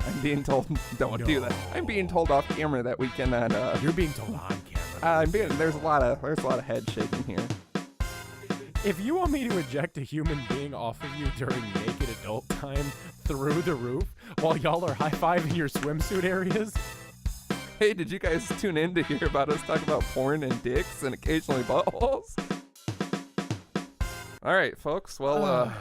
I'm being told don't do that. I'm being told off camera that we cannot. You're being told on camera. There's a lot of head shaking here. If you want me to eject a human being off of you during naked adult time through the roof while y'all are high-fiving your swimsuit areas. Hey, did you guys tune in to hear about us talk about porn and dicks and occasionally buttholes? All right, folks. Well,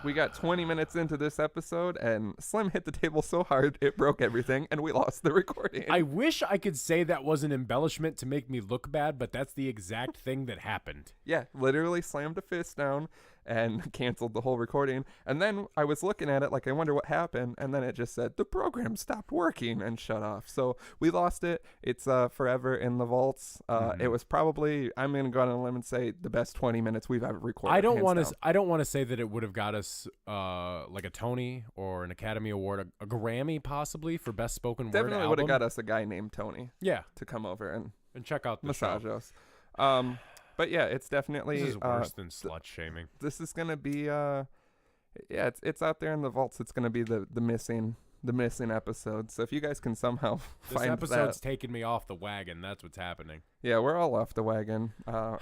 we got 20 minutes into this episode, and Slim hit the table so hard it broke everything, and we lost the recording. I wish I could say that was an embellishment to make me look bad, but that's the exact thing that happened. Yeah, literally slammed a fist down and canceled the whole recording. And then I was looking at it like, I wonder what happened. And then it just said, the program stopped working and shut off. So we lost it. It's forever in the vaults. It was probably, I'm going to go out on a limb and say, the best 20 minutes we've ever recorded. I don't want to say that it would have got us like a Tony or an Academy Award, a Grammy possibly for best spoken word album. Definitely would have got us a guy named Tony. Yeah. To come over and check out the massage show. us. But yeah, it's definitely this is worse than slut shaming. This is gonna be it's out there in the vaults. It's gonna be the missing episode. So if you guys can somehow find that. This episode's taking me off the wagon. That's what's happening. Yeah, we're all off the wagon.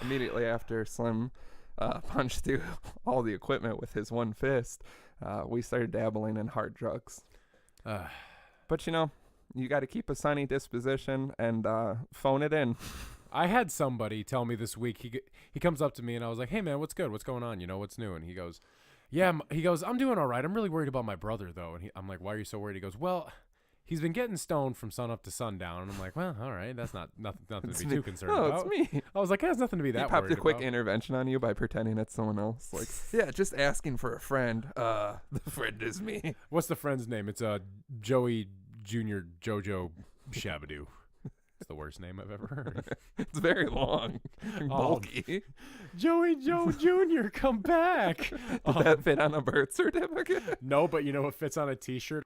Immediately after Slim punched through all the equipment with his one fist, we started dabbling in hard drugs. But you got to keep a sunny disposition and phone it in. I had somebody tell me this week, he comes up to me and I was like, hey man, what's good? What's going on? What's new? And he goes, I'm doing all right. I'm really worried about my brother though. And I'm like, why are you so worried? He goes, well, he's been getting stoned from sun up to sundown. And I'm like, well, all right. That's nothing to be too concerned about. It's me. I was like, it has nothing to be that worried about. He popped a quick intervention on you by pretending it's someone else. Like, yeah, just asking for a friend. The friend is me. What's the friend's name? It's Joey Jr. Jojo Shabadoo. It's the worst name I've ever heard. It's very long and bulky. Joey Joe Jr., come back. Did that fit on a birth certificate? No, but it fits on a t-shirt.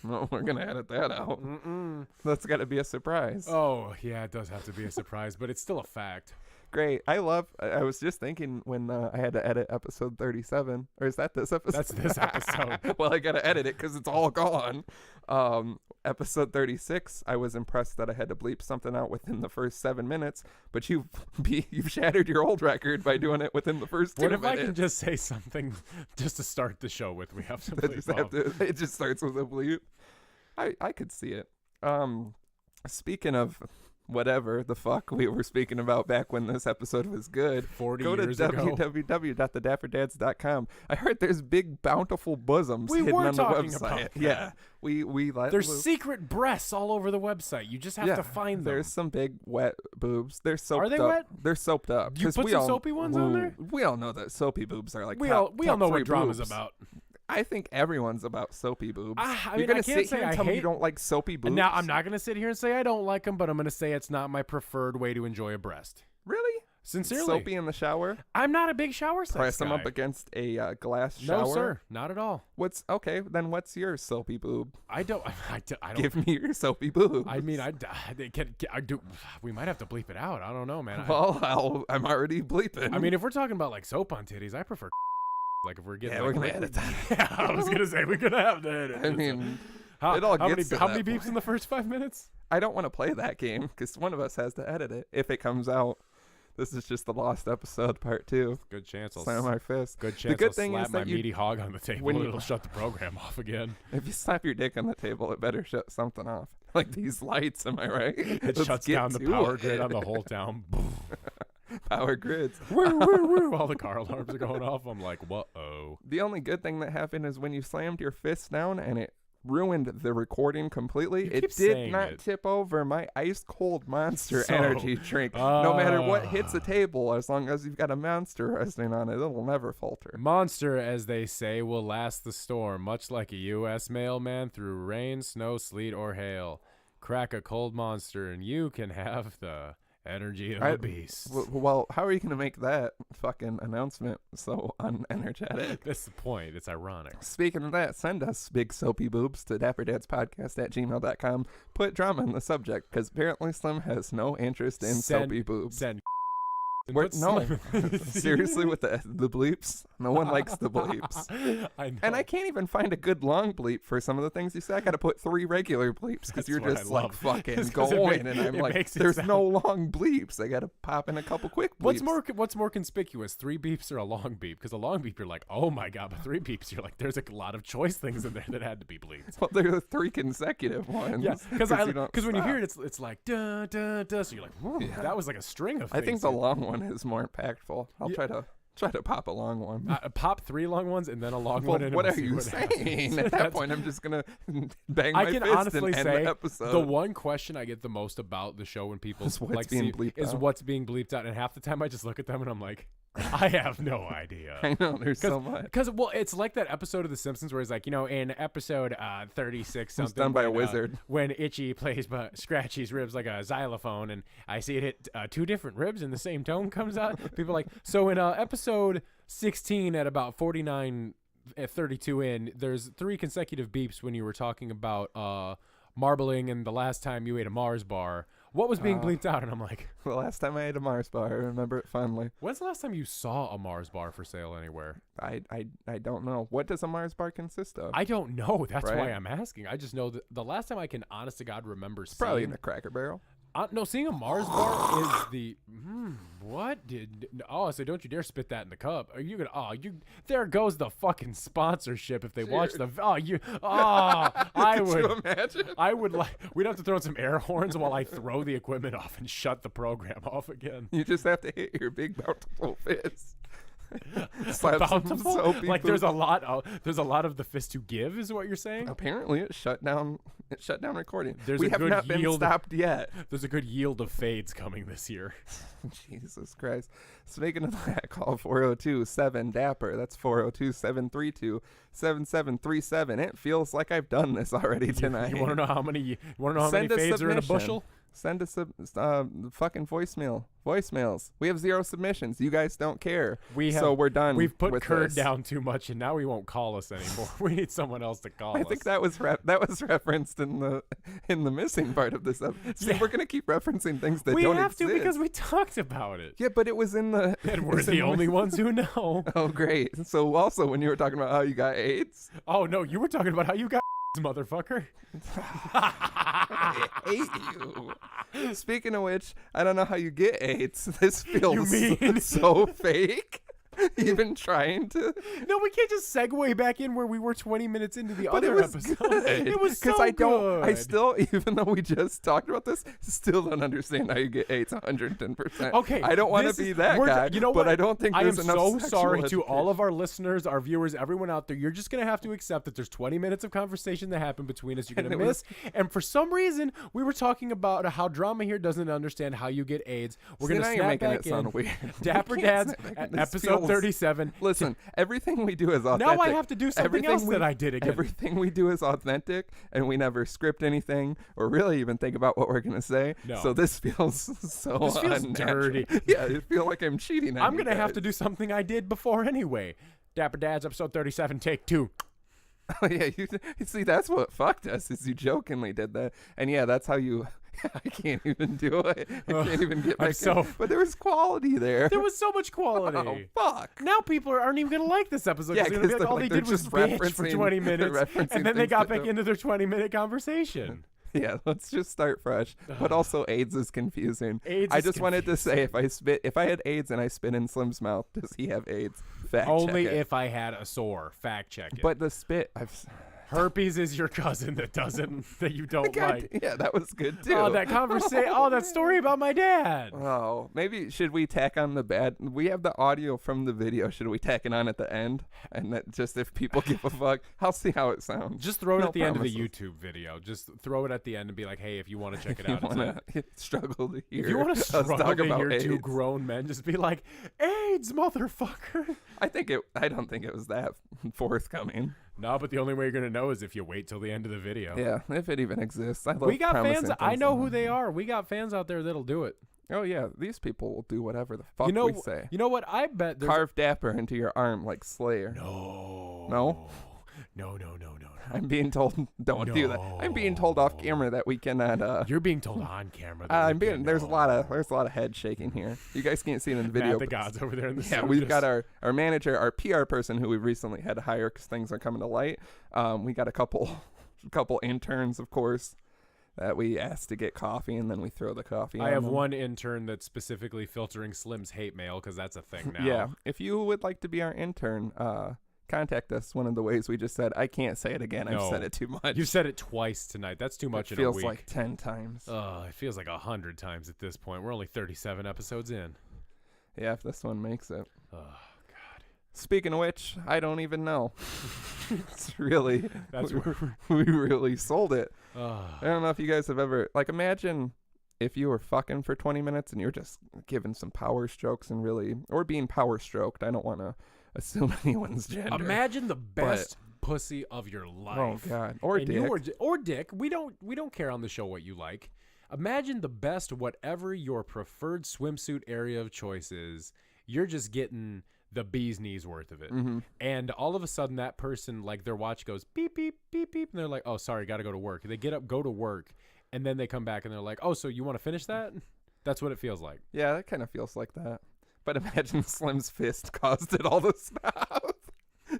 No, we're going to edit that out. That's got to be a surprise. Oh, yeah, it does have to be a surprise, but it's still a fact. Great. I was just thinking when I had to edit episode 37, or is that this episode? That's this episode. Well, I got to edit it because it's all gone. Episode 36, I was impressed that I had to bleep something out within the first 7 minutes, but you've shattered your old record by doing it within the first 2 minutes. What if I can just say something just to start the show with? We have to bleep it just starts with a bleep. I could see it. Speaking of whatever the fuck we were speaking about back when this episode was good, 40 go to years ago. www.thedapperdads.com. I heard there's big bountiful bosoms hidden on the website. Yeah, we there's secret breasts all over the website. You just have to find them. There's some big wet boobs. They're soaped up. Are they wet? They're soaped up. You put some soapy ones on there? We all know that soapy boobs are like we all know what drama's about. I think everyone's about soapy boobs. You're going to sit here and tell me you don't like soapy boobs? Now, I'm not going to sit here and say I don't like them, but I'm going to say it's not my preferred way to enjoy a breast. Really? Sincerely. Soapy in the shower? I'm not a big shower sex Press them guy. up against a glass shower? No, sir. Not at all. Then what's your soapy boob? I don't. Give me your soapy boob. I mean, I do. We might have to bleep it out. I don't know, man. Well, I'm already bleeping. I mean, if we're talking about like soap on titties, I prefer. Like if we're getting, we're gonna edit that. Yeah, I was gonna say we're gonna have to edit. I mean, how many beeps point. In the first 5 minutes? I don't want to play that game because one of us has to edit it if it comes out. This is just the lost episode, part 2. Good chance I'll slam our fist. Good chance the good I'll thing slap is that my meaty hog on the table and it'll shut the program off again. If you slap your dick on the table, it better shut something off. Like these lights, am I right? It shuts down the power grid on the whole town. Power grids. Woo, woo, woo. All the car alarms are going off. I'm like, whoa. The only good thing that happened is when you slammed your fist down and it ruined the recording completely. It did not tip over my ice cold Monster energy drink. No matter what hits the table, as long as you've got a Monster resting on it, it'll never falter. Monster, as they say, will last the storm, much like a U.S. mailman through rain, snow, sleet, or hail. Crack a cold Monster and you can have the energy of a beast. Well, how are you going to make that fucking announcement so unenergetic? That's the point. It's ironic. Speaking of that, send us big soapy boobs to dapperdadspodcast@gmail.com. Put drama in the subject, because apparently Slim has no interest in soapy boobs. Send No, seriously, with the bleeps, no one likes the bleeps. I know. And I can't even find a good long bleep for some of the things you say. I got to put 3 regular bleeps because you're what I just like love. fucking 'Cause it going, make- and I'm it like, makes it there's sound- no long bleeps. I got to pop in a couple quick bleeps. What's more conspicuous, 3 beeps or a long beep? Because a long beep, you're like, oh my god, but 3 beeps, you're like, there's a lot of choice things in there that had to be bleeped. Well, there are 3 consecutive ones. Yeah, because when you stop. hear it, it's like duh duh duh. So you're like, whoa, that was like a string of I things. think the long one is more impactful. I'll try to pop a long one. Pop 3 long ones and then a long Well, one. And what we'll are see you what saying? happens. At that That's- point, I'm just gonna bang I my can fist honestly and end say the episode. the one question I get the most about the show when people Is what's like being see bleeped is out. what's being bleeped out, and half the time I just look at them and I'm like, I have no idea. I know there's so much. Because well, it's like that episode of The Simpsons where it's like, in episode 36 something, It's done by a when, wizard. when Itchy plays Scratchy's ribs like a xylophone, and I see it hit 2 different ribs and the same tone comes out. People are like, so in episode 16 at about 49 at 32 in, there's 3 consecutive beeps when you were talking about marbling and the last time you ate a Mars bar. What was being bleeped out? And I'm like, The last time I ate a Mars bar, I remember it fondly. when's the last time you saw a Mars bar for sale anywhere? I don't know. What does a Mars bar consist of? I don't know. That's why Right. I'm asking. I just know that the last time I can honest to God remember seeing. Probably in a Cracker Barrel. No, seeing a Mars bar is the what did so don't you dare spit that in the cup. Are you gonna there goes the fucking sponsorship if they watch the I Could would you imagine? I would like we'd have to throw in some air horns while I throw the equipment off and shut the program off again. You just have to hit your big bountiful fist. Slap some Bountiful? soapy Like there's poop. a lot of the fist to give is what you're saying? Apparently, it shut down recording. There's we a have good not been yield- stopped yet. There's a good yield of fades coming this year. Jesus Christ. Speaking of that, call 402-7 Dapper. That's 402-732-7737. It feels like I've done this already tonight. You want to know how many Send a fades are in a submission. bushel? Send us a fucking voicemails. We have 0 submissions. You guys don't care. So we're done. We've put with Kurd this. down too much, and now he won't call us anymore. We need someone else to call us. I think that was referenced in the missing part of this episode. See, Yeah. we're gonna keep referencing things that we don't have exist. to because we talked about it. Yeah, but it was in the. And we're the only ones who know. Oh, great. So also, when you were talking about how you got AIDS, Oh no, you were talking about how you got motherfucker. I hate you. Speaking of which, I don't know how you get AIDS. This feels mean- so fake. Even trying to. No, we can't just segue back in where we were 20 minutes into the But other it was episode. good. It was so I good. still, even though we just talked about this, still don't understand how you get AIDS 110%. Okay, I don't want this to be is- that we're guy. you know but what? I don't think I am there's enough so sexual sorry to all education. of our listeners, our viewers, everyone out there. You're just gonna have to accept that there's 20 minutes of conversation that happened between us. You're gonna And it miss. And for some reason, we were talking about how drama here doesn't understand how you get AIDS. We're See, gonna now you're snap making back it sound in. weird. Dapper You can't Dads, snap back in. This episode feels- 37. Listen, everything we do is authentic. Now I have to do something Everything else that I did again. Everything we do is authentic, and we never script anything or really even think about what we're gonna say. No. So this feels so This feels unnatural. dirty. Yeah, I feel like I'm cheating on I'm you gonna have guys. to do something I did before anyway. Dapper Dads, episode 37, take 2. Oh, yeah, you see, that's what fucked us is you jokingly did that, and yeah, that's how you. I can't even do it. I can't even get I'm back so- in. But there was quality there. There was so much quality. Oh fuck. Now people aren't even gonna like this episode. Yeah, They're gonna be 'cause like, all they're they like, did they're was just bitch for referencing- 20 they're minutes, referencing and then they things got that back into their 20-minute conversation. Yeah, let's just start fresh. But also, AIDS is confusing. AIDS I is just wanted to say, if I had AIDS and I spit in Slim's mouth, does he have AIDS? Fact Only check it. if I had a sore. Fact check it. But the spit, herpes is your cousin that you don't like. yeah, that was good too. Oh, that conversation. Oh, that story about my dad. Oh, maybe should we tack on the bad? We have the audio from the video. Should we tack it on at the end? And that just if people give a fuck, I'll see how it sounds. Just throw it No at the end of the promises. YouTube video. Just throw it at the end and be like, hey, if you want to check it You out, it's want to struggle to hear. if you want to us struggle talk to about hear two AIDS. grown men just be like, AIDS, motherfucker. I don't think it was that forthcoming. No, but the only way you're going to know is if you wait till the end of the video. Yeah, if it even exists. I love We got promising fans. I things know and who not. they are. We got fans out there that'll do it. Oh yeah, these people will do whatever the fuck You know, we say. you know what? I bet there's Carve Dapper into your arm like Slayer. No. No? No. I'm being told don't do that. I'm being told off camera that we cannot. You're being told on camera. There's a lot of head shaking here. You guys can't see it in the video. Matt the God's over there in the yeah, we've got our manager, our PR person who we recently had to hire because things are coming to light. We got a couple interns, of course, that we asked to get coffee, and then we throw the coffee. I on have them. one intern that's specifically filtering Slim's hate mail because that's a thing now. Yeah, if you would like to be our intern, contact us. One of the ways we just said, I can't say it again. I've said it too much. You've said it twice tonight. That's too much it in a week. feels like 10 times. It feels like 100 times at this point. We're only 37 episodes in. Yeah, if this one makes it. Oh, God. Speaking of which, I don't even know. It's really, That's we really sold it. Oh. I don't know if you guys have ever, imagine if you were fucking for 20 minutes and you're just giving some power strokes and really, or being power stroked. I don't want to assume anyone's gender. Imagine the best pussy of your life. Oh God, or and dick. Or dick. We don't care on the show what you like. Imagine the best whatever your preferred swimsuit area of choice is. You're just getting the bee's knees worth of it. Mm-hmm. And all of a sudden that person, like, their watch goes beep, beep, beep, beep. And they're like, oh, sorry, got to go to work. They get up, go to work. And then they come back and they're like, oh, so you want to finish that? That's what it feels like. Yeah, that kind of feels like that. But imagine Slim's fist caused it all to stop.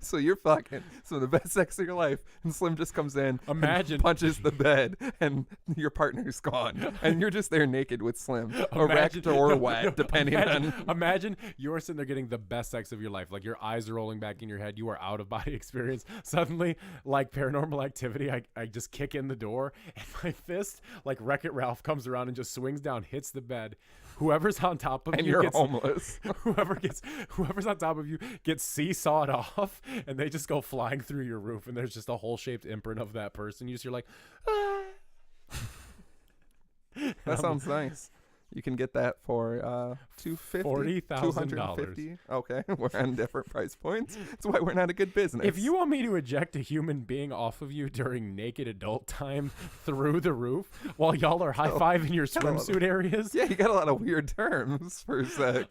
So you're fucking some of the best sex of your life, and Slim just comes in, and punches the bed, and your partner's gone, and you're just there naked with Slim, erect or wet, depending on. Imagine you're sitting there getting the best sex of your life, like your eyes are rolling back in your head, you are out of body experience. Suddenly, like Paranormal Activity, I just kick in the door, and my fist, like Wreck-It Ralph, comes around and just swings down, hits the bed. Whoever's on top of and you you're gets homeless. Whoever's on top of you gets seesawed off, and they just go flying through your roof, and there's just a hole-shaped imprint of that person. You're like, ah. That sounds nice. You can get that for $250. $40,000. Okay, we're on different price points. That's why we're not a good business. If you want me to eject a human being off of you during naked adult time through the roof while y'all are high-fiving your swimsuit areas, yeah, you got a lot of weird terms for sex.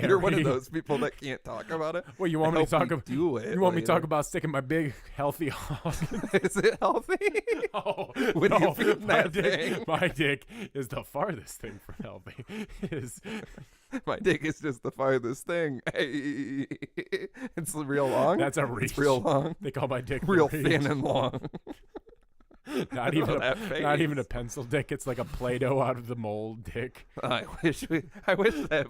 You're one of those people that can't talk about it. Well, you want me to talk about? Do it? You want me to talk about sticking my big healthy hog? Is it healthy? Oh, when no, you feel that thing? My dick is the farthest thing from healthy. My dick is just the farthest thing. Hey, it's real long. That's a reach. It's real long. They call my dick real the thin and long. Not even a pencil dick. It's like a Play-Doh out of the mold dick. I wish that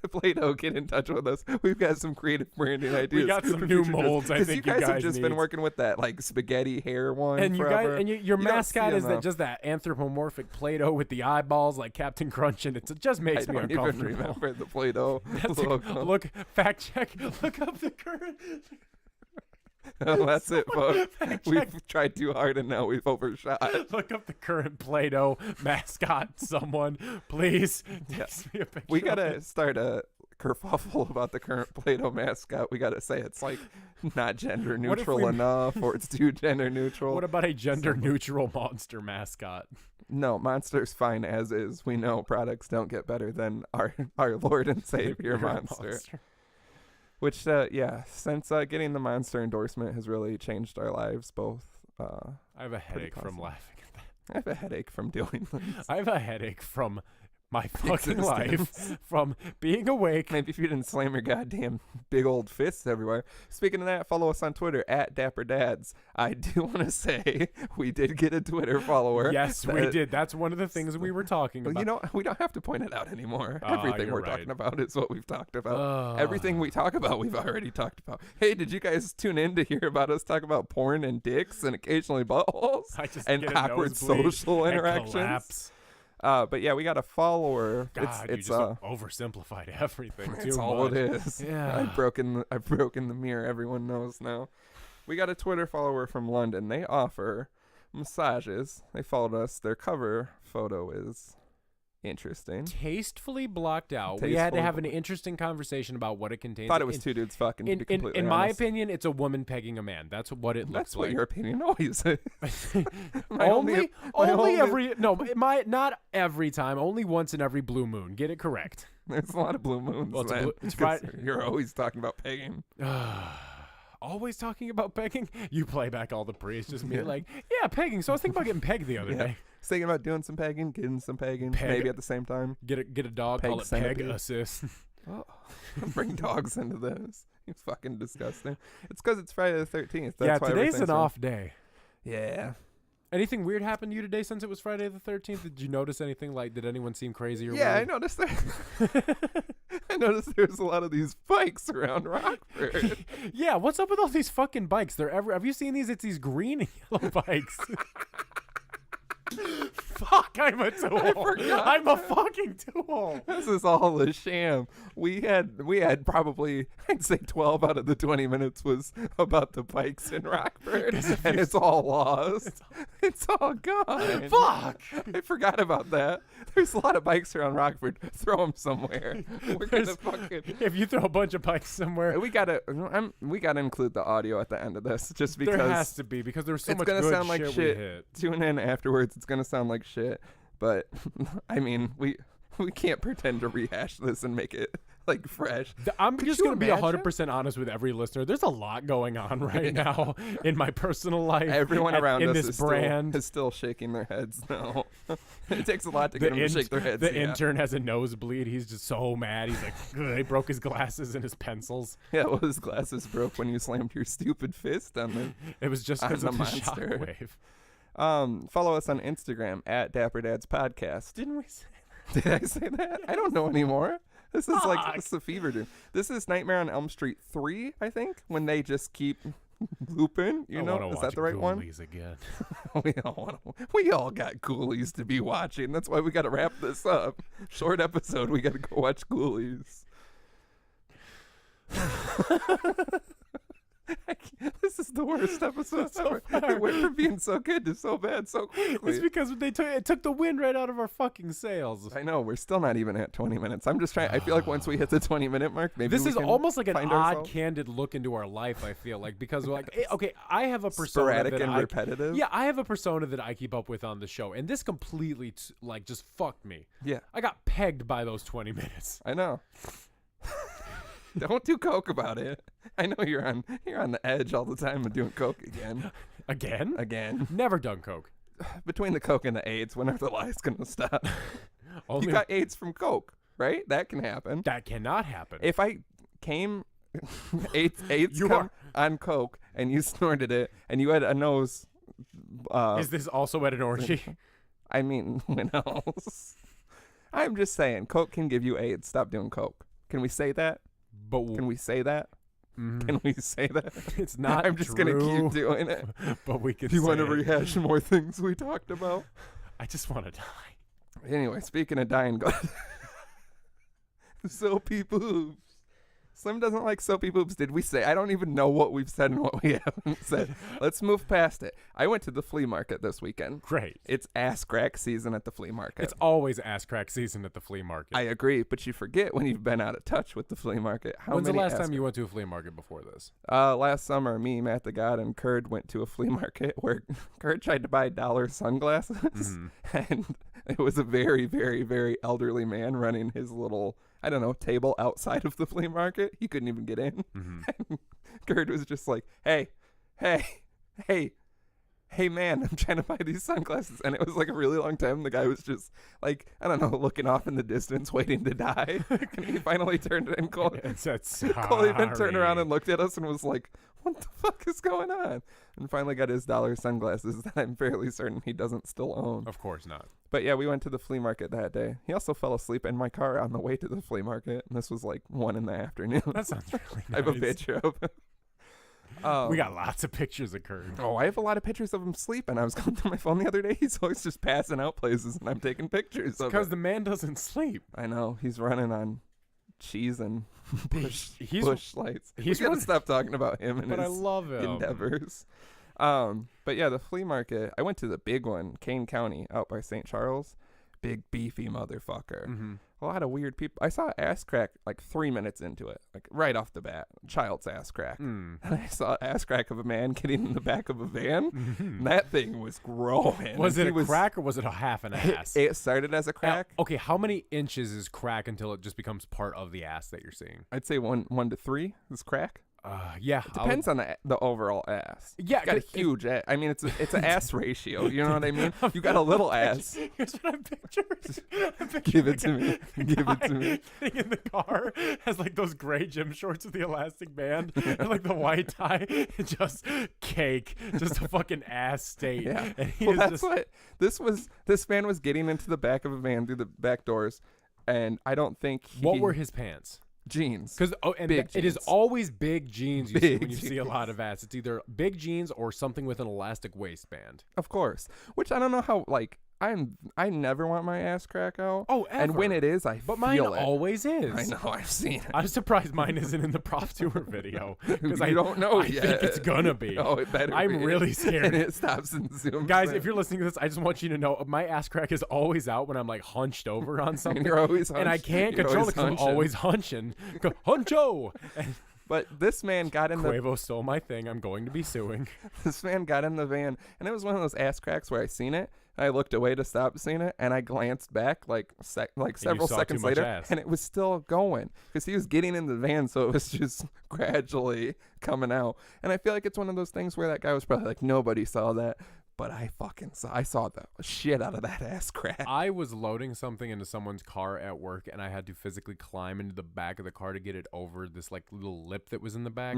Play-Doh get in touch with us. We've got some creative branding ideas. We got some new molds. I think you guys have just need. Been working with that like spaghetti hair one. And forever. your mascot is that anthropomorphic Play-Doh with the eyeballs like Captain Crunch, and it just makes me uncomfortable. I don't even remember the Play-Doh logo. Look, fact check. Look up the current. Oh, that's it, folks. We've tried too hard and now we've overshot. Look up the current Play-Doh mascot. Someone, please. Text me a picture. We gotta start a kerfuffle about the current Play-Doh mascot. We gotta say it's like not gender neutral enough, or it's too gender neutral. What about a gender neutral monster mascot? No, Monster's fine as is. We know products don't get better than our Lord and Savior Monster. Which, since getting the Monster endorsement has really changed our lives both. I have a headache from laughing at that. I have a headache from doing this. I have a headache from my fucking life, from being awake. Maybe if you didn't slam your goddamn big old fists everywhere. Speaking of that, follow us on Twitter at Dapper Dads. I do want to say we did get a Twitter follower. Yes, we did. That's one of the things we were talking about. You know, we don't have to point it out anymore. Everything we're talking about is what we've talked about. Everything we talk about, we've already talked about. Hey, did you guys tune in to hear about us talk about porn and dicks and occasionally buttholes and awkward social interactions? But yeah, we got a follower. God, it's you just oversimplified everything. That's all it is. Yeah, I've broken the mirror. Everyone knows now. We got a Twitter follower from London. They offer massages. They followed us. Their cover photo is interesting. Tastefully blocked out. We had to have an interesting converstion about what it contains. Thought it was two dudes fucking. In my opinion, it's a woman pegging a man. That's what it looks like. That's what your opinion always is. Not every time. Only once in every blue moon. Get it correct. There's a lot of blue moons. Well, it's Friday. You're always talking about pegging. always talking about pegging? You play back all the pre. It's just me like, yeah, pegging. So I was thinking about getting pegged the other day. I was thinking about doing some pegging, getting some pegging, maybe at the same time. Get a dog, Peg call it centipede. peg assist. Oh, bring dogs into this. It's fucking disgusting. It's because it's Friday the 13th. Yeah, why today's an wrong. off day. Yeah. Anything weird happened to you today since it was Friday the 13th? Did you notice anything? Like, did anyone seem crazy or Yeah, I weird? noticed that. I noticed there's a lot of these bikes around Rockford. Yeah, what's up with all these fucking bikes? Have you seen these? It's these green and yellow bikes. Fuck, I'm a tool. I'm a fucking tool. This is all a sham. We had probably, I'd say 12 out of the 20 minutes was about the bikes in Rockford, and it's all lost. It's all gone. Fuck. I forgot about that. There's a lot of bikes around Rockford. Throw them somewhere. We're gonna fucking. If you throw a bunch of bikes somewhere, We gotta include the audio at the end of this, just because there has to be, because there's so it's much gonna good sound like we shit. hit. Tune in afterwards. It's gonna sound like shit, but I mean, we can't pretend to rehash this and make it like fresh. I'm Could just you going to be imagine? 100% honest with every listener. There's a lot going on right now in my personal life. Everyone around in us this is brand. still shaking their heads. No, it takes a lot to get them to shake their heads. The yeah. intern has a nosebleed. He's just so mad. He's like, "Ugh," he broke his glasses and his pencils. Yeah, well, his glasses broke when you slammed your stupid fist on them. It was just On because the of the monster. shockwave. Follow us on Instagram at Dapper Dad's Podcast. Didn't we say? Did I say that? I don't know anymore. This is this is a fever dream. This is Nightmare on Elm Street 3, I think, when they just keep looping. You know, is that the right one? Again. we all got Ghoulies to be watching. That's why we got to wrap this up. Short episode. We got to go watch Ghoulies. This is the worst episode So ever. far. It went from being so good to so bad so quickly. It's because it took the wind right out of our fucking sails. I know, we're still not even at 20 minutes. I'm just trying. I feel like once we hit the 20-minute mark, maybe This we is can almost like an find odd, ourselves. candid look into our life, I feel like, because we're like, okay, I have a persona Sporadic that and repetitive. Yeah, I have a persona that I keep up with on the show, and this completely, just fucked me. Yeah, I got pegged by those 20 minutes. I know. Don't do coke about it. I know you're on the edge all the time of doing coke again. Again? Never done coke. Between the coke and the AIDS, when are the lies gonna stop? Only You got AIDS from coke, right? That can happen. that cannot happen. If I came AIDS You come on coke and you snorted it and you had a nose. Is this also at an orgy? I mean, when else? I'm just saying, coke can give you AIDS. Stop doing coke. Can we say that? Can we say that? Mhm. Can we say that? It's not I'm just gonna keep doing it. But we can Do you want to say it. rehash more things we talked about? I just want to die. Anyway, speaking of dying, go. Soapy boobs. Slim doesn't like soapy boobs. Did we say? I don't even know what we've said and what we haven't said. Let's move past it. I went to the flea market this weekend. Great. It's ass crack season at the flea market. It's always ass crack season at the flea market. I agree, but you forget when you've been out of touch with the flea market. When's the last time you went to a flea market before this? Last summer, me, Matt the God, and Kurd went to a flea market where Kurd tried to buy dollar sunglasses, and it was a very, very, very elderly man running his little, I don't know, table outside of the flea market. He couldn't even get in. And Kurd was just like, hey, man, I'm trying to buy these sunglasses. And it was like a really long time. The guy was just like, I don't know, looking off in the distance, waiting to die. And he finally turned and Coleman turned around and looked at us and was like, what the fuck is going on? And finally got his dollar sunglasses that I'm fairly certain he doesn't still own. Of course not. But yeah, we went to the flea market that day. He also fell asleep in my car on the way to the flea market. And this was like 1 PM. That sounds really nice. I have a picture of him. We got lots of pictures of Kurt. Oh, I have a lot of pictures of him sleeping. I was going through my phone the other day. He's always just passing out places, and I'm taking pictures of Because it. the man doesn't sleep. I know. He's running on cheese and bush lights. We he's gotta running- stop talking about him and But I his love him. endeavors. But yeah, the flea market. I went to the big one, Kane County, out by St. Charles. Big beefy motherfucker. Mm-hmm. A lot of weird people. I saw ass crack like 3 minutes into it, like right off the bat. Child's ass crack. And I saw ass crack of a man getting in the back of a van. And that thing was growing. Was it And a crack or was it a half an ass? It started as a crack. Okay, how many inches is crack until it just becomes part of the ass that you're seeing? I'd say one to 3 is crack. Yeah. Depends on the overall ass. Yeah, You got a 'cause huge ass. I mean, it's an ass ratio. You know what I mean? You got a little ass. Here's what I'm picturing. Give it to me. Give it to me. Getting in the car has like those gray gym shorts with the elastic band and like the white tie, and just cake, just a fucking ass state. Yeah. And he Well, is that's just what this man was getting into the back of a van through the back doors, and I don't think what were his pants? jeans. Because Big it is jeans. always big jeans you see Big when you see a lot jeans. of ass. It's either big jeans or something with an elastic waistband. Of course. Which I don't know how. Like I never want my ass crack out. Oh, And when it is, I But feel mine it. always is. I know. I've seen it. I'm surprised mine isn't in the prop tour video because You I don't know I yet. think it's gonna be. Oh, it better I'm be. really scared. And it stops and zooms. Guys, in. if you're listening to this, I just want you to know my ass crack is always out when I'm like hunched over on something. and you're always And I hunched. can't You're control it always because I'm always hunching. Go, Huncho! And But this man got in the Quavo stole my thing. I'm going to be suing. this man got in the van, and it was one of those ass cracks where I seen it. I looked away to stop seeing it, and I glanced back like several saw seconds too much later, ass. and it was still going because he was getting in the van, so it was just gradually coming out. And I feel like it's one of those things where that guy was probably like, nobody saw that, but I fucking saw. I saw the shit out of that ass crack. I was loading something into someone's car at work, and I had to physically climb into the back of the car to get it over this like little lip that was in the back,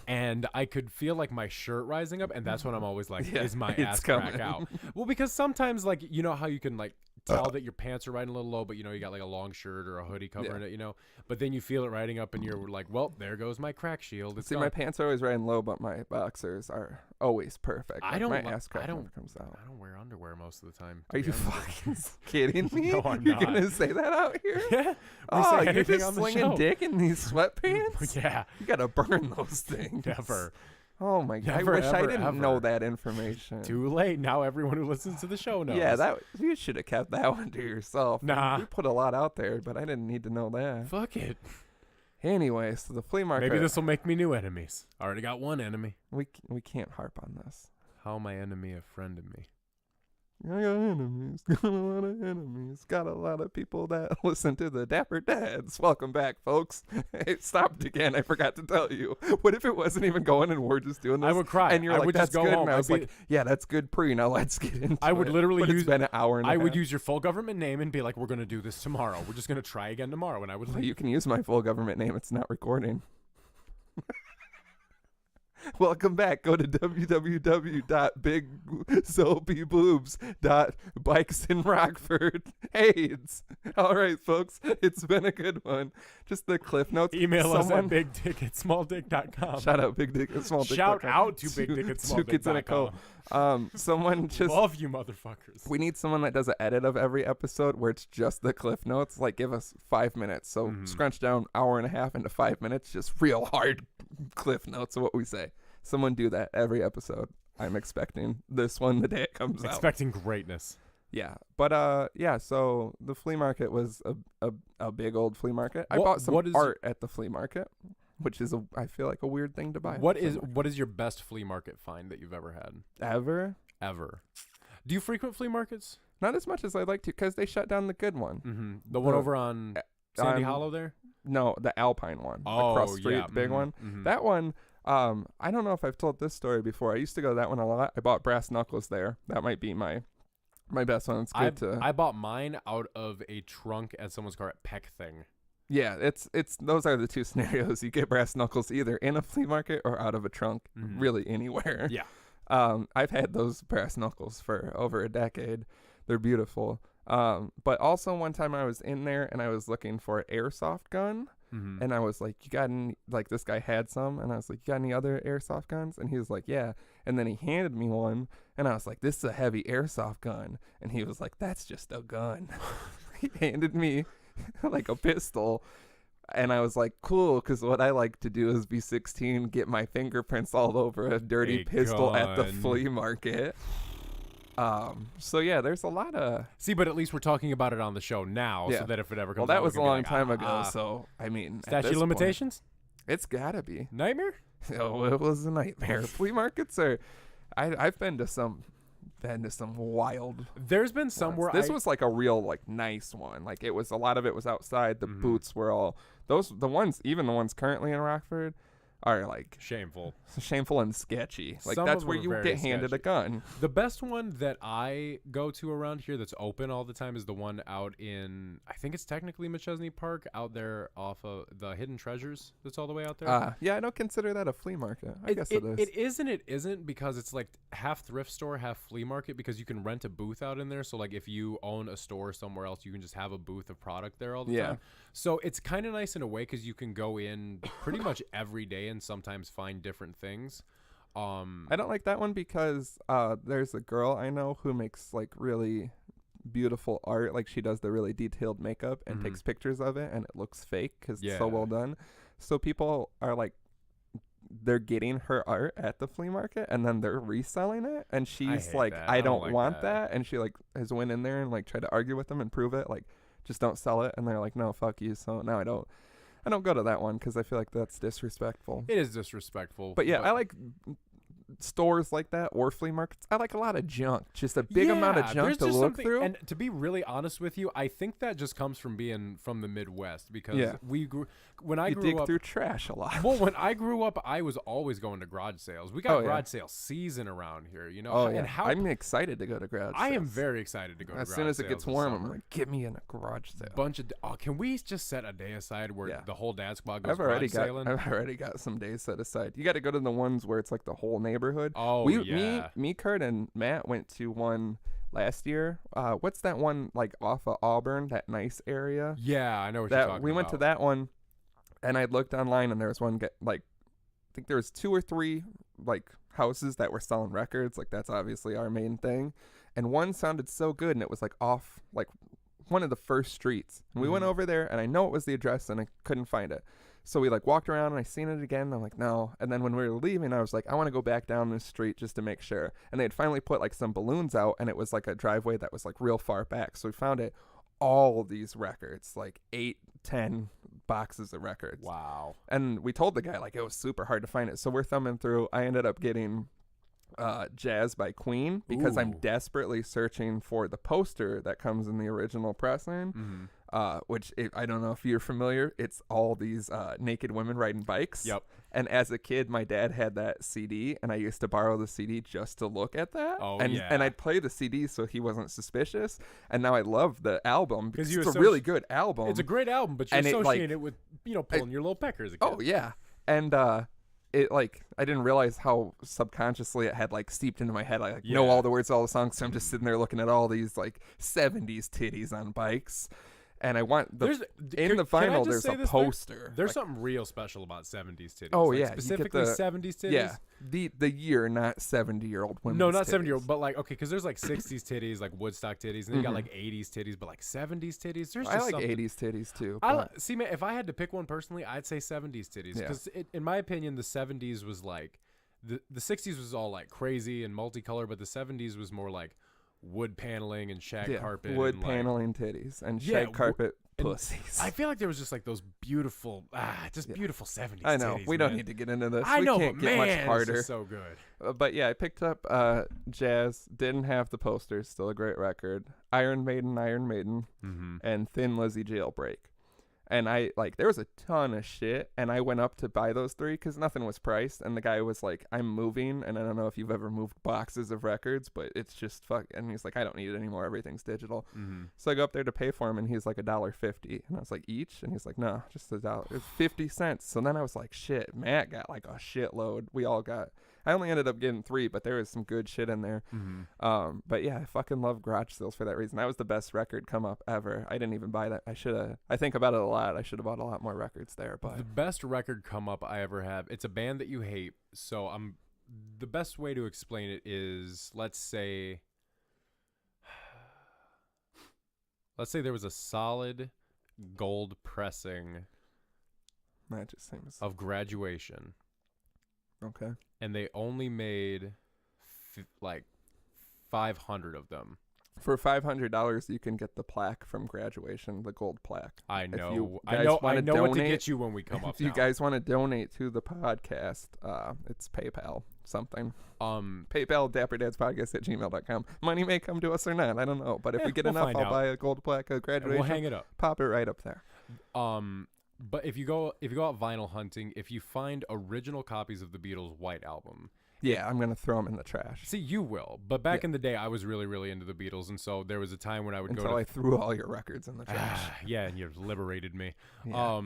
and I could feel like my shirt rising up, and that's when I'm always like, Yeah, is my it's ass crack coming. out? Well, because sometimes like you know how you can like tell that your pants are riding a little low, but you know you got like a long shirt or a hoodie covering it, you know, but then you feel it riding up, and you're like, well, there goes my crack shield. It's See, gone. my pants are always riding low, but my boxers are always perfect. I Like, don't my li- ass crack I don't- never comes out. I don't wear underwear most of the time. Are to you be honest with fucking kidding me? No, I'm You're not. gonna say that out here? Yeah. We Oh, say you're anything just on the slinging show. dick in these sweatpants? Yeah. You gotta burn those things. Never. Oh my god! Never, I wish I ever, didn't know ever. that information. Too late. Now everyone who listens to the show knows. Yeah, that you should have kept that one to yourself. Nah. We put a lot out there, but I didn't need to know that. Fuck it. Anyway, so the flea market. Maybe this will make me new enemies. I already got one enemy. we can't harp on this. How my enemy a friend of me? I got enemies. Got a lot of enemies. Got a lot of people that listen to the Dapper Dads. Welcome back, folks. It stopped again. I forgot to tell you. What if it wasn't even going and we're just doing this? I would cry. And you're I like, would that's just go good. home. And I I'd was be- like, yeah, that's good pre. Now let's get into it. I would literally But use. it's been an hour and a I half. would use your full government name and be like, "We're gonna do this tomorrow. We're just gonna try again tomorrow." And I would Well, leave. you can use my full government name. It's not recording. Welcome back. Go to www.bigsoapyboobs.bikesinrockford AIDS. All right, folks. It's been a good one. Just the cliff notes. Email us Someone- at bigdick@smalldick.com. Shout out Big Dick and Small Dick. Shout out to Big Dick at Two kids in a co. smalldick.com. Someone just Love you, motherfuckers. we need someone that does an edit of every episode where it's just the cliff notes. Like, give us 5 minutes. So scrunch down hour and a half into 5 minutes. Just real hard cliff notes of what we say. Someone do that every episode. I'm expecting this one the day it comes out. Expecting greatness. Yeah, but yeah. So the flea market was a big old flea market. I What- bought some what is- art at the flea market, which is I feel like a weird thing to buy. at What the flea is market. your best flea market find that you've ever had? Ever? Ever. Do you frequent flea markets? Not as much as I'd like to, because they shut down the good one. Mm-hmm. The one over on Sandy Hollow there? No, the Alpine one. Oh, across the street, yeah. the big Mhm, one. mhm. That one, I don't know if I've told this story before. I used to go to that one a lot. I bought brass knuckles there. That might be my best one. It's good I bought mine out of a trunk at someone's car at Peck Thing. yeah, it's those are the two scenarios. You get brass knuckles either in a flea market or out of a trunk, Mhm. really anywhere. Yeah. I've had those brass knuckles for over a decade. They're beautiful. But also one time I was in there and I was looking for an airsoft gun. Mm-hmm. And I was like, you got any, like this guy had some, and I was like, you got any other airsoft guns? And he was like, yeah. And then he handed me one, and I was like, this is a heavy airsoft gun. And he was like, that's just a gun. He handed me like a pistol, and I was like, cool, because what I like to do is be 16, get my fingerprints all over a dirty A pistol at the gun. flea market. So yeah, there's a lot of. See, but at least we're talking about it on the show now, Yeah. so that if it ever Well, comes out, that we was a can be long like, time ago, "Ah, so I mean, at statute this of point, limitations? it's gotta be. Nightmare? Oh, it was a nightmare. Flea markets are. I've been to some wild. There's been some ones. where This was like a real like nice one. Like it was a lot of it was outside. The Mhm. boots were all the ones, even the ones currently in Rockford. are like Shameful. shameful and sketchy. Like Some that's of where them are you very get handed a sketchy. gun. The best one that I go to around here that's open all the time is the one out in, I think it's technically McChesney Park, out there off of the Hidden Treasures that's all the way out there. Yeah, I don't consider that a flea market. I guess it is. It is and it isn't, because it's like half thrift store, half flea market, because you can rent a booth out in there. So like if you own a store somewhere else, you can just have a booth of product there all the time. So it's kind of nice in a way, because you can go in pretty much every day and sometimes find different things. I don't like that one because there's a girl I know who makes like really beautiful art. Like she does the really detailed makeup and takes pictures of it, and it looks fake because it's so well done. So people are like, they're getting her art at the flea market and then they're reselling it, and she's like, I don't want that. And she like has went in there and like tried to argue with them and prove it, like just don't sell it. And they're like, no, fuck you. So now I don't go to that one because I feel like that's disrespectful. It is disrespectful. But yeah, I like stores like that or flea markets. I like a lot of junk, just a big amount of junk to look through. And to be really honest with you, I think that just comes from being from the Midwest, because when I grew dig up through trash a lot. Well, when I grew up, I was always going to garage sales. We got garage sale season around here, you know. I'm excited to go to garage sales. I am very excited to go to garage sales. As soon as it gets warm, I'm like, get me in a garage sale. Can we just set a day aside where the whole dad squad goes garage sailing? I've already got some days set aside. You got to go to the ones where it's like the whole neighborhood. Me, Kurt, and Matt went to one last year. What's that one like off of Auburn? That nice area. Yeah, I know what you're talking about. We went to that one, and I looked online, and there was one like, I think there was 2 or 3 like houses that were selling records. Like that's obviously our main thing, and one sounded so good, and it was like off like one of the first streets. And we went over there, and I know it was the address, and I couldn't find it. So we like walked around, and I seen it again. And I'm like, no. And then when we were leaving, I was like, I want to go back down this street just to make sure. And they had finally put like some balloons out, and it was like a driveway that was like real far back. So we found it, all these records, like 8-10 boxes of records. Wow. And we told the guy like it was super hard to find it. So we're thumbing through. I ended up getting Jazz by Queen because I'm desperately searching for the poster that comes in the original pressing. Which I don't know if you're familiar. It's all these naked women riding bikes. Yep. And as a kid, my dad had that CD, and I used to borrow the CD just to look at that. And I'd play the CD so he wasn't suspicious. And now I love the album because it's a really good album. It's a great album, but you associate it with pulling your little pecker as a kid. Oh yeah, and it like I didn't realize how subconsciously it had like seeped into my head. I know all the words to all the songs, so I'm just sitting there looking at all these like 70s titties on bikes. And I want the vinyl. There's a poster. There's something real special about 70s titties. Oh like yeah, specifically 70s titties. Yeah, the year, not 70-year-old women. No, not 70-year-old, but like because there's like 60s titties, like Woodstock titties, and then you got like 80s titties, but like 70s titties. There's just I like 80s titties too. See, man, if I had to pick one personally, I'd say 70s titties because in my opinion, the 70s was like the 60s was all like crazy and multicolored, but the 70s was more like wood paneling and shag carpet, wood paneling titties and shag carpet pussies. I feel like there was just like those beautiful, beautiful 70s. I know titties, we don't need to get into this. I know, we can't but get man, much harder. This is so good. But yeah, I picked up Jazz. Didn't have the posters. Still a great record. Iron Maiden, and Thin Lizzy Jailbreak. And I like there was a ton of shit, and I went up to buy those 3 because nothing was priced. And the guy was like, "I'm moving," and I don't know if you've ever moved boxes of records, but it's just fuck. And he's like, "I don't need it anymore. Everything's digital." So I go up there to pay for him, and he's like $1.50, and I was like, "Each?" And he's like, "No, just $1. It's 50 cents." So then I was like, "Shit." Matt got like a shitload. We all got. I only ended up getting 3, but there was some good shit in there. But yeah, I fucking love garage sales for that reason. That was the best record come up ever. I didn't even buy that. I think about it a lot. I should have bought a lot more records there. But the best record come up I ever have, it's a band that you hate. So the best way to explain it is, let's say there was a solid gold pressing that just seems of Graduation. Okay. And they only made like 500 of them. For $500, you can get the plaque from Graduation, the gold plaque. I know. I know what to get you when we come up. If you guys want to donate to the podcast, it's PayPal something. PayPal dapperdadspodcast@gmail.com. Money may come to us or not. I don't know. But if we get enough, I'll buy a gold plaque of Graduation. We'll hang it up. Pop it right up there. But if you go out vinyl hunting, if you find original copies of the Beatles' White Album, Yeah, I'm gonna throw them in the trash. see, you will. But back in the day, I was really, really into the Beatles, and so there was a time when I would Until go to I threw all your records in the trash. yeah, and you've liberated me. Yeah.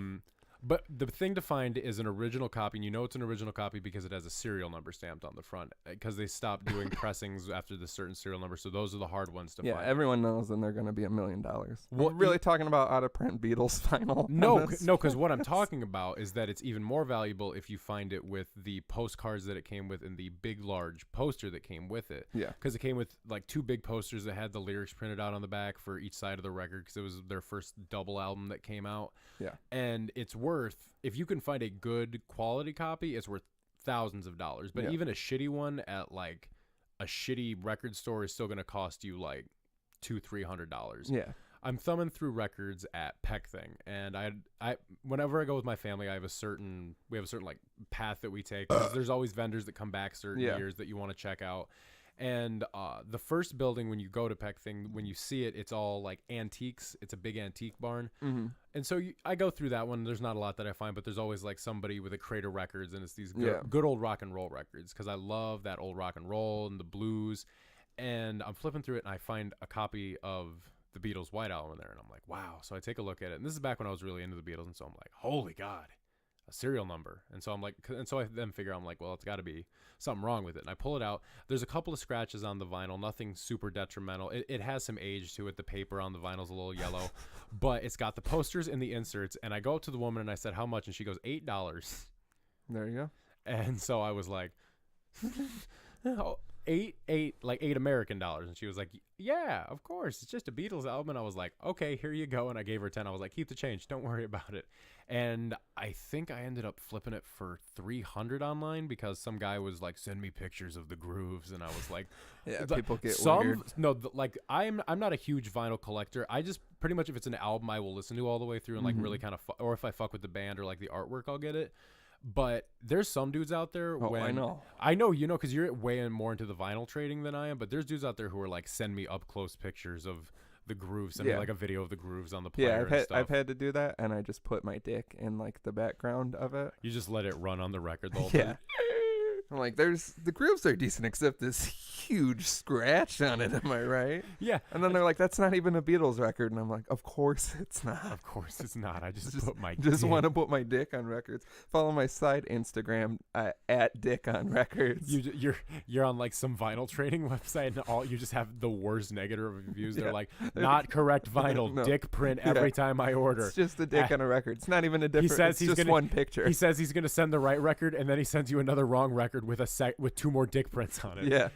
But the thing to find is an original copy, and you know it's an original copy because it has a serial number stamped on the front. Because they stopped doing pressings after the certain serial number, so those are the hard ones to Yeah, find. everyone knows, and they're gonna be $1 million. What- We're really talking about out of print Beatles vinyl? No, because what I'm talking about is that it's even more valuable if you find it with the postcards that it came with and the big, large poster that came with it. Yeah. Because it came with like 2 big posters that had the lyrics printed out on the back for each side of the record because it was their first double album that came out. Yeah. And it's worth, if you can find a good quality copy, it's worth thousands of dollars. But Yeah. even a shitty one at like a shitty record store is still going to cost you like $200-$300. Yeah. I'm thumbing through records at Peck Thing, and I whenever I go with my family, we have a certain like path that we take. 'Cause there's always vendors that come back certain years that you want to check out. And the first building, when you go to Peck Thing, when you see it, it's all like antiques. It's a big antique barn. Mm-hmm. And so I go through that one. There's not a lot that I find, but there's always like somebody with a crate of records, and it's these good old rock and roll records because I love that old rock and roll and the blues. And I'm flipping through it, and I find a copy of the Beatles' White Album in there, and I'm like, wow. So I take a look at it, and this is back when I was really into the Beatles, and so I'm like, holy God, a serial number. And so I'm like, and so I then figure, I'm like, well, it's got to be something wrong with it. And I pull it out. There's a couple of scratches on the vinyl, nothing super detrimental. It has some age to it. The paper on the vinyl's a little yellow, but it's got the posters and the inserts. And I go up to the woman and I said, how much? And she goes, $8. There you go. And so I was like, oh, $8 American dollars. And she was like, yeah, of course, it's just a Beatles album. And I was like, okay, here you go. And I gave her 10. I was like, keep the change, don't worry about it. And I think I ended up flipping it for $300 online because some guy was like, send me pictures of the grooves. And I was like, Yeah, people get some weird. no like I'm not a huge vinyl collector. I just pretty much, if it's an album I will listen to all the way through and like really kind of or if I fuck with the band or like the artwork, I'll get it. But there's some dudes out there. Oh, I know, you know, because you're way more into the vinyl trading than I am. But there's dudes out there who are like, send me up close pictures of the grooves, send me like a video of the grooves on the player. Yeah, and stuff. I've had to do that, and I just put my dick in like the background of it. You just let it run on the record the whole Yeah. time. I'm like, the grooves are decent, except this huge scratch on it. Am I right? Yeah. And then they're like, that's not even a Beatles record, and I'm like, of course it's not. Of course it's not. I just put my Just dick. want to put my dick on records. Follow my side Instagram at Dick on Records. You're on like some vinyl trading website and you just have the worst negative reviews. Yeah. They're like, not correct vinyl, No. dick print every time I order. It's just a dick on a record. It's not even a different. says it's he's just gonna- one picture. He says he's gonna send the right record, and then he sends you another wrong record with with 2 more dick prints on it. Yeah,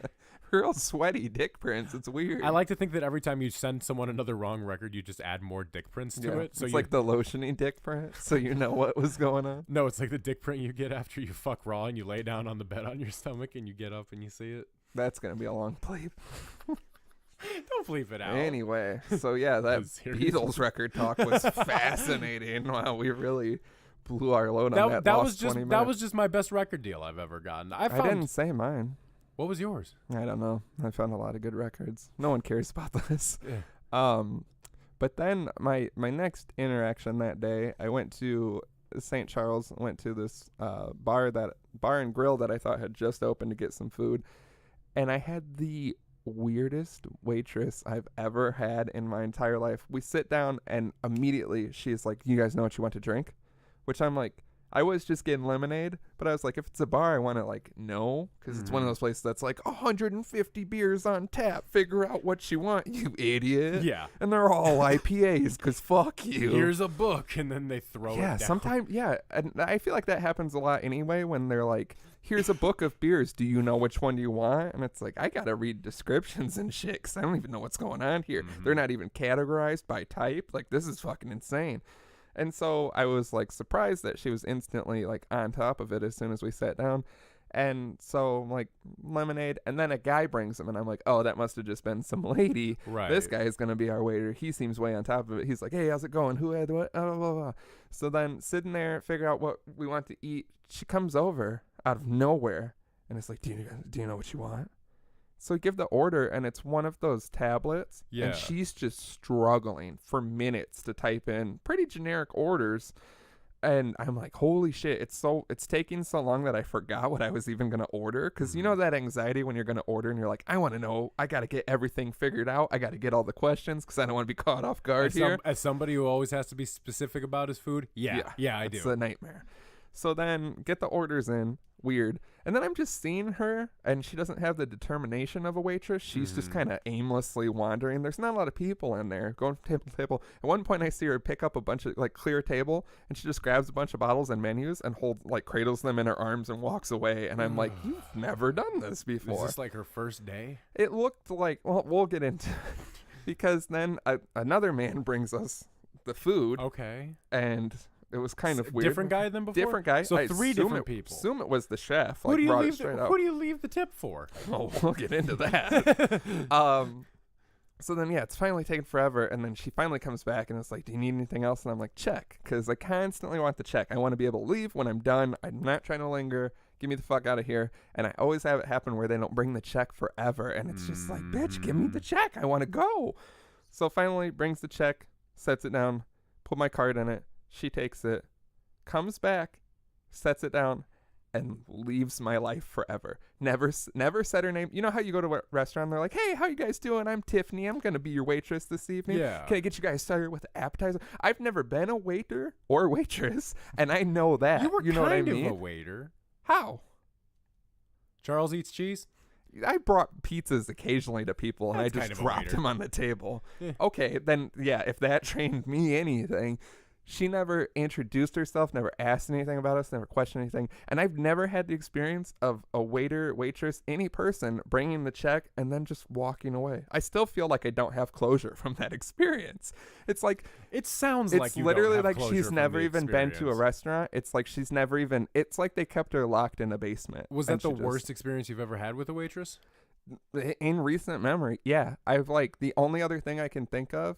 real sweaty dick prints. It's weird. I like to think that every time you send someone another wrong record, you just add more dick prints to it. So it's like the lotiony dick print, so you know what was going on. no, it's like the dick print you get after you fuck raw and you lay down on the bed on your stomach and you get up and you see it. That's gonna be a long bleep. Don't bleep it out. Anyway, so yeah, that Seriously. Beatles record talk was fascinating. Wow, we really blew our load on that. that lost was just 20 that minutes. was just my best record deal I've ever gotten. I I didn't say mine. What was yours? I don't know. I found a lot of good records. No one cares about this. Yeah. But then my next interaction that day, I went to St. Charles. Went to this bar and grill that I thought had just opened to get some food, and I had the weirdest waitress I've ever had in my entire life. We sit down, and immediately she's like, "You guys know what you want to drink?" Which I'm like, I was just getting lemonade, but I was like, if it's a bar, I want to like know, because it's one of those places that's like 150 beers on tap. Figure out what you want, you idiot. Yeah. And they're all IPAs, because fuck you. Here's a book, and then they throw it down. Sometimes, and I feel like that happens a lot anyway when they're like, here's a book of beers. Do you know which one you want? And it's like, I got to read descriptions and shit, because I don't even know what's going on here. They're not even categorized by type. Like, this is fucking insane. And so I was like surprised that she was instantly like on top of it as soon as we sat down. And so like lemonade, and then a guy brings them, and I'm like, oh, that must have just been some lady. Right. This guy is going to be our waiter. He seems way on top of it. He's like, hey, how's it going? Who had what? Blah, blah, blah. So then sitting there, figure out what we want to eat. She comes over out of nowhere, and it's like, do you know what you want? So we give the order, and it's one of those tablets. Yeah. And she's just struggling for minutes to type in pretty generic orders. And I'm like, holy shit, it's taking so long that I forgot what I was even going to order. Because you know that anxiety when you're going to order and you're like, I want to know, I got to get everything figured out. I got to get all the questions because I don't want to be caught off guard here. As somebody who always has to be specific about his food, yeah, I do. It's a nightmare. So then get the orders in, weird. And then I'm just seeing her, and she doesn't have the determination of a waitress. She's just kind of aimlessly wandering. There's not a lot of people in there going from table to table. At one point, I see her pick up a bunch of, like, clear a table, and she just grabs a bunch of bottles and menus and cradles them in her arms and walks away. And I'm like, you've never done this before. Is this like her first day? It looked like, well, we'll get into it. Because then another man brings us the food. Okay. And it was kind of weird. Different guy than before? Different guy. So three different people. Assume it was the chef. Who do you leave the tip for? Oh, we'll get into that. So then, yeah, it's finally taken forever. And then she finally comes back and it's like, do you need anything else? And I'm like, check. Because I constantly want the check. I want to be able to leave when I'm done. I'm not trying to linger. Get me the fuck out of here. And I always have it happen where they don't bring the check forever. And it's just like, bitch, give me the check. I want to go. So finally brings the check, sets it down, put my card in it. She takes it, comes back, sets it down, and leaves my life forever. Never said her name. You know how you go to a restaurant and they're like, hey, how you guys doing? I'm Tiffany. I'm going to be your waitress this evening. Yeah. Can I get you guys started with the appetizer? I've never been a waiter or waitress, and I know that. You were know what I mean? kind of a waiter. How? Charles eats cheese? I brought pizzas occasionally to people, and That's I just kind of a dropped waiter. them on the table. Yeah. Okay, then, yeah, if that trained me anything... She never introduced herself, never asked anything about us, never questioned anything. And I've never had the experience of a waiter, waitress, any person bringing the check and then just walking away. I still feel like I don't have closure from that experience. It's like... It sounds it's like you literally don't have like closure she's from never the even been to a experience. restaurant. It's like she's never even... It's like they kept her locked in a basement. Was and that the she just- worst experience you've ever had with a waitress? In recent memory, yeah. I've like... The only other thing I can think of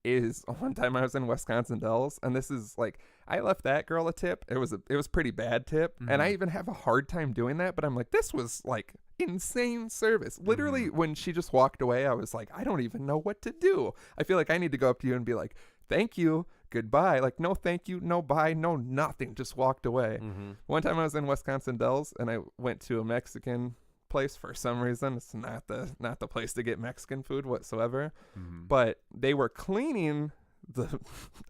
is one time I was in Wisconsin Dells, and this is like, I left that girl a tip. It was pretty bad tip, and I even have a hard time doing that, but I'm like, this was like insane service. Literally, when she just walked away, I was like, I don't even know what to do. I feel like I need to go up to you and be like, thank you, goodbye. Like, no thank you, no bye, no nothing. Just walked away. One time I was in Wisconsin Dells, and I went to a Mexican place for some reason. It's not the place to get Mexican food whatsoever, but they were cleaning the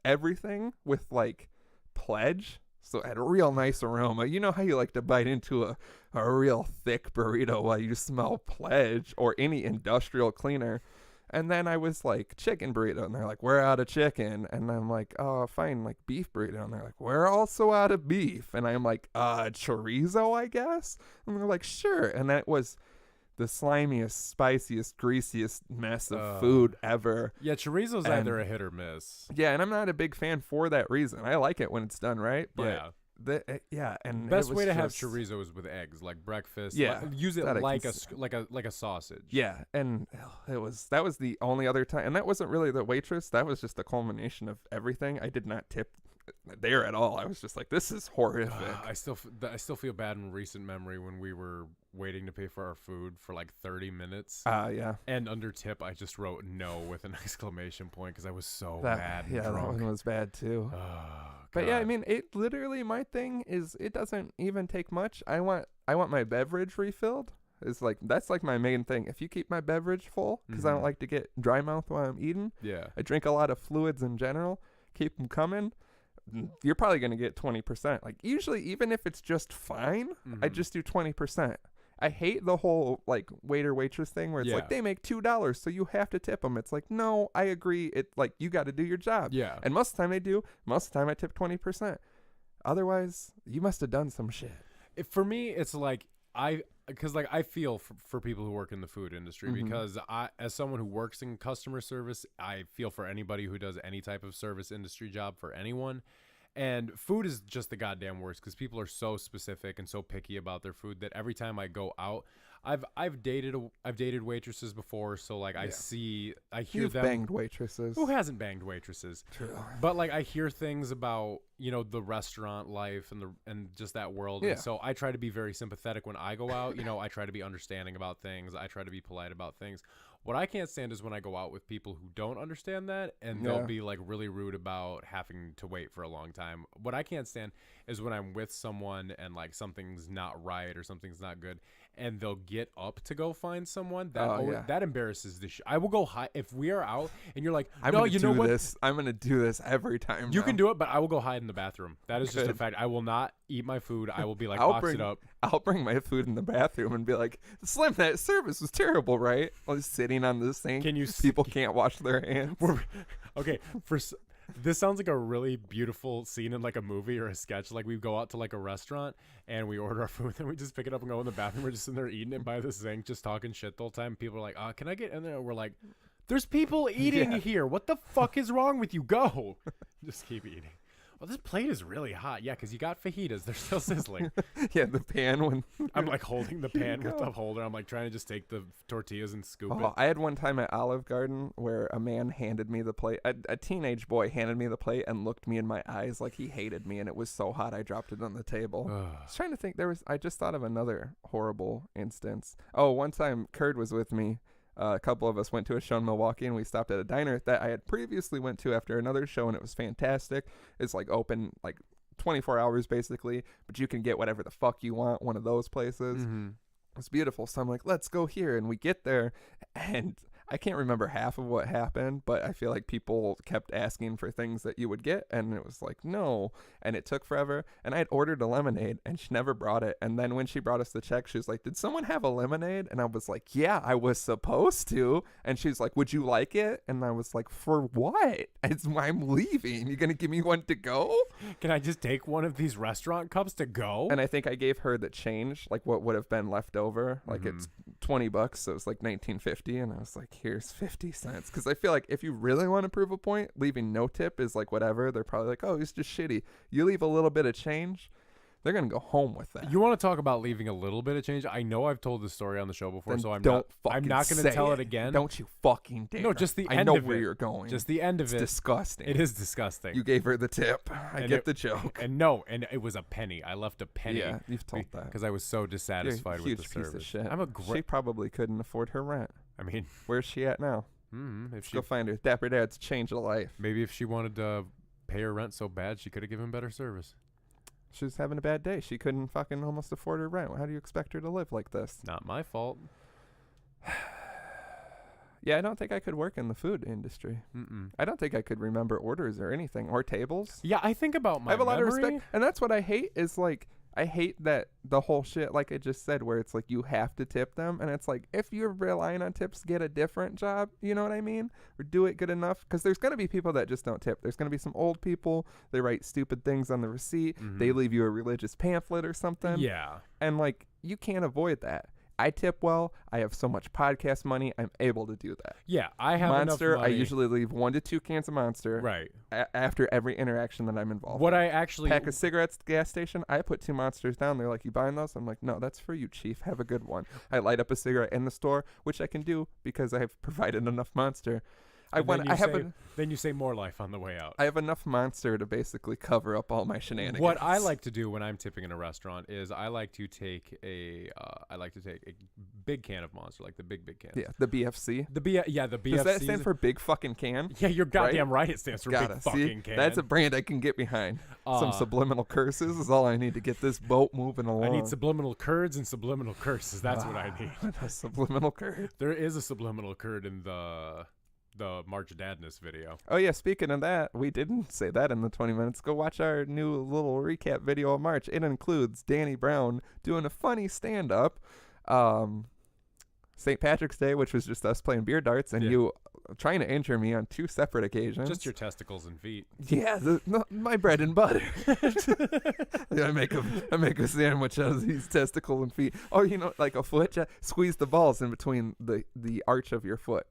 everything with like Pledge, so it had a real nice aroma. You know how you like to bite into a real thick burrito while you smell Pledge or any industrial cleaner. And then I was like, chicken burrito. And they're like, we're out of chicken. And I'm like, oh, fine, like beef burrito. And they're like, we're also out of beef. And I'm like, chorizo, I guess. And they're like, sure. And that was the slimiest, spiciest, greasiest mess of food ever. Yeah, chorizo's And- either a hit or miss. Yeah, and I'm not a big fan for that reason. I like it when it's done right. But Yeah. and Best it was way to have just- chorizo is with eggs, like breakfast. Yeah, use it that I like can like a sausage. Yeah, and that was the only other time, and that wasn't really the waitress. That was just the culmination of everything. I did not tip there at all. I was just like, this is horrific. I still feel bad in recent memory when we were waiting to pay for our food for like 30 minutes. Yeah. And under tip, I just wrote no with an exclamation point because I was so That, mad and yeah, that drunk. one was bad too. Oh, But yeah, I God. mean, it literally, my thing is, it doesn't even take much. I want my beverage refilled. It's like, that's like my main thing. If you keep my beverage full, because I don't like to get dry mouth while I'm eating. Yeah. I drink a lot of fluids in general. Keep them coming. You're probably going to get 20%. Like, usually, even if it's just fine, I just do 20%. I hate the whole, like, waiter waitress thing where it's like, they make $2, so you have to tip them. It's like, no, I agree. It, like, you got to do your job. Yeah. And most of the time they do. Most of the time I tip 20%. Otherwise, you must have done some shit. For me, it's like because like I feel for people who work in the food industry because as someone who works in customer service, I feel for anybody who does any type of service industry job for anyone. And food is just the goddamn worst because people are so specific and so picky about their food that every time I go out, I've dated waitresses before, so like I hear You've them. banged waitresses. Who hasn't banged waitresses? True. But like I hear things about, the restaurant life and just that world. Yeah. And so I try to be very sympathetic when I go out. I try to be understanding about things. I try to be polite about things. What I can't stand is when I go out with people who don't understand that, and they'll be like really rude about having to wait for a long time. What I can't stand is when I'm with someone and like something's not right or something's not good, and they'll get up to go find someone. That embarrasses the shit. I will go hide if we are out and you're like, I'm no, gonna you know do what? this. I'm gonna do this every time. You now. can do it, but I will go hide in the bathroom. That is just a Good. fact. I will not eat my food. I will be like, I'll box bring it up. I'll bring my food in the bathroom and be like, Slim, that service was terrible, right? I was sitting on the sink. Can you People can't wash their hands. Okay, this sounds like a really beautiful scene in like a movie or a sketch. Like we go out to like a restaurant and we order our food, and we just pick it up and go in the bathroom. We're just sitting there eating it by the sink, just talking shit the whole time. People are like, can I get in there? We're like, there's people eating here. What the fuck is wrong with you? Go. Just keep eating. Well, this plate is really hot. Yeah, because you got fajitas. They're still sizzling. Yeah, the pan when I'm like holding the pan with the holder. I'm like trying to just take the tortillas and scoop it. I had one time at Olive Garden where a man handed me the plate. A teenage boy handed me the plate and looked me in my eyes like he hated me, and it was so hot I dropped it on the table. I was trying to think. I just thought of another horrible instance. Oh, one time Kurd was with me. A couple of us went to a show in Milwaukee, and we stopped at a diner that I had previously went to after another show, and it was fantastic. It's like open like 24 hours basically, but you can get whatever the fuck you want, one of those places. Mm-hmm. It's beautiful. So I'm like, let's go here. And we get there, and I can't remember half of what happened, but I feel like people kept asking for things that you would get, and it was like, no. And it took forever. And I had ordered a lemonade, and she never brought it. And then when she brought us the check, she was like, did someone have a lemonade? And I was like, yeah, I was supposed to. And she's like, would you like it? And I was like, for what? I'm leaving. You going to give me one to go? Can I just take one of these restaurant cups to go? And I think I gave her the change, like what would have been left over. Like it's $20, so it's like $19.50. And I was like, here's 50 cents. Because I feel like if you really want to prove a point, leaving no tip is like whatever. They're probably like, oh, he's just shitty. You leave a little bit of change, they're going to go home with that. You want to talk about leaving a little bit of change? I know I've told this story on the show before, Then so I'm don't not going to tell it again. Don't you fucking dare. No, just the I end know of where it. you're going. Just the end of it's it. disgusting. It is disgusting. You gave her the tip. I And get the joke. And it was a penny. I left a penny. Yeah, you've told that. Because I was so dissatisfied You're a with the huge piece service. of shit. I'm a great. She probably couldn't afford her rent. I mean, Where's she at now? if she Go find her. Dapper Dad's changed a life. maybe if she wanted to pay her rent so bad, she could have given better service. She was having a bad day. She couldn't fucking almost afford her rent. How do you expect her to live like this? Not my fault. Yeah, I don't think I could work in the food industry. I don't think I could remember orders or anything or tables. Yeah, I think about my I have a lot of memory. respect. And that's what I hate is like, I hate that the whole shit, like I just said, where it's like you have to tip them. And it's like, if you're relying on tips, get a different job. You know what I mean? Or do it good enough. Because there's going to be people that just don't tip. There's going to be some old people. They write stupid things on the receipt. They leave you a religious pamphlet or something. Yeah. And like, you can't avoid that. I tip well. I have so much podcast money. I'm able to do that. Yeah, I have Monster, enough I money. usually leave 1 to 2 cans of Monster Right. After every interaction that I'm involved What in. I actually Pack of cigarettes at the gas station, I put 2 Monsters down. They're like, you buying those? I'm like, no, that's for you, Chief. Have a good one. I light up a cigarette in the store, which I can do because I have provided enough Monster. Then you say more life on the way out. I have enough Monster to basically cover up all my shenanigans. What I like to do when I'm tipping in a restaurant is I like to take a big can of Monster, like the big can. Yeah, the BFC. The BFC. Does that stand for big fucking can? Yeah, you're goddamn right. It stands for Gotta big see. fucking can. That's a brand I can get behind. Some subliminal curses is all I need to get this boat moving along. I need subliminal curds and subliminal curses. That's what I need. A subliminal curd. There is a subliminal curd in the March Dadness video. Oh yeah, speaking of that, we didn't say that in the 20 minutes. Go watch our new little recap video of March. It includes Danny Brown doing a funny stand-up. St. Patrick's Day, which was just us playing beer darts, and you trying to injure me on 2 separate occasions. Just your testicles and feet. Yeah, my bread and butter. I make a sandwich out of these testicles and feet. Oh, like a foot. Squeeze the balls in between the arch of your foot.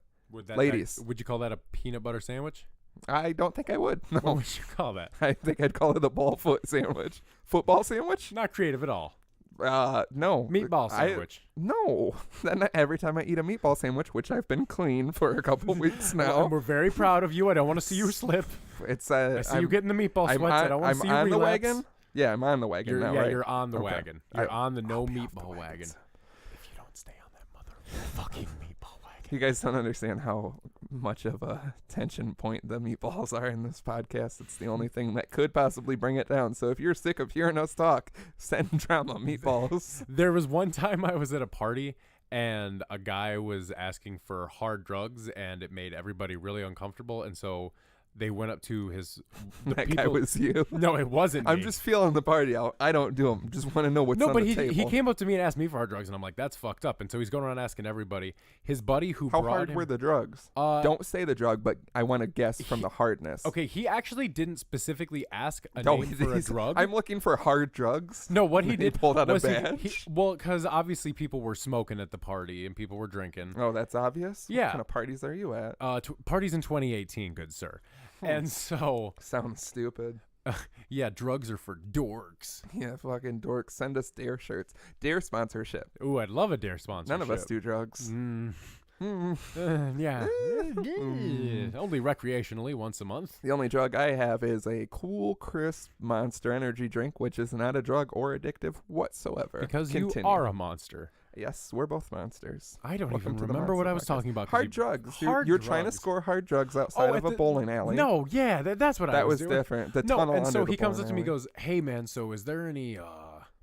Ladies. Would you call that a peanut butter sandwich? I don't think I would. No. What would you call that? I think I'd call it a ball foot sandwich. Football sandwich? Not creative at all. No. Meatball sandwich. No. Then every time I eat a meatball sandwich, which I've been clean for a couple weeks now. And we're very proud of you. I don't want to see you slip. It's I see you getting the meatball sweats. I don't want to see you relapse. I'm on the wagon. Yeah, I'm on the wagon now, right? You're on the Okay. wagon. You're on the no I'll be off meatball the wagon. wagons. If you don't stay on that motherfucking meatball wagon. You guys don't understand how much of a tension point the meatballs are in this podcast. It's the only thing that could possibly bring it down. So if you're sick of hearing us talk, send drama meatballs. There was one time I was at a party and a guy was asking for hard drugs and it made everybody really uncomfortable. And so they went up to That guy was you. No, it wasn't I'm me. just feeling the party out. I don't do them. Just want to know what's on the table. He came up to me and asked me for hard drugs, and I'm like, that's fucked up. And so he's going around asking everybody. His buddy who How brought hard him, were the drugs? Don't say the drug, but I want to guess from the hardness. Okay, he actually didn't specifically ask a No, name for a drug. I'm looking for hard drugs. No, what he He did pulled out a was badge. well, because obviously people were smoking at the party and people were drinking. Oh, that's obvious? Yeah. What kind of parties are you at? Parties in 2018, good sir. And so, Sounds stupid. yeah, drugs are for dorks. Yeah, fucking dorks. Send us Dare shirts. Dare sponsorship. Ooh, I'd love a Dare sponsorship. None of us do drugs. Yeah. Only recreationally once a month. The only drug I have is a cool, crisp Monster Energy drink, which is not a drug or addictive whatsoever. Because Continue. you are a monster. Yes, we're both monsters. I don't Welcome even to the remember what Monster I was Podcast. talking about. 'cause Hard you- drugs. Hard You're trying to drugs. score hard drugs outside of at a bowling alley. No, yeah, that's what I That was was doing. different. The No, tunnel and so under he the comes up bowling to me and alley. goes, hey, man, so is there any,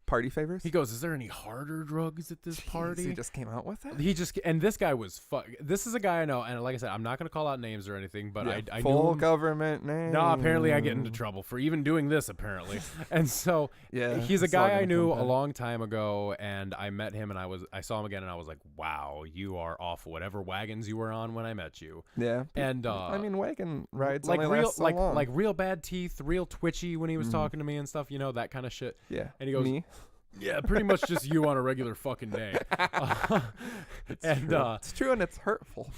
Party favors? he goes, is there any harder drugs at this party? He just came out with it? And this guy was this is a guy I know, and like I said, I'm not going to call out names or anything, but Yeah, I full knew him. government name. No, apparently I get into trouble for even doing this, apparently. And so Yeah, he's a it's all guy I gonna knew come a back. long time ago, and I met him, and I saw him again, and I was like, wow, you are off whatever wagons you were on when I met you. Yeah. And I mean, wagon rides like only real last so long. like real bad teeth, real twitchy when he was talking to me and stuff, that kind of shit. Yeah. And he goes, Me? yeah, pretty much just you on a regular fucking day. It's true and it's hurtful.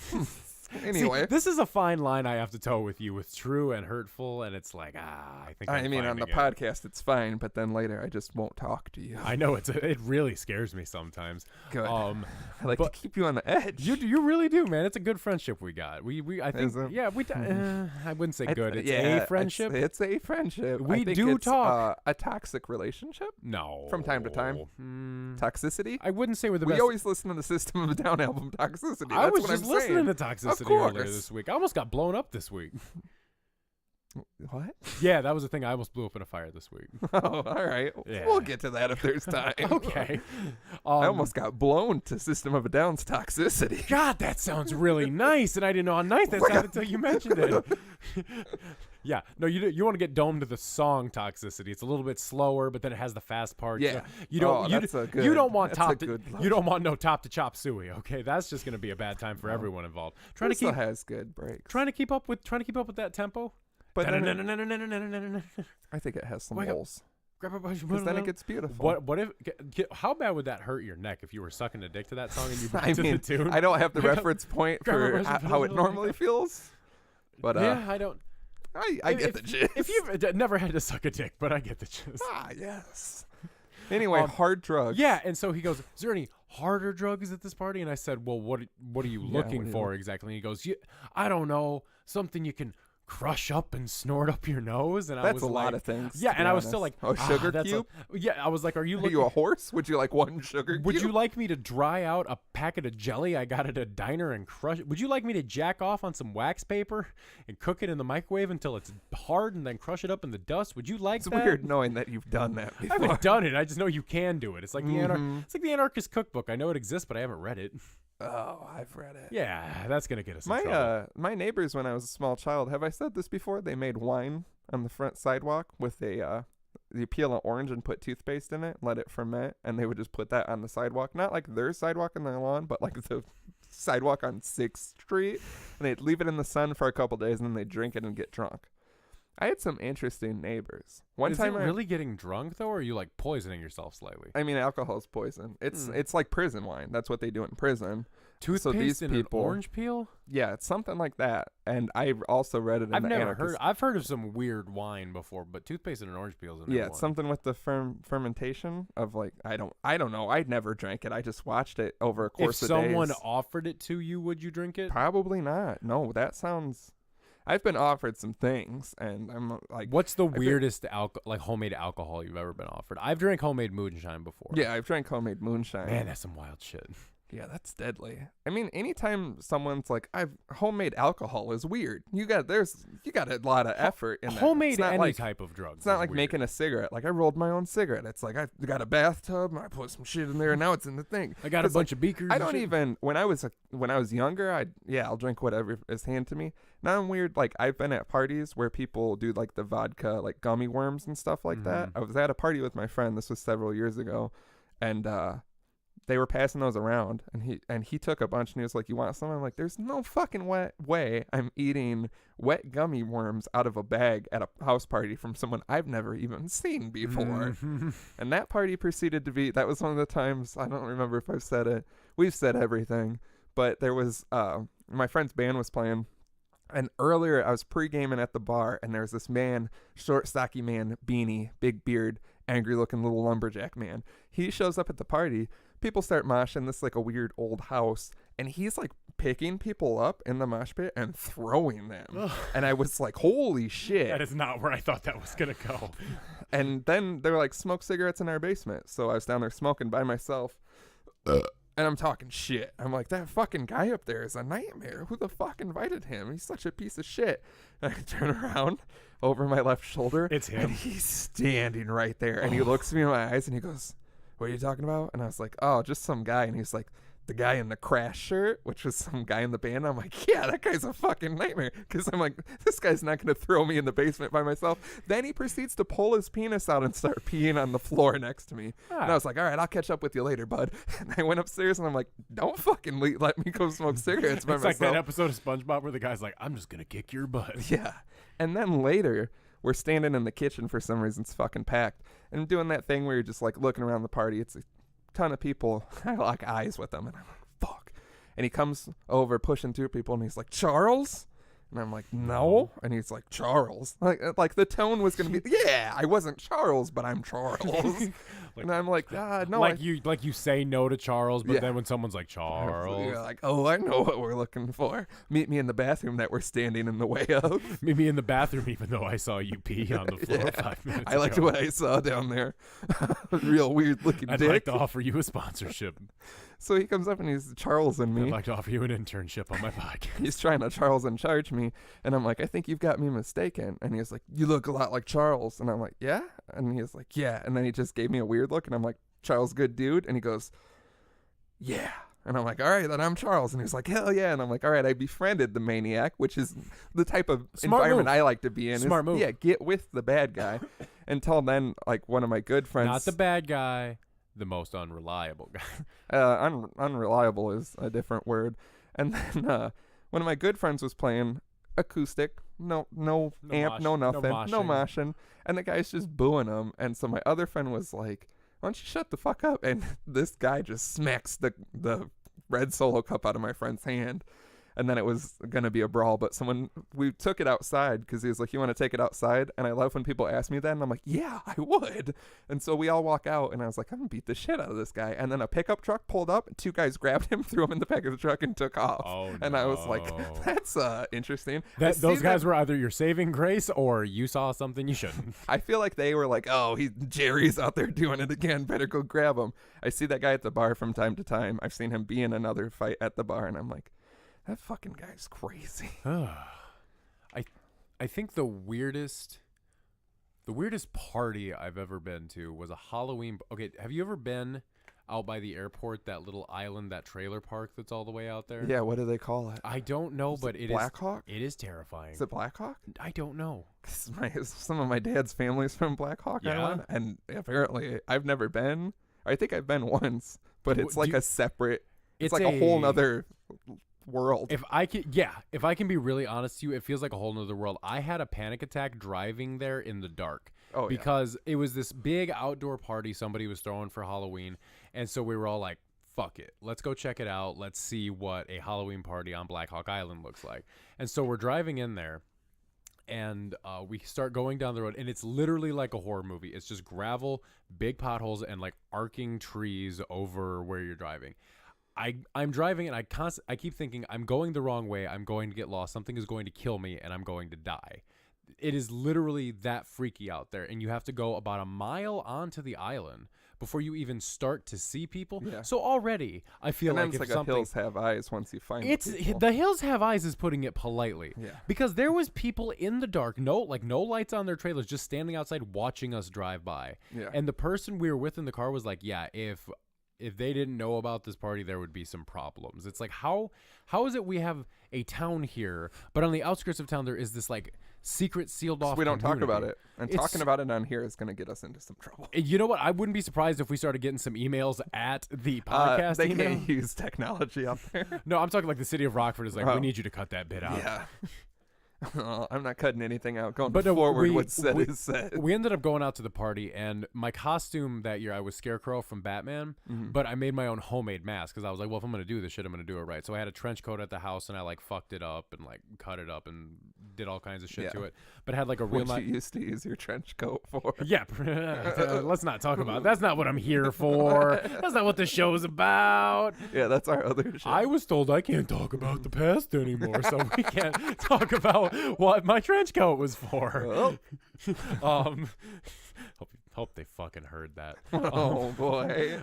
Anyway. See, this is a fine line I have to toe with you, with true and hurtful, and it's like, I think I mean, on the finding it. podcast, it's fine, but then later I just won't talk to you. I know it really scares me sometimes. Good. I like but to keep you on the edge. You really do, man. It's a good friendship we got. I think Is it? yeah I wouldn't say good. It's yeah, a friendship. It's a friendship. We I think do it's, talk. A toxic relationship No, from time to time. Toxicity. I wouldn't say we're the We best. always listen to the System of a Down album, Toxicity. That's I was what just I'm listening saying. to Toxicity course. earlier this week. I almost got blown up this week. What? Yeah, that was the thing. I almost blew up in a fire this week. Oh, all right. Yeah. We'll get to that if there's time. Okay. I almost got blown to System of a Down's Toxicity. God, that sounds really nice, and I didn't know how nice that sounded until you mentioned it. Yeah, no, you want to get domed to the song Toxicity. It's a little bit slower, but then it has the fast parts. Yeah. You don't. You don't want that's a top. To, good you don't want no top to chop suey. Okay, that's just going to be a bad time for everyone involved. Trying to keep has good breaks. trying to keep up with that tempo. But then Grab I think it has some Wake up. holes. a bunch of Because then it gets beautiful. What if? How bad would that hurt your neck if you were sucking a dick to that song and you I brought to mean, the tune? I don't have the Grab- reference point grab a for bunch of how it pillows. normally feels. But yeah, I don't. I get the gist. If you've never had to suck a dick, but I get the gist. Yes. Anyway, hard drugs. Yeah, and so he goes, "Is there any harder drugs at this party?" And I said, "Well, what are you what looking do you for look- exactly?" And he goes, "I don't know, something you can crush up and snort up your nose." And I That's was a like, lot of things. Yeah, to and be I was still like, honest. Sugar that's cube? yeah, I was like, "Are you Are looking?" you a horse? Would you like one sugar cube? Would you like me to dry out a packet of jelly I got at a diner and crush it? Would you like me to jack off on some wax paper and cook it in the microwave until it's hard and then crush it up in the dust? Would you like It's that? weird knowing that you've done that I before. haven't done it. I just know you can do it. It's like Mm-hmm. it's like the Anarchist Cookbook. I know it exists, but I haven't read it. Oh, I've read it. Yeah, that's gonna get us in trouble. My neighbors when I was a small child, have I said this before? They made wine on the front sidewalk with you peel an orange and put toothpaste in it, let it ferment, and they would just put that on the sidewalk. Not like their sidewalk on their lawn, but like the sidewalk on 6th Street. And they'd leave it in the sun for a couple days and then they'd drink it and get drunk. I had some interesting neighbors. One Is time it really getting drunk though, or are you like poisoning yourself slightly? I mean, alcohol's poison. It's like prison wine. That's what they do in prison. Toothpaste these and people, an orange peel? yeah, it's something like that. And I've also read it in I've the never Anarchist. heard. I've heard of some weird wine before, but toothpaste and an orange peel is a new Yeah, one. it's something with the fermentation of like I don't know. I'd never drank it. I just watched it over a course If of someone days. offered it to you, would you drink it? Probably not. No, that sounds. I've been offered some things, and I'm like, What's the weirdest homemade alcohol you've ever been offered? I've drank homemade moonshine before. yeah, I've drank homemade moonshine. Man, that's some wild shit. Yeah, that's deadly. I mean, anytime someone's like, "I've homemade alcohol" is weird. You got a lot of effort in that. Homemade It's not any like, type of drug. It's not like making a cigarette. Like I rolled my own cigarette. It's like I got a bathtub, and I put some shit in there, and now it's in the thing. I got a 'Cause, bunch like, of beakers. I and don't shit. even when I was younger. I'll drink whatever is handed to me. Now I'm weird. Like I've been at parties where people do like the vodka, like gummy worms and stuff like that. I was at a party with my friend. This was several years ago, and they were passing those around, and he took a bunch, and he was like, "You want some?" I'm like, "There's no fucking way I'm eating wet gummy worms out of a bag at a house party from someone I've never even seen before." And that party proceeded to be. That was one of the times, I don't remember if I've said it. We've said everything, but there was my friend's band was playing. And earlier, I was pre-gaming at the bar, and there was this man, short, stocky man, beanie, big beard, angry-looking little lumberjack man. He shows up at the party. People start moshing. This like a weird old house, and he's like picking people up in the mosh pit and throwing them. And I was like, "Holy shit!" That is not where I thought that was gonna go. And then they were like, "Smoke cigarettes in our basement." So I was down there smoking by myself. And I'm talking shit. I'm like, that fucking guy up there is a nightmare. Who the fuck invited him? He's such a piece of shit. And I turn around over my left shoulder. It's him. And he's standing right there. And he looks me in my eyes and he goes, "What are you talking about?" And I was like, "Oh, just some guy." And he's like, "The guy in the Crash shirt," which was some guy in the band. I'm like, "Yeah, that guy's a fucking nightmare." Because I'm like, this guy's not going to throw me in the basement by myself. Then he proceeds to pull his penis out and start peeing on the floor next to me. And I was like, "All right, I'll catch up with you later, bud." And I went upstairs and I'm like, "Don't fucking let me go smoke cigarettes by It's myself." like that episode of SpongeBob where the guy's like, "I'm just gonna kick your butt." Yeah. And then later, we're standing in the kitchen for some reason. It's fucking packed. And I'm doing that thing where you're just like looking around the party. It's a ton of people. I lock eyes with them. And I'm like, fuck. And he comes over pushing through people and he's like, "Charles?" And I'm like, "No." And he's like, "Charles." Like the tone was going to be, "Yeah, I wasn't Charles, but I'm Charles." And I'm like, no. Like you say no to Charles, but Yeah. then when someone's like, "Charles," You're like, "Oh, I know what we're looking for. Meet me in the bathroom that we're standing in the way of." meet me in the bathroom, even though I saw you pee on the floor Yeah. 5 minutes I liked ago. what I saw down there. Real weird looking I'd dick. like to offer you a sponsorship. So he comes up and he's Charles and I'd me. like to offer you an internship on my podcast. He's trying to Charles and charge me. And I'm like, "I think you've got me mistaken." And he's like, "You look a lot like Charles." And I'm like, "Yeah?" And he's like, "Yeah." And then he just gave me a weird look. And I'm like, "Charles, good dude?" And he goes, "Yeah." And I'm like, "All right, then I'm Charles." And he's like, "Hell yeah." And I'm like, "All right, I befriended the maniac," which is the type of Smart environment move. I like to be in. Smart move. Yeah, get with the bad guy. Until then, like one of my good friends. Not the bad guy, the most unreliable guy. Unreliable is a different word. And then one of my good friends was playing acoustic, no amp, mosh- no no nothing, no moshing, and the guy's just booing him. And so my other friend was like, "Why don't you shut the fuck up?" And this guy just smacks the red Solo cup out of my friend's hand. And then it was going to be a brawl, but we took it outside because he was like, "You want to take it outside?" And I love when people ask me that, and I'm like, "Yeah, I would." And so we all walk out, and I was like, "I'm going to beat the shit out of this guy." And then a pickup truck pulled up, and 2 guys grabbed him, threw him in the back of the truck, and took off. Oh, and I was like, no. that's interesting. Those guys were either your saving grace or you saw something you shouldn't. I feel like they were like, "Oh, Jerry's out there doing it again. Better go grab him." I see that guy at the bar from time to time. I've seen him be in another fight at the bar, and I'm like, that fucking guy's crazy. I think the weirdest party I've ever been to was a Halloween. Okay, have you ever been out by the airport, that little island, that trailer park that's all the way out there? Yeah, what do they call it? I don't know, but it is Black Hawk? It is terrifying. Is it Black Hawk? I don't know. Some of my dad's family's from Black Hawk Yeah? Island, and apparently I've never been. I think I've been once, but it's like a separate. It's like a whole nother world. If I can be really honest to you, it feels like a whole nother world. I had a panic attack driving there in the dark. Oh, because it was this big outdoor party somebody was throwing for Halloween, and so we were all like fuck it. Let's go check it out. Let's see what a Halloween party on Black Hawk Island looks like. And so we're driving in there. And we start going down the road, and it's literally like a horror movie. It's just gravel, big potholes, and like arcing trees over where you're driving. I'm driving, and I keep thinking, I'm going the wrong way. I'm going to get lost. Something is going to kill me, and I'm going to die. It is literally that freaky out there, and you have to go about a mile onto the island before you even start to see people. Yeah. So already, I feel and like it's if like a hills have eyes once you find people. The hills have eyes is putting it politely. Yeah. Because there was people in the dark, no lights on their trailers, just standing outside watching us drive by. Yeah. And the person we were with in the car was like, yeah, if they didn't know about this party, there would be some problems. It's like, how is it we have a town here, but on the outskirts of town there is this like secret sealed off we don't community. talk about it, and talking about it on here is going to get us into some trouble. You know what? I wouldn't be surprised if we started getting some emails at the podcast. They email. can't use technology out there. No, I'm talking like the city of Rockford is like, we need you to cut that bit out. Yeah. I'm not cutting anything out. Going But no, forward, what's said is said. We ended up going out to the party, and my costume that year, I was Scarecrow from Batman, but I made my own homemade mask because I was like, well, if I'm going to do this shit, I'm going to do it right. So I had a trench coat at the house, and I like fucked it up and like cut it up and did all kinds of shit to it. But had like a real What you used to use your trench coat for. Yeah, let's not talk about it. That's not what I'm here for. That's not what the show's about. Yeah, that's our other show. I was told I can't talk about the past anymore, so we can't talk about what my trench coat was for. Oh. Hope they fucking heard that. Oh boy.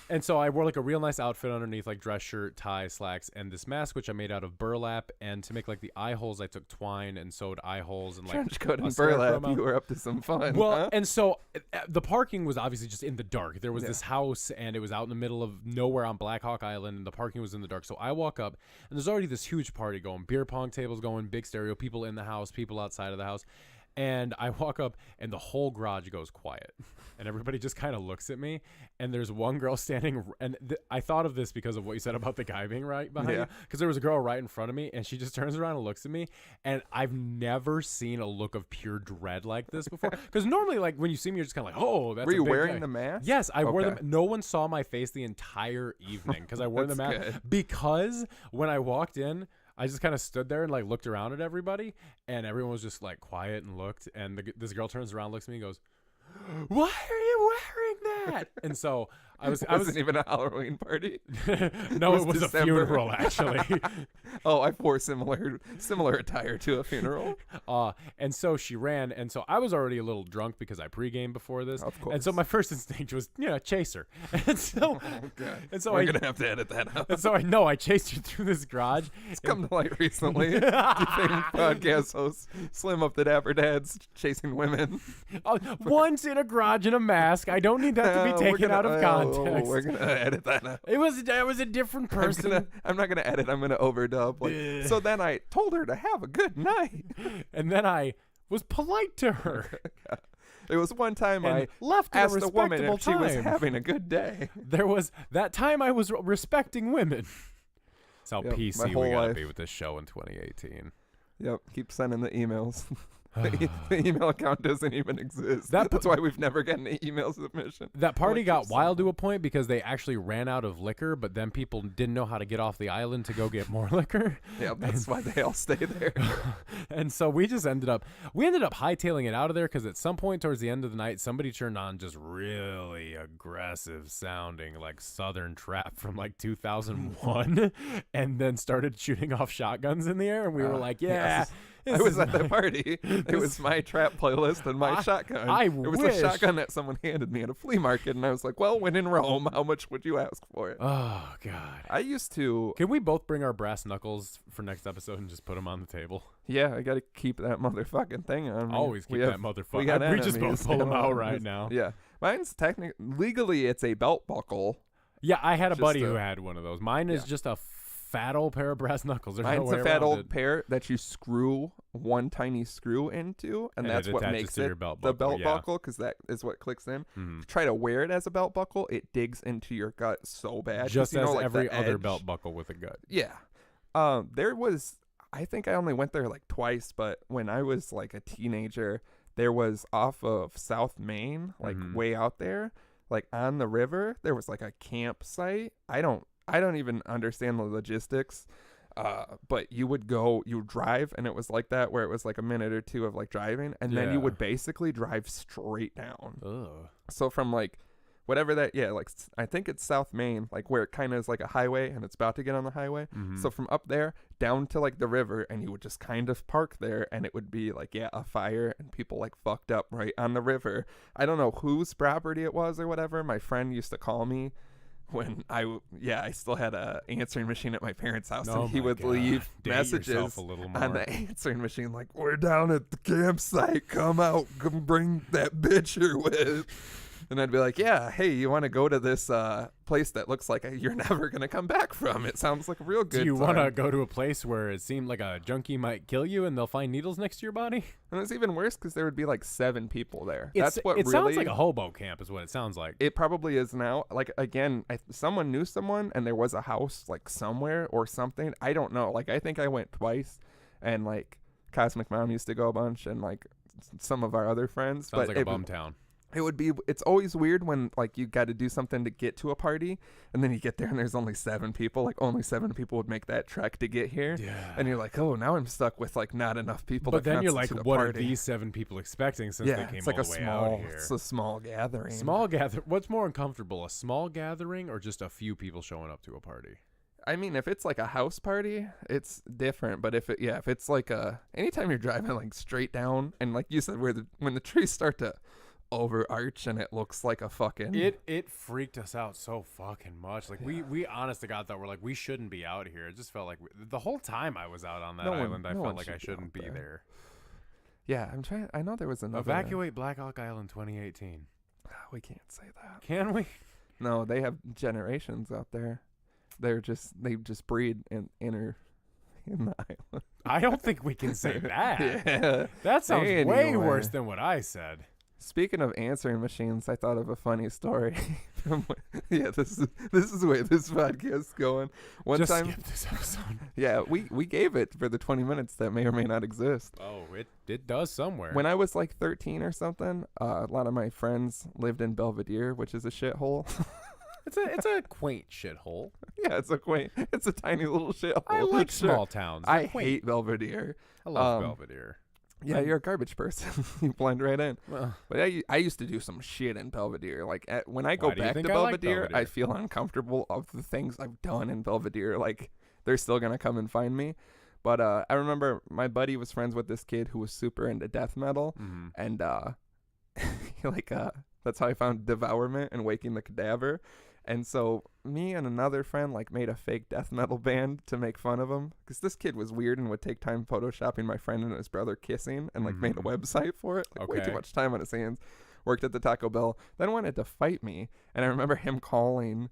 And so I wore like a real nice outfit underneath, like dress shirt, tie, slacks, and this mask which I made out of burlap. And to make like the eye holes, I took twine and sewed eye holes and like trench coat and burlap. You were up to some fun. Well, huh? and so the parking was obviously just in the dark. There was this house, and it was out in the middle of nowhere on Black Hawk Island, and the parking was in the dark. So I walk up, and there's already this huge party going, beer pong tables going, big stereo, people in the house, people outside of the house. And I walk up, and the whole garage goes quiet. And everybody just kind of looks at me. And there's one girl standing. And I thought of this because of what you said about the guy being right behind you. Because there was a girl right in front of me, and she just turns around and looks at me. And I've never seen a look of pure dread like this before. Because normally, like, when you see me, you're just kind of like, oh, that's Were you a big wearing guy. the mask? Yes, I wore them. No one saw my face the entire evening because I wore the mask. Good. Because when I walked in, I just kind of stood there and like looked around at everybody, and everyone was just like quiet and looked. And this girl turns around, looks at me, and goes, "Why are you wearing that?" And so I wasn't even a Halloween party. No, it was December. a funeral actually. Oh, I wore similar attire to a funeral. And so she ran, and so I was already a little drunk because I pregame before this. Of course. And so my first instinct was, chase her. And so, We're gonna have to edit that out. And so I chased her through this garage. It's come to light recently. Famed podcast host Slim Up the Dapper Dads chasing women. Once in a garage in a mask. I don't need that to be taken out of context. Oh, we're gonna edit that out. It was a different person. I'm not gonna edit. I'm gonna overdub. Like, so then I told her to have a good night, and then I was polite to her. There was one time And I left at a asked a woman if she was time. having a good day. There was that time I was respecting women. That's how Yep, my PC whole we gotta life. be with this show in 2018. Yep, keep sending the emails. The email account doesn't even exist. That's why we've never gotten an email submission. That party got wild to a point because they actually ran out of liquor, but then people didn't know how to get off the island to go get more liquor. Yeah, that's why they all stay there. And so we ended up hightailing it out of there because at some point towards the end of the night, somebody turned on just really aggressive sounding like Southern trap from like 2001 and then started shooting off shotguns in the air. And we were like, yeah. Yes. I was at the party. It was my trap playlist and my shotgun. It was wish. the shotgun that someone handed me at a flea market, and I was like, well, when in Rome, how much would you ask for it? Oh, God. I used to... Can we both bring our brass knuckles for next episode and just put them on the table? Yeah, I got to keep that motherfucking thing on me. Always keep that motherfucker. got We just enemies. both pull them out right now. Yeah. Mine's technically... Legally, it's a belt buckle. Yeah, I had a Just buddy a- who had one of those. Mine is just a fat old pair of brass knuckles. There's Mine's no way a fat around old it. pair that you screw one tiny screw into, and that's it what attaches makes to it your belt the buckle, belt yeah. buckle, because that is what clicks in. Mhm. If you try to wear it as a belt buckle, it digs into your gut so bad. 'cause, Just you as know, like, every the other edge. belt buckle with a gut. Yeah. There was, I think I only went there like twice, but when I was like a teenager, there was off of South Main, like Mhm. way out there, like on the river. There was like a campsite. I don't even understand the logistics. But you would drive, and it was like that, where it was like a minute or two of like driving, and then you would basically drive straight down. Ugh. So from like whatever that, like I think it's South Main, like where it kind of is like a highway and it's about to get on the highway. So from up there down to like the river, and you would just kind of park there, and it would be like, a fire, and people like fucked up right on the river. I don't know whose property it was or whatever. My friend used to call me when I still had a answering machine at my parents' house, and he would leave messages on the answering machine like, "We're down at the campsite, come out, come bring that bitch you're with." And I'd be like, "Yeah, hey, you want to go to this place that looks like you're never gonna come back from? It sounds like a real good." Do you want to go to a place where it seemed like a junkie might kill you, and they'll find needles next to your body? And it's even worse because there would be like 7 people there. It sounds like a hobo camp, is what it sounds like. It probably is now. Like again, someone knew someone, and there was a house like somewhere or something. I don't know. Like I think I went twice, and like Cosmic Mom used to go a bunch, and like some of our other friends. Sounds like a bum town. It's always weird when like you got to do something to get to a party, and then you get there and there's only 7 people. Like only 7 people would make that trek to get here. Yeah. And you're like, oh, now I'm stuck with like not enough people. But then you're like, what are these 7 people expecting since they came it's like all the way out here? It's a small gathering. What's more uncomfortable, a small gathering or just a few people showing up to a party? I mean, if it's like a house party, it's different. But if it's like anytime you're driving like straight down, and like you said, when the trees start to overarch and it looks like a fucking it freaked us out so fucking much. Like we honest to God thought we're like, we shouldn't be out here. It just felt like the whole time I was out on that island, I felt like I shouldn't be there. Yeah, I know there was another Evacuate Black Hawk Island 2018. We can't say that. Can we? No, they have generations out there. They just breed in the island. I don't think we can say that. Yeah. That sounds way worse than what I said. Speaking of answering machines, I thought of a funny story. This is where this podcast is going. Skip this episode. Yeah, we gave it for the 20 minutes that may or may not exist. Oh, it does somewhere. When I was like 13 or something, a lot of my friends lived in Belvedere, which is a shithole. It's a quaint shithole. Yeah, it's a tiny little shithole. I like small towns. I hate Belvedere. I love Belvedere. Yeah, you're a garbage person. You blend right in. Well, but I used to do some shit in Belvedere. Like when I go back to Belvedere, I feel uncomfortable of the things I've done in Belvedere. Like they're still gonna come and find me. But I remember my buddy was friends with this kid who was super into death metal, and that's how I found Devourment and Waking the Cadaver. And so me and another friend like made a fake death metal band to make fun of him, because this kid was weird and would take time photoshopping my friend and his brother kissing, and like made a website for it. Like way too much time on his hands. Worked at the Taco Bell, then wanted to fight me. And I remember him calling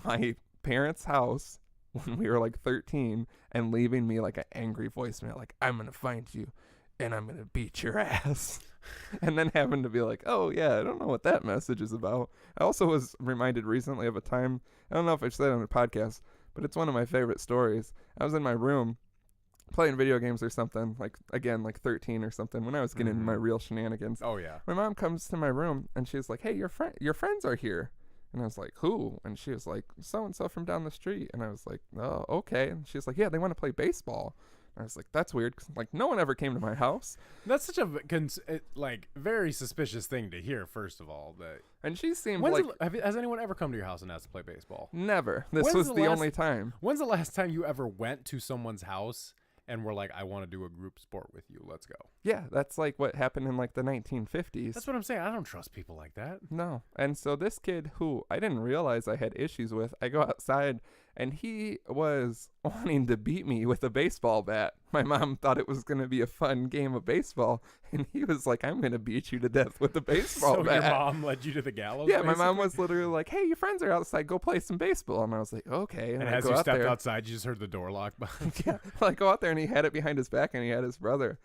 my parents' house when we were like 13 and leaving me like an angry voicemail, like, "I'm gonna find you and I'm gonna beat your ass." And then having to be like, "Oh yeah, I don't know what that message is about." I also was reminded recently of a time, I don't know if I've said it on the podcast, but it's one of my favorite stories. I was in my room playing video games or something, like again, like 13 or something, when I was getting into my real shenanigans. Oh yeah. My mom comes to my room and she's like, "Hey, your friends are here." And I was like, "Who?" And she was like, "So and so from down the street." And I was like, "Oh, okay." And she's like, "Yeah, they want to play baseball." I was like, that's weird, 'cause, like, no one ever came to my house. That's such a very suspicious thing to hear. First of all, and she seemed has anyone ever come to your house and asked to play baseball? Never. This was the only time. When's the last time you ever went to someone's house and were like, "I want to do a group sport with you. Let's go"? Yeah, that's like what happened in like the 1950s. That's what I'm saying. I don't trust people like that. No. And so this kid, who I didn't realize I had issues with, I go outside and he was wanting to beat me with a baseball bat. My mom thought it was going to be a fun game of baseball, and he was like, "I'm going to beat you to death with a baseball bat." So your mom led you to the gallows? Yeah, basically? My mom was literally like, "Hey, your friends are outside. Go play some baseball." And I was like, "Okay." And as you stepped outside, you just heard the door lock behind you. Yeah, I go out there, and he had it behind his back, and he had his brother.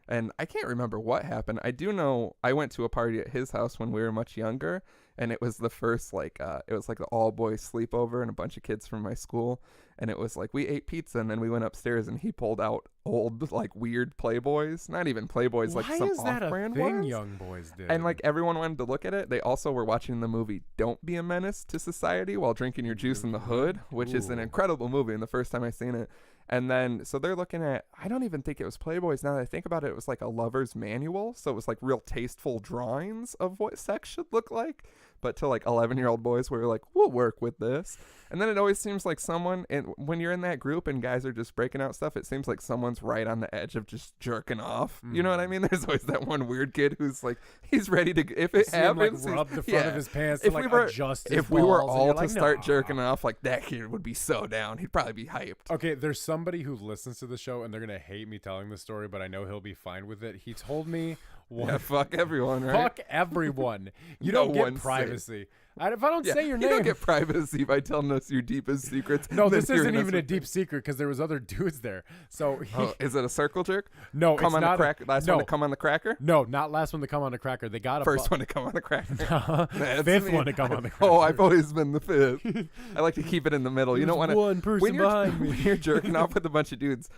And I can't remember what happened. I do know I went to a party at his house when we were much younger, and it was the first it was like the all boys sleepover and a bunch of kids from my school, and it was like we ate pizza and then we went upstairs and he pulled out old like weird Playboys, not even Playboys, like Why some is that a off-brand thing ones. young boys did? And like everyone wanted to look at it. They also were watching the movie Don't Be a Menace to Society while drinking your juice in the hood, which is an Ooh. incredible movie. And the first time I seen it, and then so they're looking at. I don't even think it was Playboys. Now that I think about it, it was like a lover's manual. So it was like real tasteful drawings of what sex should look like. But to like 11-year-old boys, we were like, we'll work with this. And then it always seems like someone, and when you're in that group and guys are just breaking out stuff, it seems like someone's right on the edge of just jerking off. You know what I mean? There's always that one weird kid who's like, he's ready to, if it See him, like, happens, rub the front of his pants if to, we like, were, adjust his if we were balls, and all you're to like, start "Nah." jerking off, like that kid would be so down. He'd probably be hyped. Okay, there's somebody who listens to the show and they're gonna hate me telling this story, but I know he'll be fine with it. He told me, Yeah, fuck everyone, right? fuck everyone. You No don't get one's safe. privacy. If I don't say your you name, don't get privacy by telling us your deepest secrets. no, then this hearing isn't us even a with- deep secret because there was other dudes there. So he, Oh, is it a circle jerk? no, Come it's on not the cracker. Last no, one to come on the cracker. no, not last one to come on the cracker. They got a First one to come on the cracker. That's fifth me. one to come on the cracker. Oh, I've always been the fifth. I like to keep it in the middle. You don't want to. one person When you're, behind me. when you're jerking off with a bunch of dudes,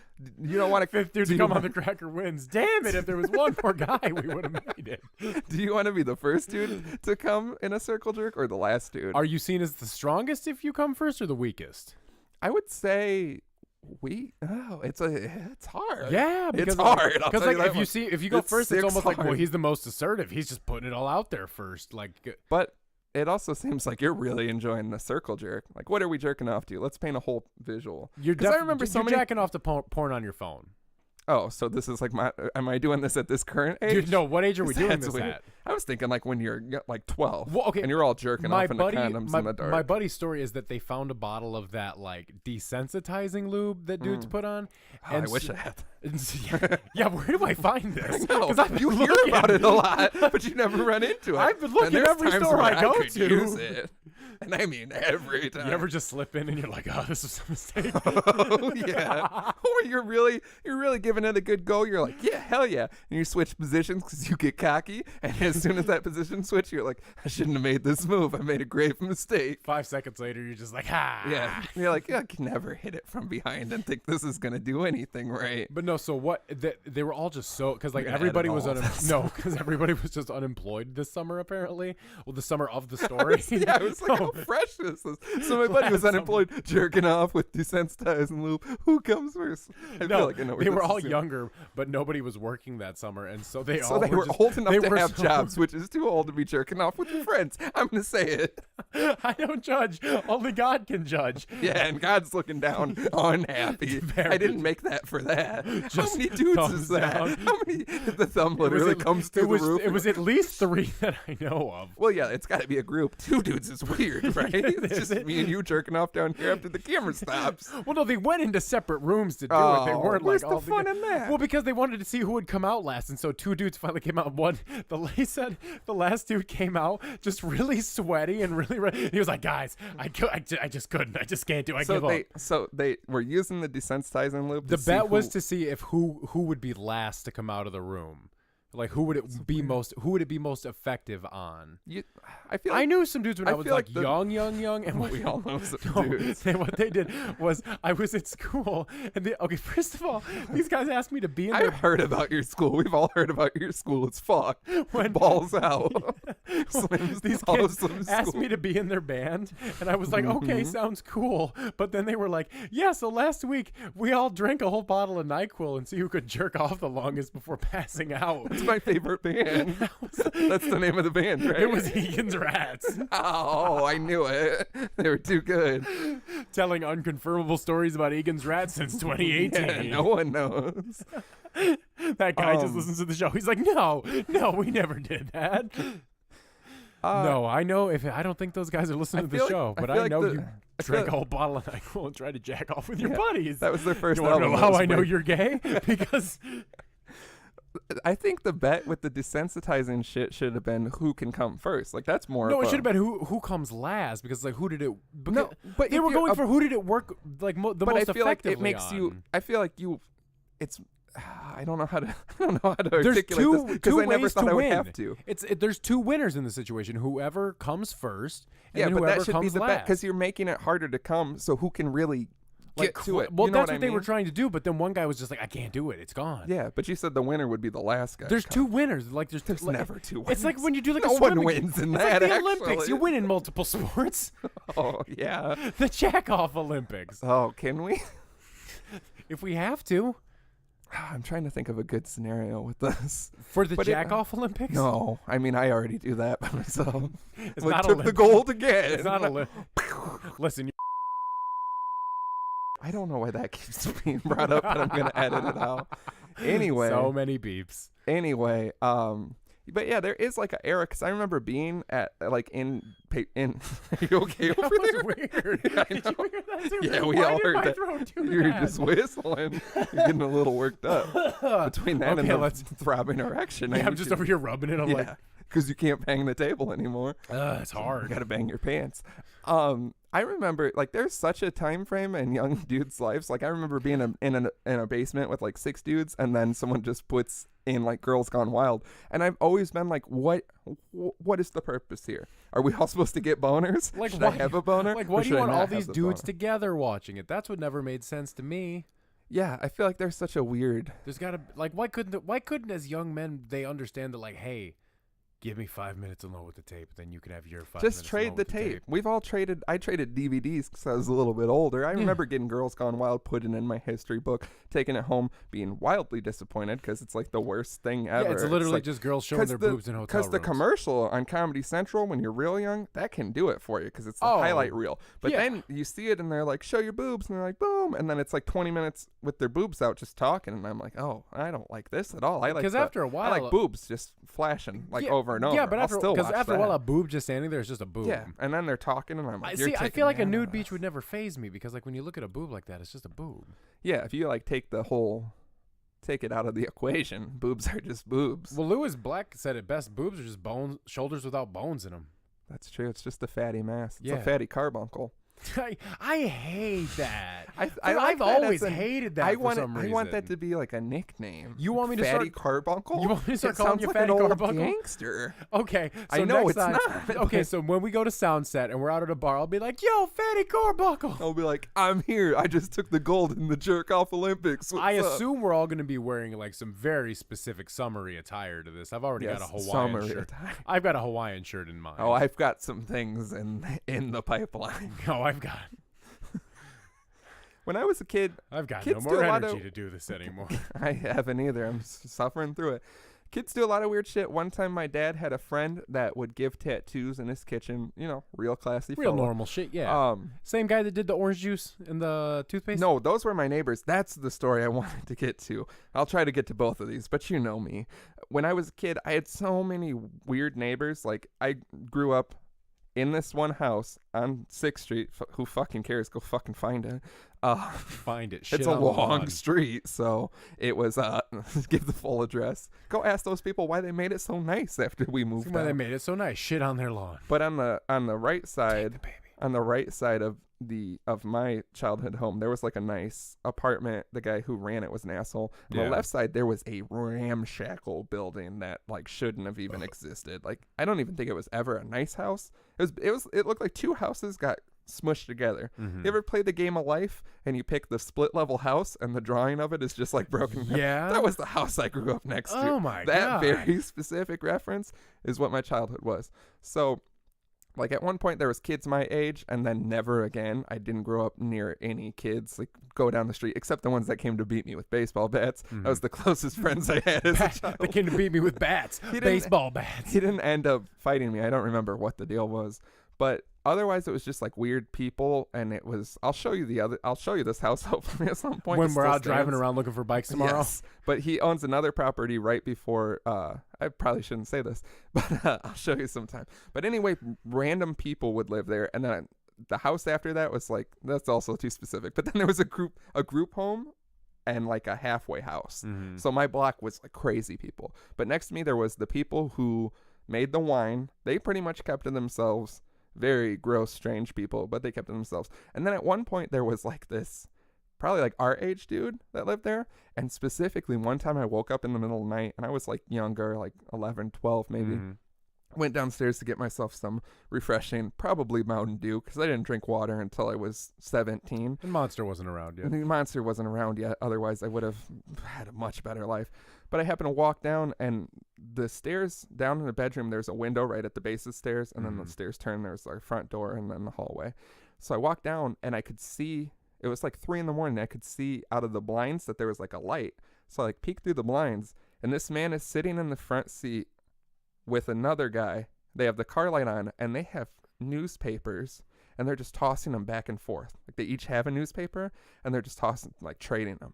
you don't want to. Fifth dude to come on the cracker wins. Damn it! If there was one more guy, we would have made it. Do you want to be the first dude to come in a circle jerk or the last dude? Are you seen as the strongest if you come first or the weakest? I would say it's hard. Yeah, because it's hard. I'll Because tell like you that if you much. see if you go It's first, it's six almost like well hard. he's the most assertive. He's just putting it all out there first. Like But it also seems like you're really enjoying the circle jerk. Like, what are we jerking off to? Let's paint a whole visual. you're 'Cause I remember so you're many. jacking off to porn on your phone. Oh, so this is like am I doing this at this current age? Dude, no, what age are we doing That's this weird. at? I was thinking like when you're like 12. Well, okay, and you're all jerking my off into buddy, condoms in the dark. my buddy's story is that they found a bottle of that like desensitizing lube that dudes put on. Oh, I wish I had. Yeah, where do I find this? No, 'Cause I've been you hear looking. about it a lot, but you never run into it. I've been And looking there's every times store where I go could to. use it. And I mean every time. You ever just slip in and you're like, oh, this is a mistake. Oh yeah. Or you're really giving it a good go. You're like, yeah, hell yeah. And you switch positions because you get cocky. And as soon as that position switch, you're like, I shouldn't have made this move. I made a grave mistake. 5 seconds later, you're just like, ha. Yeah. You're like, I can never hit it from behind and think this is gonna do anything right. But no, so what? They were all just so because like We're gonna everybody edit was all of this. no, because everybody was just unemployed this summer apparently. Well, the summer of the story. Yeah, I was like, how fresh this is. So my buddy was Last unemployed, jerking off with desensitizing lube. Who comes first? I No, feel like I know where they were this all is going. younger, but nobody was working that summer, and so they So all they were just, old enough they to were have so- jobs, which is too old to be jerking off with your friends. I'm gonna say it. I don't judge. Only God can judge. Yeah, and God's looking down, unhappy. I didn't make that for that. How many dudes thumbs is that? down. How many? The thumb It was literally at- comes it through was, the roof. It was at least 3 that I know of. Well, yeah, it's got to be a group. 2 dudes is weird, right? It's Is just it? me and you jerking off down here after the camera stops. Well, no, they went into separate rooms to do it. They Oh, weren't where's like the all fun together. in that? Well, because they wanted to see who would come out last, and so 2 dudes finally came out. He said the last dude came out just really sweaty and really red. He was like, "Guys, I just couldn't. I just can't do. I give up." So they were using the desensitizing lube. The to see bet was who- to see if who would be last to come out of the room. Like who would it be most effective on? I feel. I Like, knew some dudes when I I was feel like like the- young, and we all know some No, dudes. what they did was I was at school, and first of all, these guys asked me to be in I've their heard about your school. We've all heard about your school. It's fucked. When- Balls out. Slim's these awesome kids asked school. me to be in their band, and I was like, Mm-hmm. okay, sounds cool. But then they were like, yeah, so last week we all drank a whole bottle of NyQuil and see who could jerk off the longest before passing out. It's my favorite band. That's the name of the band, right? It was Egan's Rats, Oh, I knew it. They were too good. telling unconfirmable stories about Egan's Rats since 2018. Yeah, no one knows. That guy just Um, listens to the show. He's like, no, we never did that. No, I know. I don't think those guys are listening to the feel like- show, I but feel I like know the- you I feel drank like- a whole bottle of NyQuil and tried to jack off with your Yeah, buddies. That was their first You want to album. know That how was I know weird. you're gay? Because I think the bet with the desensitizing shit should have been who can come first. Like that's more. no, of it a- should have been who comes last. Because like who did it? Because No, but they if were you're going a- for who did it work like the But most I feel like effectively it makes you. on. I feel like you. It's I don't know how to I don't know how to There's articulate this because two I never ways thought to I would win. have to. There's two winners in the situation. Whoever comes first, and Yeah, then but whoever that should be comes the best last. because you're making it harder to come. So who can really get to it? Well, You know that's what what I they were mean? trying to do. But then one guy was just like, I can't do it. It's gone. Yeah, but you said the winner would be the last guy. There's two winners. Like there's There's never two winners. It's like when you do like no a one swimming. wins in It's that. like the actually. Olympics. You win in multiple sports. Oh yeah. The jack-off Olympics. Oh, can we? If we have to. I'm trying to think of a good scenario with this. For the But jack-off Olympics? No, I mean I already do that by myself. It's We not took the Olympic. gold again. It's not Listen, I don't know why that keeps being brought up, but I'm gonna edit it out. Anyway, so many beeps. anyway, but yeah, there is like an era because I remember being at like in. Are you okay That over was there? weird. Yeah, I Did know. you hear that too? Yeah, we Why all did heard my that. throat do You're that? just whistling. You're getting a little worked up between that Okay, and the let's- throbbing erection. Yeah, I'm just over here rubbing it. I'm like, yeah, because you can't bang the table anymore. it's You hard. gotta bang your pants. I remember like there's such a time frame in young dudes' lives. Like I remember being in a basement with like 6 dudes, and then someone just puts in like Girls Gone Wild, and I've always been like, what is the purpose here? Are we all supposed to get boners? Like, Should why, I have a boner? Like, or why do should you I want not all have these the dudes boner? together watching it? That's what never made sense to me. Yeah, I feel like there's such a weird. There's gotta like why couldn't as young men they understand that like, hey, give me 5 minutes alone with the tape, then you can have your 5 minutes Just trade alone the with tape. We've all traded. I traded DVDs because I was a little bit older. I Yeah. remember getting Girls Gone Wild, putting in my history book, taking it home, being wildly disappointed because it's like the worst thing ever. Yeah, it's literally like, just girls showing their boobs in hotel Because the rooms. commercial on Comedy Central when you're real young, that can do it for you because it's the Oh, highlight reel. But yeah. then you see it and they're like, show your boobs. And they're like, boom. And then it's like 20 minutes with their boobs out just talking. And I'm like, oh, I don't like this at all. I like Because after a while, I like boobs just flashing like yeah, over and over. Yeah, but I'll still watch after a while, that. a boob just standing there is just a boob. Yeah, and then they're talking, and I'm like, I I feel like a nude beach would never phase me because like when you look at a boob like that, it's just a boob. Yeah, if you like take it out of the equation, boobs are just boobs. Well, Lewis Black said it best: boobs are just bones, shoulders without bones in them. That's true. It's just a fatty mass. It's Yeah. a fatty carbuncle. I hate that. I've I've that always as hated that I for want some reason. I want that to be like a nickname. You want me to fatty start- carbuncle? You want me to start It calling sounds you like fatty an old carbuncle? gangster. Okay, so I know next it's time, not, Okay, but- so when we go to Soundset and we're out at a bar, I'll be like, "Yo, fatty carbuncle." I'll be like, I'm here. I just took the gold in the jerk off Olympics. What's I up? assume we're all going to be wearing like some very specific summery attire to this. I've already got a Yes, Hawaiian summery shirt. attire. I've got a Hawaiian shirt in mind. Oh, I've got some things in the pipeline. Oh, I've got When I was a kid, no Kids do more a lot energy of- to do this anymore. I haven't either. I'm suffering through it. Kids do a lot of weird shit. One time my dad had a friend that would give tattoos in his kitchen. You know, real classy Real fellow. normal shit, yeah. Same guy that did the orange juice and the toothpaste? No, those were my neighbors. That's the story I wanted to get to. I'll try to get to both of these, but you know me. When I was a kid, I had so many weird neighbors. Like, I grew up in this one house on 6th Street. Who fucking cares? Go fucking find it. Find it. Shit It's a on the long lawn. street, so it was give the full address. Go ask those people why they made it so nice after we See moved why out. they made it so nice. Shit on their lawn. But on the right side, The baby. on the right side of my childhood home, there was like a nice apartment. The guy who ran it was an asshole. On Yeah. the left side, there was a ramshackle building that like shouldn't have even existed. Like, I don't even think it was ever a nice house. It looked like two houses got smushed together. Mhm. You ever play the game of life and you pick the split level house and the drawing of it is just like broken? Yeah. That was the house I grew up next to. Oh my That God. very specific reference is what my childhood was. So, like, at one point there was kids my age, and then never again. I didn't grow up near any kids, like, go down the street, except the ones that came to beat me with baseball bats. That was the closest friends I had as a child. They came to beat me with bats. He didn't- Baseball bats. He didn't end up fighting me. I don't remember what the deal was, but otherwise it was just like weird people, and it was. I'll show you this house hopefully at some point. When It we're still out driving stands. around looking for bikes tomorrow. Yes, but he owns another property right before. I probably shouldn't say this, but I'll show you sometime. But anyway, random people would live there, and then the house after that was like, that's also too specific. But then there was a group home and like a halfway house. Mhm. So my block was like crazy people. But next to me there was the people who made the wine. They pretty much kept to themselves. Very gross, strange people, but they kept to themselves. And then at one point there was like this probably like our age dude that lived there. And specifically, one time I woke up in the middle of the night, and I was like younger, like 11, 12 maybe. Went downstairs to get myself some refreshing, probably Mountain Dew, because I didn't drink water until I was 17. And Monster wasn't around yet. And the Monster wasn't around yet. Otherwise, I would have had a much better life. But I happened to walk down, and the stairs down in the bedroom, there's a window right at the base of the stairs, and then the stairs turn, there's our front door, and then the hallway. So I walked down, and I could see, it was like 3 a.m. I could see out of the blinds that there was like a light. So I like peeked through the blinds, and this man is sitting in the front seat with another guy. They have the car light on, and they have newspapers, and they're just tossing them back and forth. Like, they each have a newspaper, and they're just tossing, like, trading them.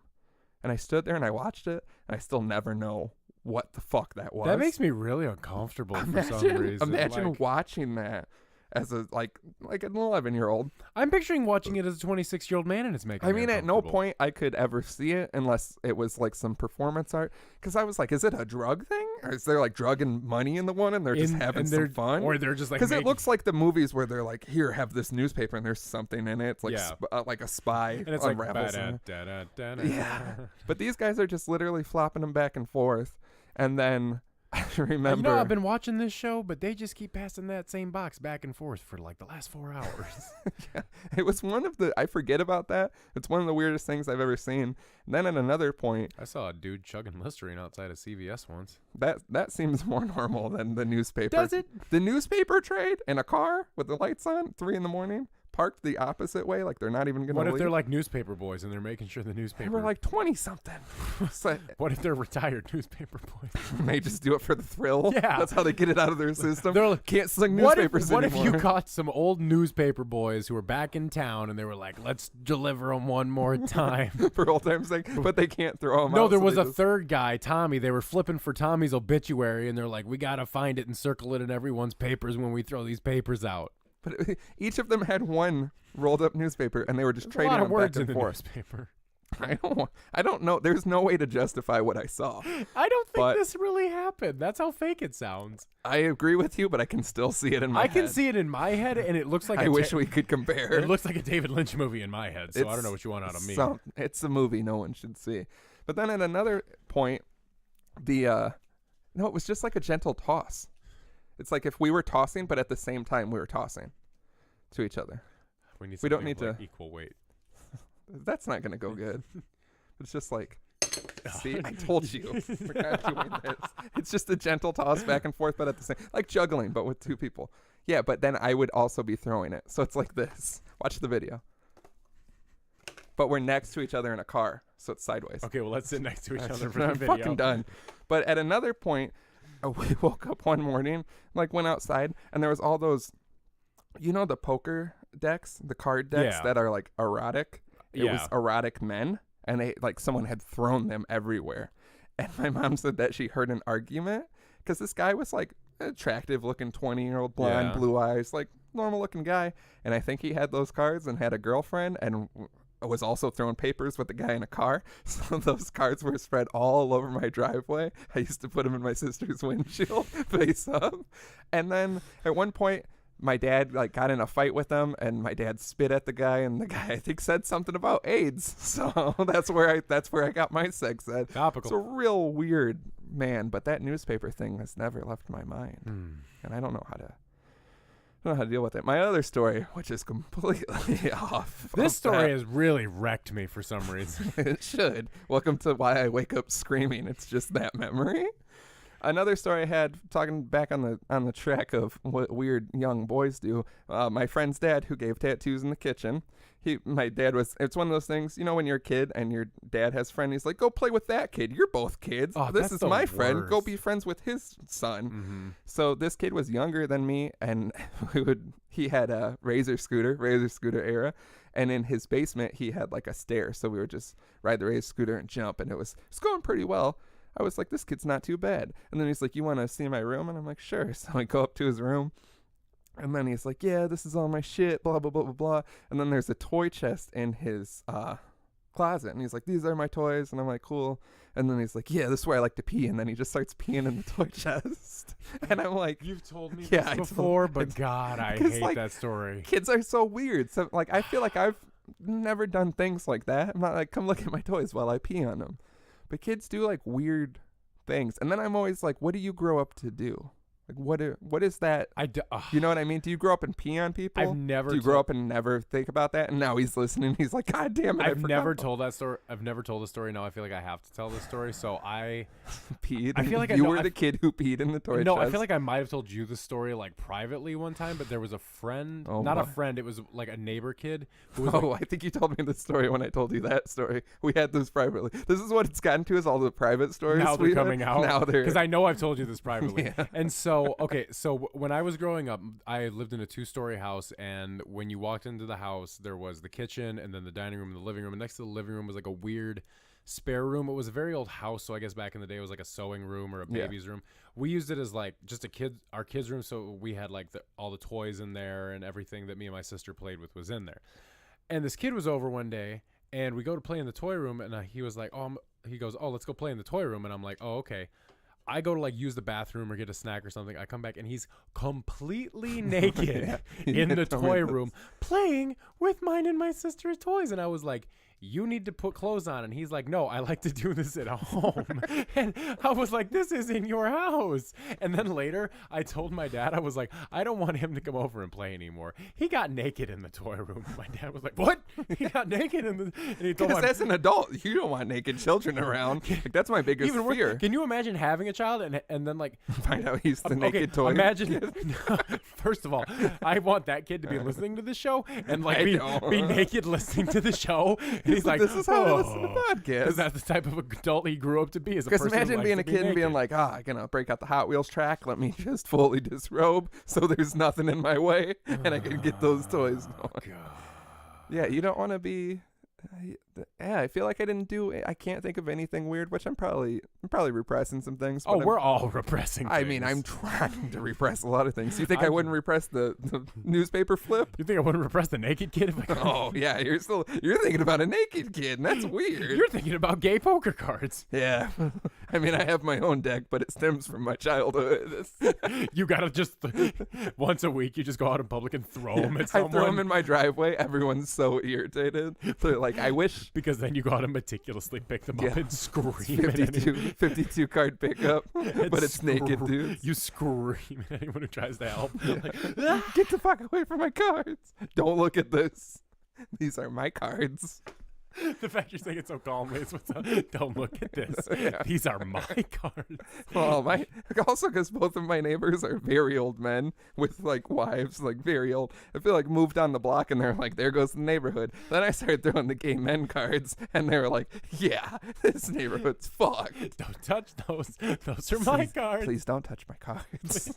And I stood there and I watched it, and I still never know what the fuck that was. That makes me really uncomfortable for some reason. Imagine watching that as a like an 11-year-old. I'm picturing watching it as a 26-year-old man, and it's making I me mean, at no uncomfortable. point I could ever see it unless it was like some performance art. Because I was like, is it a drug thing? Or is there like drug and money in the one, and they're just having some fun? Or they're just like, because it looks like the movies where they're like, here, have this newspaper, and there's something in it. It's like like a spy and it's like unravels. yeah. But these guys are just literally flopping them back and forth, and then I remember. You know, I've been watching this show, but they just keep passing that same box back and forth for like the last 4 hours. Yeah, it was one of the. I forget about that. It's one of the weirdest things I've ever seen. And then at another point, I saw a dude chugging Listerine outside of CVS once. That seems more normal than the newspaper. Does it? The newspaper trade in a car with the lights on, 3 a.m, parked the opposite way, like they're not even gonna. What if leave. they're like newspaper boys and they're making sure the newspaper? They were like 20 something. So, what if they're retired newspaper boys? they just do it for the thrill. Yeah. That's how they get it out of their system. They're like, can't sling What newspapers if you anymore. caught some old newspaper boys who were back in town and they were like, let's deliver them one more time? For old time's sake, but they can't throw them out. No, there so was they a just- third guy, Tommy. They were flipping for Tommy's obituary, and they're like, we got to find it and circle it in everyone's papers when we throw these papers out. But each of them had one rolled up newspaper, and they were just There's trading a lot of them words back in and the forth. newspaper. I don't know. There's no way to justify what I saw. I don't think But- this really happened. That's how fake it sounds. I agree with you, but I can still see it in my I head. can see it in my head, and it looks like I wish we could compare. it looks like a David Lynch movie in my head, so I don't It's know what you want out of me. It's a movie no one should see. But then at another point, no, it was just like a gentle toss. It's like if we were tossing, but at the same time we were tossing to each other. We don't something need with, to- equal weight. That's not going to go good. It's just like, see, I told you. We're not doing this. It's just a gentle toss back and forth, but at the same, like juggling, but with 2 people. Yeah, but then I would also be throwing it. So it's like this. Watch the video. But we're next to each other in a car, so it's sideways. Okay, well, let's sit next to each That's- other for the I'm video. fucking done. But at another point, we woke up one morning, like went outside, and there was all those, you know, the poker decks, the card decks Yeah. that are like erotic. It was Yeah. erotic men, and they like someone had thrown them everywhere. And my mom said that she heard an argument because this guy was like attractive looking 20-year-old blonde, Yeah. blue eyes, like normal looking guy. And I think he had those cards and had a girlfriend and was also throwing papers with the guy in a car. So those cards were spread all over my driveway. I used to put them in my sister's windshield face up. And then at one point, my dad like got in a fight with them, and my dad spit at the guy, and the guy I think said something about AIDS. So that's where I got my sex ed. Topical. It's a real weird man, but that newspaper thing has never left my mind, and I don't know how to deal with it. My other story, which is completely off. This of story that, has really wrecked me for some reason. it should. Welcome to why I wake up screaming. It's just that memory. Another story I had, talking back on the track of what weird young boys do. My friend's dad, who gave tattoos in the kitchen. My dad was. It's one of those things, you know, when you're a kid and your dad has a friend. He's like, "Go play with that kid. You're both kids. Oh, this that's is the my friend. Go worst. be friends with his son." Mm-hmm. So this kid was younger than me, and he had a razor scooter era, and in his basement he had like a stair. So we would just ride the razor scooter and jump, and it's going pretty well. I was like, this kid's not too bad. And then he's like, you want to see my room? And I'm like, sure. So I go up to his room. And then he's like, yeah, this is all my shit, blah, blah, blah, blah, blah. And then there's a toy chest in his closet. And he's like, these are my toys. And I'm like, cool. And then he's like, yeah, this is where I like to pee. And then he just starts peeing in the toy chest. And I'm like, You've told me Yeah, this I before, told- but God, I 'cause, hate like, that story. kids are so weird. So like, I feel like I've never done things like that. I'm not like, come look at my toys while I pee on them. But kids do like weird things. And then I'm always like, what do you grow up to do? Like, what is that? You know what I mean? Do you grow up and pee on people? I've never. Do you grow up and never think about that? And now he's listening. He's like, God damn it! I've never told that story. I've never told the story. Now I feel like I have to tell this story. So I peed. I feel like you were the kid who peed in the toy No, chest. I feel like I might have told you the story like privately one time, but there was a friend, not a friend. It was like a neighbor kid. Who was I think you told me the story when I told you that story. We had this privately. This is what it's gotten to, is all the private stories. Now they're coming out. Now they're, because I know I've told you this privately. Yeah. And so, okay, so when I was growing up, I lived in a 2-story house, and when you walked into the house, there was the kitchen and then the dining room and the living room. And next to the living room was like a weird spare room. It was a very old house, so I guess back in the day it was like a sewing room or a baby's room. We used it as like just our kids' room, so we had like all the toys in there, and everything that me and my sister played with was in there. And this kid was over one day, and we go to play in the toy room, and he was like, he goes, let's go play in the toy room. And I'm like, oh, okay. I go to like use the bathroom or get a snack or something. I come back and he's completely naked in the toy room playing with mine and my sister's toys. And I was like, you need to put clothes on. And he's like, no, I like to do this at home. And I was like, this is in your house. And then later I told my dad, I was like, I don't want him to come over and play anymore. He got naked in the toy room. My dad was like, what? He got naked and he told me, as an adult, you don't want naked children around. Like, that's my biggest fear. Can you imagine having a child and then like find out he's the naked toy? Imagine, first of all, I want that kid to be listening to the show and like be naked listening to the show. And he's like, this is how I listen to podcasts. Because that's the type of adult he grew up to be. Because imagine being a kid and being like, I'm going to break out the Hot Wheels track. Let me just fully disrobe so there's nothing in my way and I can get those toys going. Yeah, you don't want to be... I feel like I can't think of anything weird, which I'm probably repressing some things. Oh, we're all repressing things. I mean, I'm trying to repress a lot of things. You think I wouldn't repress the newspaper flip? You think I wouldn't repress the naked kid? Oh, yeah, you're thinking about a naked kid, and that's weird. You're thinking about gay poker cards. Yeah. I mean, I have my own deck, but it stems from my childhood. You gotta just, once a week, you just go out in public and throw them at someone. I throw them in my driveway. Everyone's so irritated. They're like, I wish. Because then you gotta meticulously pick them up and scream 52 card pickup, but it's naked dudes. You scream at anyone who tries to help. Like, get the fuck away from my cards. Don't look at this. These are my cards. The fact you're saying it so calmly is what's up. Don't look at this. Yeah. These are my cards. Well, also because both of my neighbors are very old men with like wives, like very old. I feel like moved on the block and they're like, there goes the neighborhood. Then I started throwing the gay men cards and they were like, yeah, this neighborhood's fucked. Don't touch those. Those are my cards. Please don't touch my cards.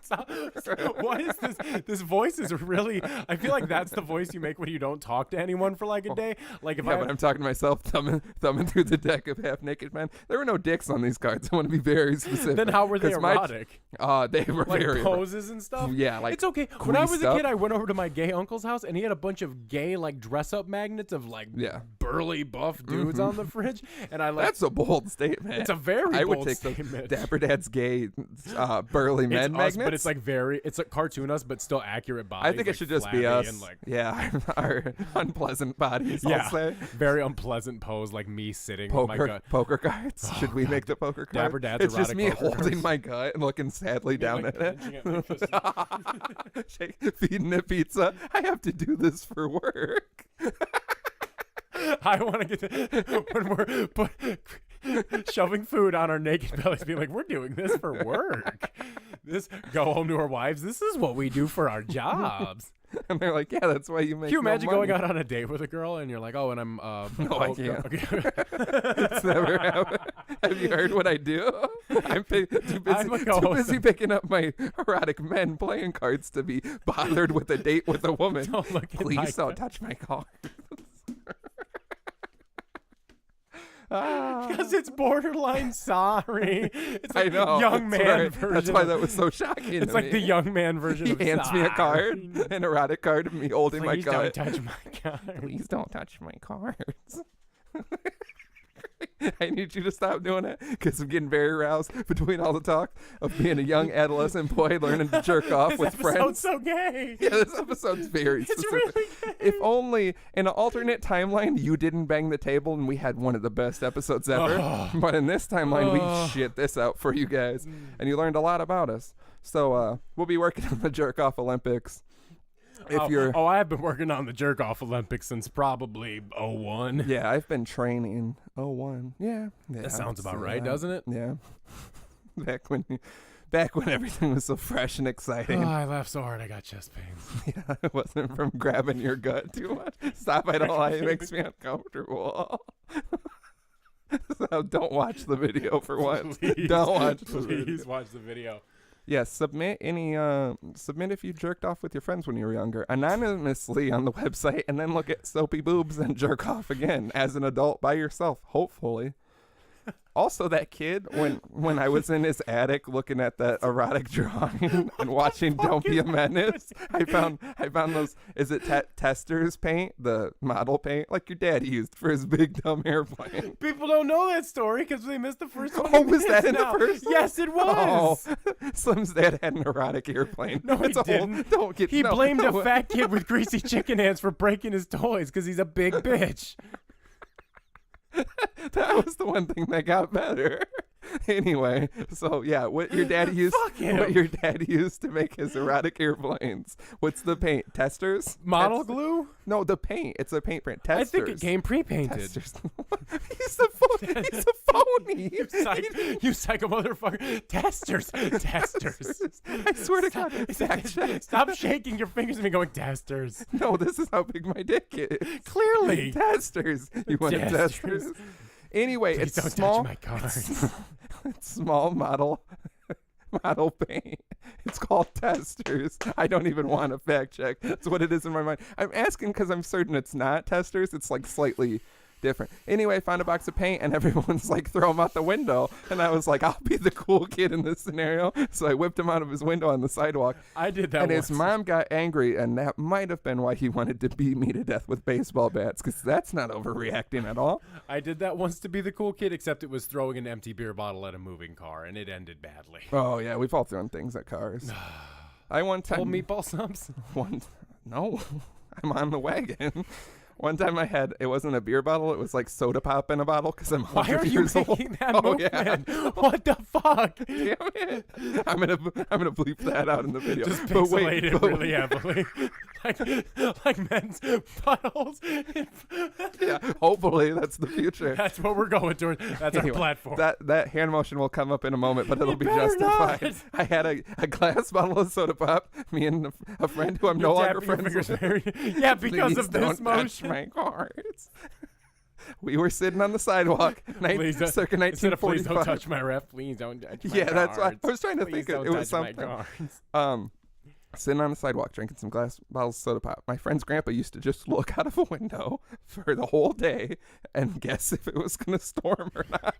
What is this? This voice is really, I feel like that's the voice you make when you don't talk to anyone for like a day. Like if but I'm talking to myself, thumbing through the deck of half naked men. There were no dicks on these cards. I want to be very specific. Then how were they erotic? They were like very poses and stuff. Yeah, like it's okay. When I was a kid, I went over to my gay uncle's house and he had a bunch of gay like dress up magnets of like burly buff dudes on the fridge, and I like that's a bold statement. It's a very I bold would take statement. Dapper Dad's gay burly men magnets, but it's like it's a cartoon us, but still accurate bodies. I think like it should just be us. And like, our unpleasant bodies. Yeah, I'll say very unpleasant pose, like me sitting with my gut. Poker cards. Oh, should we make the poker cards? Dapper Dad's it's just me holding cards. my gut and looking sadly down like at it. Feeding it pizza. I have to do this for work. I want to get when we're shoving food on our naked bellies, being like, we're doing this for work. This go home to our wives. This is what we do for our jobs. And they're like, yeah, that's why you make. Can you imagine no money. going out on a date with a girl and you're like, oh, and I'm no, I can't. Okay. It's never happened. Have you heard what I do? I'm too busy picking up my erotic men playing cards to be bothered with a date with a woman. Please don't touch my cards. Because it's borderline sorry. It's like I know. Young man version. That's why that was so shocking. It's like the young man version of he hands sorry. me a card, an erotic card of me holding my card. Please don't touch my card. Please don't touch my cards. I need you to stop doing it because I'm getting very aroused between all the talk of being a young adolescent boy learning to jerk off with friends. This episode's so gay. Yeah, this episode's very It's specific. really gay. If only in an alternate timeline you didn't bang the table and we had one of the best episodes ever. But in this timeline, we shit this out for you guys. And you learned a lot about us. So we'll be working on the Jerk Off Olympics. I have been working on the Jerk Off Olympics since probably 01. Yeah, I've been training. 01. Yeah. That sounds about right, doesn't it? Yeah. Back when everything was so fresh and exciting. Oh, I laughed so hard I got chest pains. Yeah, it wasn't from grabbing your gut too much. Stop, I don't like it. makes me uncomfortable. So don't watch the video for once. Please, Don't watch the video. Please watch the video. Yeah, submit if you jerked off with your friends when you were younger anonymously on the website, and then look at soapy boobs and jerk off again as an adult by yourself, hopefully. Also, that kid, when I was in his attic looking at that erotic drawing and watching Don't Be a Menace, I found those, is it Testers paint, the model paint, like your dad used for his big dumb airplane. People don't know that story because they missed the first one. Oh, was that in the first one? Yes, it was. Oh, Slim's dad had an erotic airplane. No, he didn't. He blamed a fat kid with greasy chicken hands for breaking his toys because he's a big bitch. That was the one thing that got better. Anyway, so yeah, what your dad used to make his erotic airplanes. What's the paint? Testers? Model glue? No, the paint. It's a paint brand. Testers. I think it came pre-painted. Testers. He's a phony. You psycho motherfucker. Testers. I swear to God. Fact check. Stop shaking your fingers at me going, testers. No, this is how big my dick is. Clearly. Testers. You want testers? Anyway, Please it's don't small. touch my cards. It's small model paint. It's called Testers. I don't even want to fact check. That's what it is in my mind. I'm asking because I'm certain it's not Testers. It's like slightly different. Anyway, I found a box of paint and everyone's like, throw him out the window. And I was like, I'll be the cool kid in this scenario. So I whipped him out of his window on the sidewalk. I did that and once. his mom got angry, and that might have been why he wanted to beat me to death with baseball bats, because that's not overreacting at all. I did that once to be the cool kid, except it was throwing an empty beer bottle at a moving car, and it ended badly. Oh, yeah, we've all thrown things at cars. I one time... Old meatball subs? No, I'm on the wagon. One time I had, it wasn't a beer bottle, it was like soda pop in a bottle because I'm 100 years old. Why are you making that movement? Yeah. What the fuck? Damn it. I'm gonna bleep that out in the video. Just pixelate it really heavily. like men's bottles. Yeah, hopefully that's the future. That's what we're going towards. That's anyway, our platform. That hand motion will come up in a moment, but it'll be justified. Not. I had a glass bottle of soda pop, me and a friend who I'm no longer friends with. Yeah, because of this motion. My cards. We were sitting on the sidewalk, circa 1945. Please don't touch my ref. Please don't touch my cards. That's why I was trying to Please think it was something. Sitting on the sidewalk drinking some glass bottles of soda pop. My friend's grandpa used to just look out of a window for the whole day and guess if it was going to storm or not.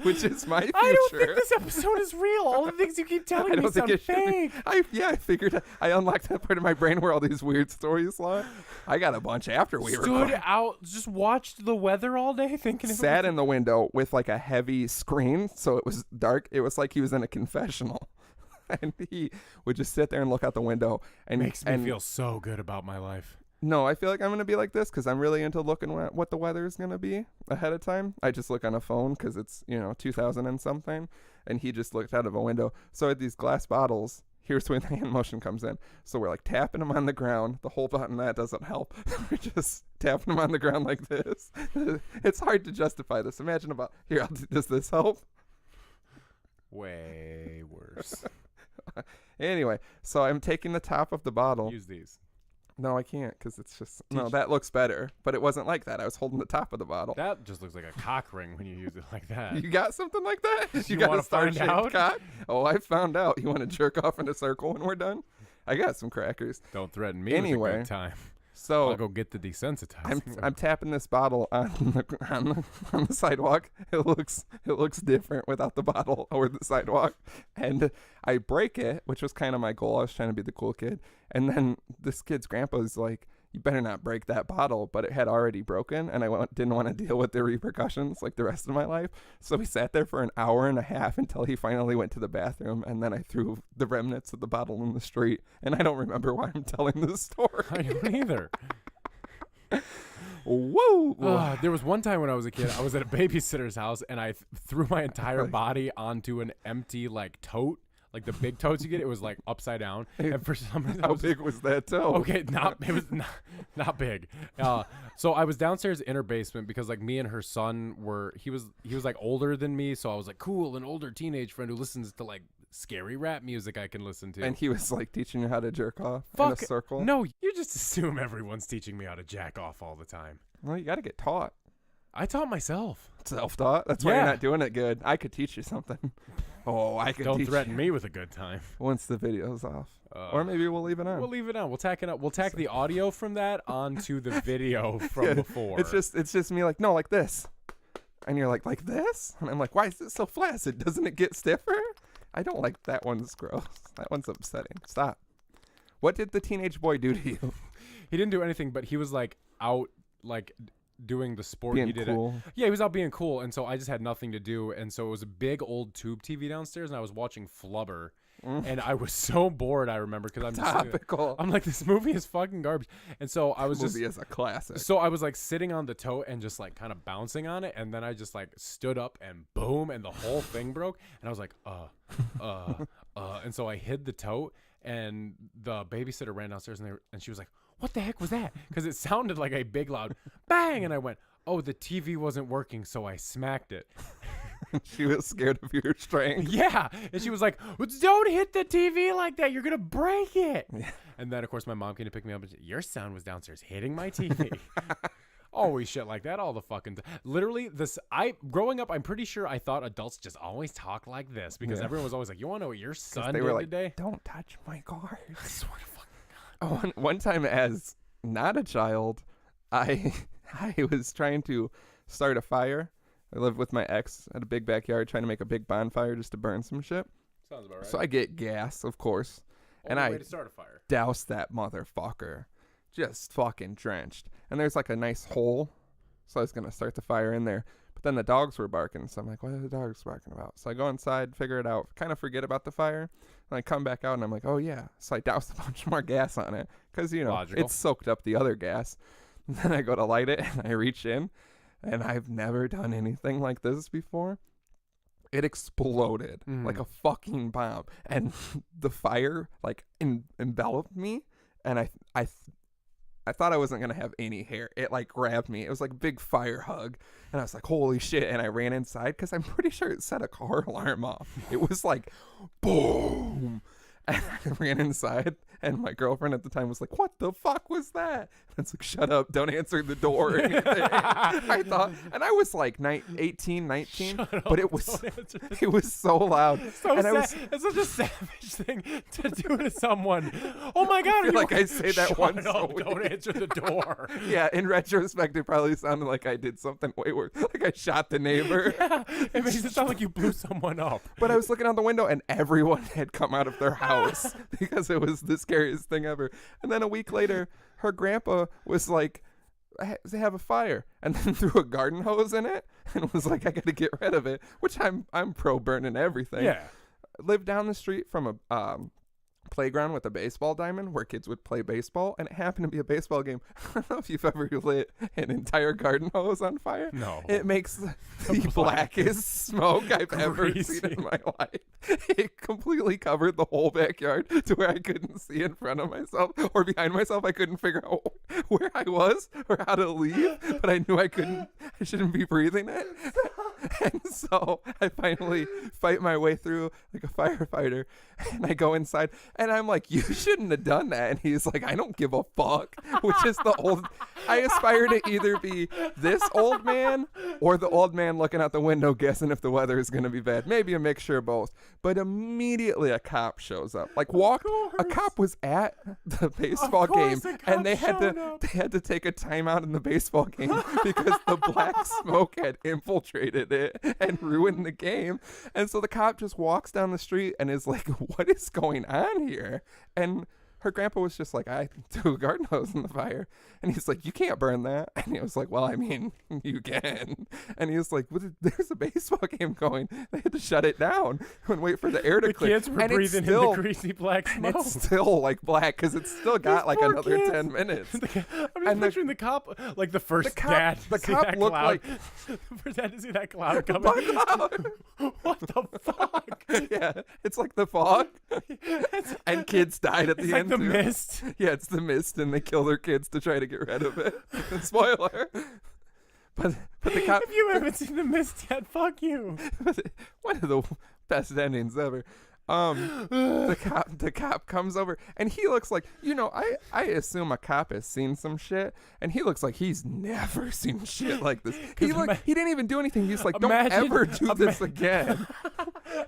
Which is my future. I don't think this episode is real. All the things you keep telling me sound fake. I figured I unlocked that part of my brain where all these weird stories lie. I got a bunch after we stood out, just watched the weather all day, thinking. Sat in the window with like a heavy screen, so it was dark. It was like he was in a confessional, and he would just sit there and look out the window. And makes me feel so good about my life. No, I feel like I'm going to be like this because I'm really into looking at what the weather is going to be ahead of time. I just look on a phone because it's, 2000 and something. And he just looked out of a window. So at these glass bottles, here's when the hand motion comes in. So we're like tapping them on the ground. The whole button, that doesn't help. We're just tapping them on the ground like this. It's hard to justify this. Imagine does this help? Way worse. Anyway, so I'm taking the top of the bottle. Use these. No, I can't because it's just... No, that looks better. But it wasn't like that. I was holding the top of the bottle. That just looks like a cock ring when you use it like that. You got something like that? You got a star-shaped cock? Oh, I found out. You want to jerk off in a circle when we're done? I got some crackers. Don't threaten me with a good time. So I'll go get the desensitizer. I'm tapping this bottle on the sidewalk. It looks different without the bottle or the sidewalk, and I break it, which was kind of my goal. I was trying to be the cool kid, and then this kid's grandpa's like, you better not break that bottle. But it had already broken, and didn't want to deal with the repercussions like the rest of my life. So we sat there for an hour and a half until he finally went to the bathroom, and then I threw the remnants of the bottle in the street. And I don't remember why I'm telling this story. I don't either. Whoa! There was one time when I was a kid, I was at a babysitter's house, and I threw my entire body onto an empty like tote, like the big totes you get. It was like upside down, and for some reason, How big was that toe? Okay, it was not big. So I was downstairs in her basement because like me and her son he was like older than me, so I was like cool, an older teenage friend who listens to like scary rap music I can listen to. And he was like teaching you how to jerk off in a circle. No, you just assume everyone's teaching me how to jack off all the time. Well, you got to get taught. I taught myself. Self-taught? That's why you're not doing it good. I could teach you something. Oh, I could Don't teach threaten you. me with a good time. Once the video's off. Or maybe we'll leave it on. We'll leave it on. We'll tack it up. We'll tack the audio from that onto the video from before. It's just me like, no, like this. And you're like this? And I'm like, why is it so flaccid? Doesn't it get stiffer? I don't like that one's gross. That one's upsetting. Stop. What did the teenage boy do to you? He didn't do anything, but he was like out like doing the sport Being he did. cool. Yeah, he was out being cool, and so I just had nothing to do, and so it was a big old tube TV downstairs, and I was watching Flubber. And I was so bored, I remember, because I'm just Topical. I'm like, this movie is fucking garbage. And so I was Movie is a classic. So I was like sitting on the tote and just like kind of bouncing on it, and then I just like stood up and boom, and the whole thing broke, and I was like, and so I hid the tote, and the babysitter ran downstairs, and she was like, what the heck was that? Because it sounded like a big loud bang, and I went, oh, the TV wasn't working, so I smacked it. She was scared of your strength. Yeah. And she was like, don't hit the TV like that. You're going to break it. Yeah. And then, of course, my mom came to pick me up and said, your son was downstairs hitting my TV. Always shit like that all the fucking time. Literally, growing up, I'm pretty sure I thought adults just always talk like this because everyone was always like, you want to know what your son did today? Don't touch my car. I swear to fucking God. One time as not a child, I was trying to start a fire. I lived with my ex at a big backyard trying to make a big bonfire just to burn some shit. Sounds about right. So I get gas, of course. Only way to start a fire. Douse that motherfucker. Just fucking drenched. And there's like a nice hole. So I was going to start the fire in there. But then the dogs were barking. So I'm like, what are the dogs barking about? So I go inside, figure it out, kind of forget about the fire. And I come back out and I'm like, oh yeah. So I doused a bunch more gas on it. Because, Logical. It's soaked up the other gas. And then I go to light it and I reach in. And I've never done anything like this before. It exploded like a fucking bomb. And the fire like enveloped me. And I thought I wasn't going to have any hair. It like grabbed me. It was like a big fire hug. And I was like, holy shit. And I ran inside because I'm pretty sure it set a car alarm off. It was like, boom. And I ran inside, and my girlfriend at the time was like, what the fuck was that? And it's like, shut up, don't answer the door or anything. I thought, and I was like 18, 19, but it was so loud. It's such a savage thing to do to someone. Oh my God. I feel like I say that once. Don't answer the door. Yeah, in retrospect, it probably sounded like I did something way worse. Like I shot the neighbor. Yeah, it makes it sound like you blew someone up. But I was looking out the window, and everyone had come out of their house. Because it was the scariest thing ever. And then a week later, her grandpa was like, they have a fire, and then threw a garden hose in it and was like, I gotta get rid of it, which I'm pro burning everything. Yeah. Lived down the street from a playground with a baseball diamond where kids would play baseball, and it happened to be a baseball game. I don't know if you've ever lit an entire garden hose on fire. No. It makes the blackest smoke I've ever seen in my life. It completely covered the whole backyard to where I couldn't see in front of myself or behind myself. I couldn't figure out where I was or how to leave, but I knew I shouldn't be breathing it. And so I finally fight my way through like a firefighter, and I go inside and I'm like, you shouldn't have done that. And he's like, I don't give a fuck, which is I aspire to either be this old man or the old man looking out the window guessing if the weather is going to be bad. Maybe a mixture of both. But immediately a cop shows up. Like a cop was at the baseball game, and they had to take a timeout in the baseball game because the black smoke had infiltrated it and ruined the game. And so the cop just walks down the street and is like, what is going on here? And her grandpa was just like, I threw a garden hose in the fire. And he's like, you can't burn that. And he was like, well, I mean, you can. And he was like, there's a baseball game going. They had to shut it down and wait for the air to clear. The kids were breathing in the greasy black And smoke. it's still like black because it's still got like another kids. 10 minutes. I'm just And picturing the cop, like the first dad. The to see cop that looked cloud. like The first dad to see that cloud coming. What the fuck? Yeah, it's like the fog. And kids died at the It's end. like the too. mist. Yeah, it's the mist, and they kill their kids to try to get rid of it. Spoiler. But the cop. If you haven't seen the mist yet, fuck you. One of the best endings ever. The cop comes over, and he looks like, I assume a cop has seen some shit, and he looks like he's never seen shit like this. He didn't even do anything. He's like, don't ever do this again.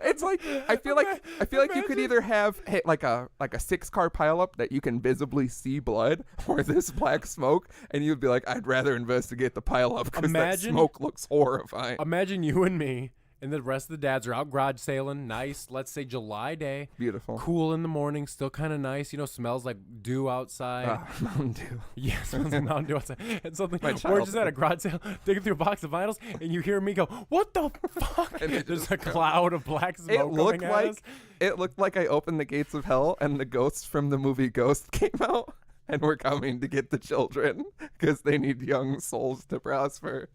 It's like I feel like you could either have like a 6-car pileup that you can visibly see blood, or this black smoke, and you'd be like, I'd rather investigate the pileup because that smoke looks horrifying. Imagine you and me. And the rest of the dads are out garage sailing. Nice, let's say July day. Beautiful. Cool in the morning, still kind of nice. Smells like dew outside. Mountain Dew. Yeah, smells like Mountain Dew outside. And something. My We're just childhood. at a garage sale, digging through a box of vinyls, and you hear me go, "What the fuck?" And There's a cloud of black smoke coming at us. It looked like I opened the gates of hell, and the ghosts from the movie Ghost came out, and we're coming to get the children because they need young souls to prosper.